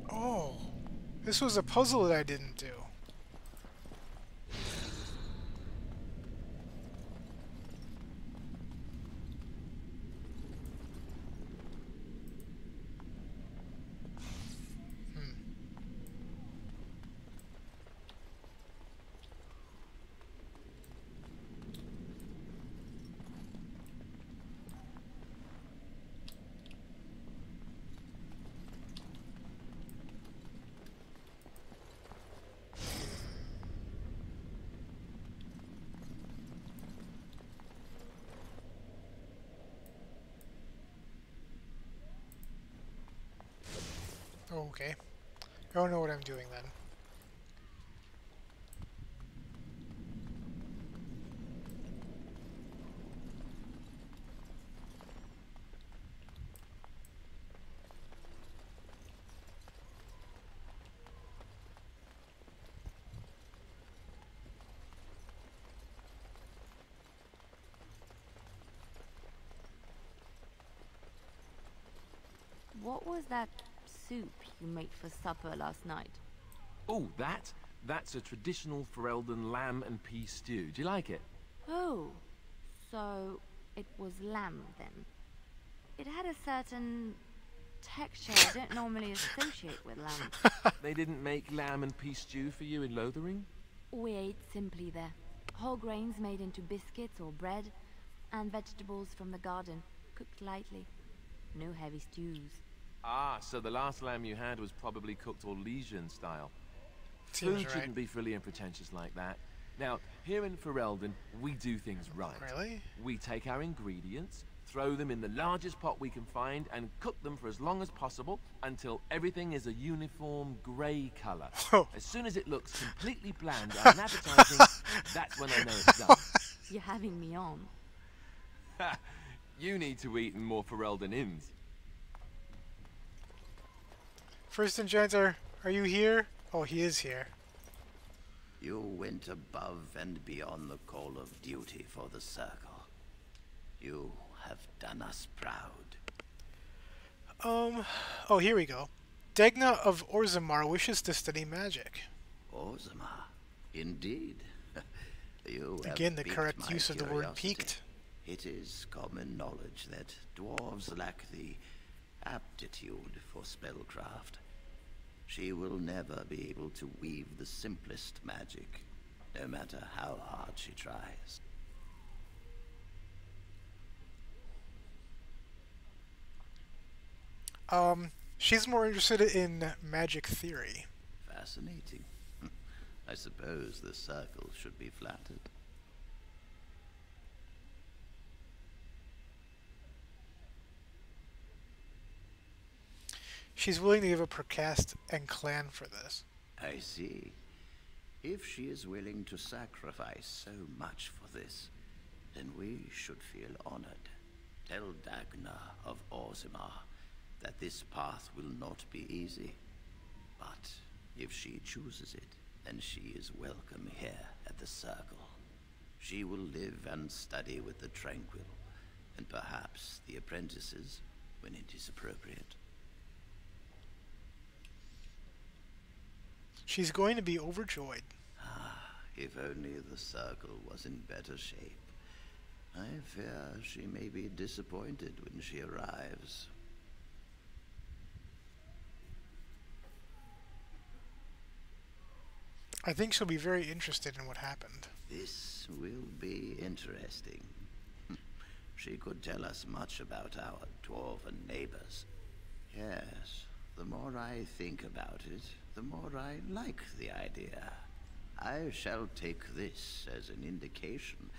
Oh, this was a puzzle that I didn't do. Oh, okay. I don't know what I'm doing then. What was that soup you made for supper last night? Oh, that's a traditional Ferelden lamb and pea stew. Do you like it? Oh, so it was lamb then. It had a certain texture I don't normally associate with lamb. They didn't make lamb and pea stew for you in Lothering? We ate simply there. Whole grains made into biscuits or bread, and vegetables from the garden, cooked lightly. No heavy stews. Ah, so the last lamb you had was probably cooked Orlesian style. Seems Food shouldn't be frilly and pretentious like that. Now, here in Ferelden, we do things right. Really? We take our ingredients, Throw them in the largest pot we can find and cook them for as long as possible until everything is a uniform grey colour. As soon as it looks completely bland and unappetizing, that's when I know it's done. You're having me on. You need to eat more Ferelden inns. First Enchanter, are you here? Oh, he is here. You went above and beyond the call of duty for the Circle. You have done us proud. Oh, here we go. Degna of Orzammar wishes to study magic. Orzammar? Indeed. You Again, the have correct piqued my use of the word curiosity. piqued. It is common knowledge that dwarves lack the aptitude for spellcraft. She will never be able to weave the simplest magic, no matter how hard she tries. She's more interested in magic theory. Fascinating. I suppose the Circle should be flattered. She's willing to give up her caste and clan for this. I see. If she is willing to sacrifice so much for this, then we should feel honored. Tell Dagna of Orzammar that this path will not be easy. But if she chooses it, then she is welcome here at the Circle. She will live and study with the Tranquil, and perhaps the apprentices, when it is appropriate. She's going to be overjoyed. Ah, if only the Circle was in better shape. I fear she may be disappointed when she arrives. I think she'll be very interested in what happened. This will be interesting. She could tell us much about our dwarven neighbors. Yes, the more I think about it, the more I like the idea. I shall take this as an indication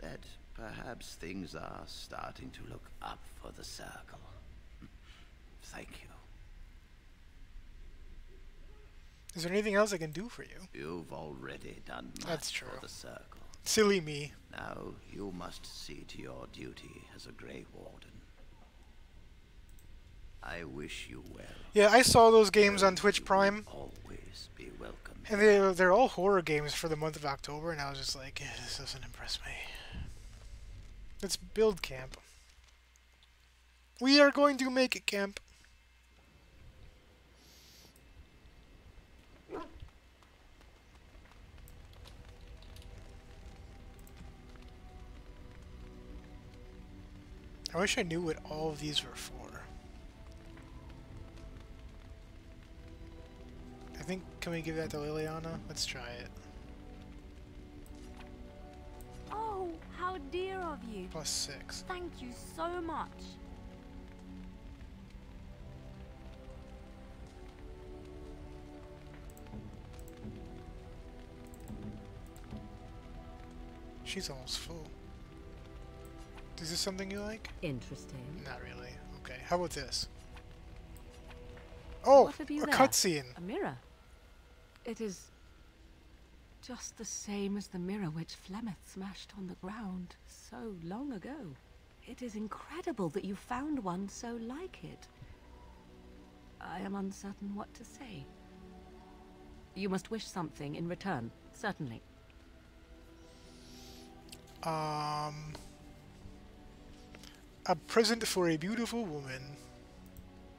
that perhaps things are starting to look up for the Circle. Thank you. Is there anything else I can do for you? You've already done much That's true. for the Circle. Silly me. Now you must see to your duty as a Grey Warden. I wish you well. Yeah, I saw those games on Twitch Prime. Always be welcome. And they're all horror games for the month of October, and I was just like, this doesn't impress me. Let's build camp. We are going to make a camp. I wish I knew what all of these were for. I think, can we give that to Liliana? Let's try it. Oh, how dear of you. +6. Thank you so much. She's almost full. Is this something you like? Interesting. Not really. Okay, how about this? Oh, What have you a there? cutscene. A mirror. It is just the same as the mirror which Flemeth smashed on the ground so long ago. It is incredible that you found one so like it. I am uncertain what to say. You must wish something in return, certainly. A present for a beautiful woman.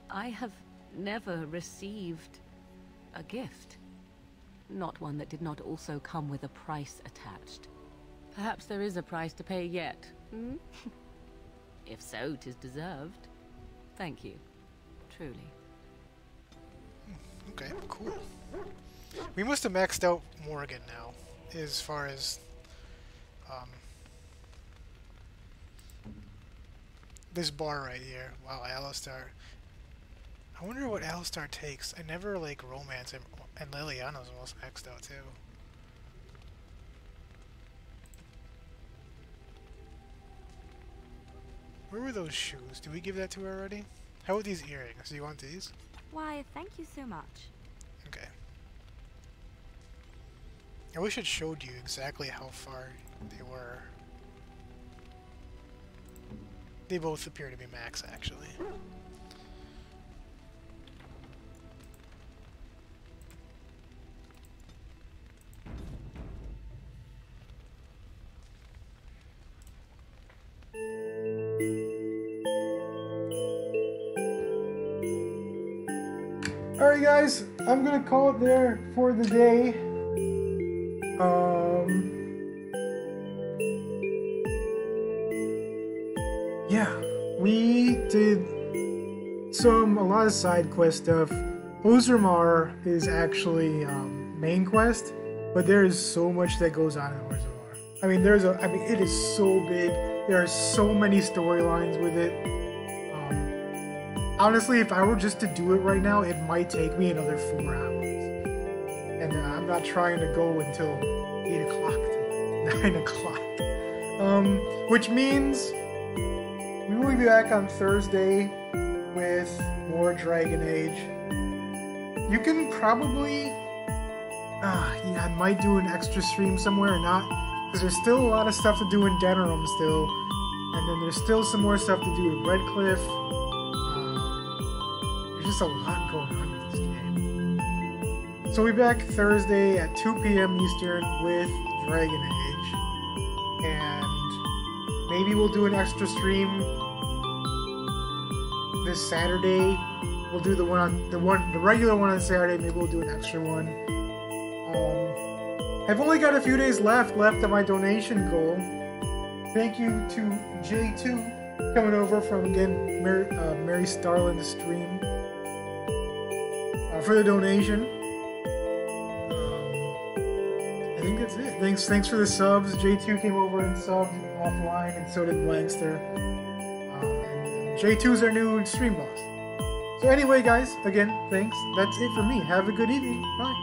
I have never received a gift. Not one that did not also come with a price attached. Perhaps there is a price to pay yet, hmm? If so, 'tis deserved. Thank you. Truly. Okay, cool. We must have maxed out Morgan now, as far as this bar right here. Wow, Alistar. I wonder what Alistar takes. I never like romance him, and Liliana's almost maxed out too. Where were those shoes? Did we give that to her already? How about these earrings? Do you want these? Why, thank you so much. Okay. I wish it showed you exactly how far they were. They both appear to be max, actually. Alright guys, I'm gonna call it there for the day. Yeah, we did a lot of side quest stuff. Orzammar is actually main quest, but there is so much that goes on in Orzammar. I mean, it is so big. There are so many storylines with it. Honestly, if I were just to do it right now, it might take me another 4 hours. And I'm not trying to go until 8 o'clock, 9 o'clock. Which means we will be back on Thursday with more Dragon Age. You can probably... yeah, I might do an extra stream somewhere or not, because there's still a lot of stuff to do in Denerim still. And then there's still some more stuff to do in Redcliffe. Just a lot going on with this game. So we'll be back Thursday at 2 p.m. Eastern with Dragon Age. And maybe we'll do an extra stream this Saturday. We'll do the regular one on Saturday, maybe we'll do an extra one. I've only got a few days left of my donation goal. Thank you to J2 coming over from, again, Mary Starlin's stream. For the donation. I think that's it. Thanks for the subs. J2 came over and subbed offline, and so did Blankster. And J2's our new stream boss. So anyway, guys, again, thanks. That's it for me. Have a good evening. Bye.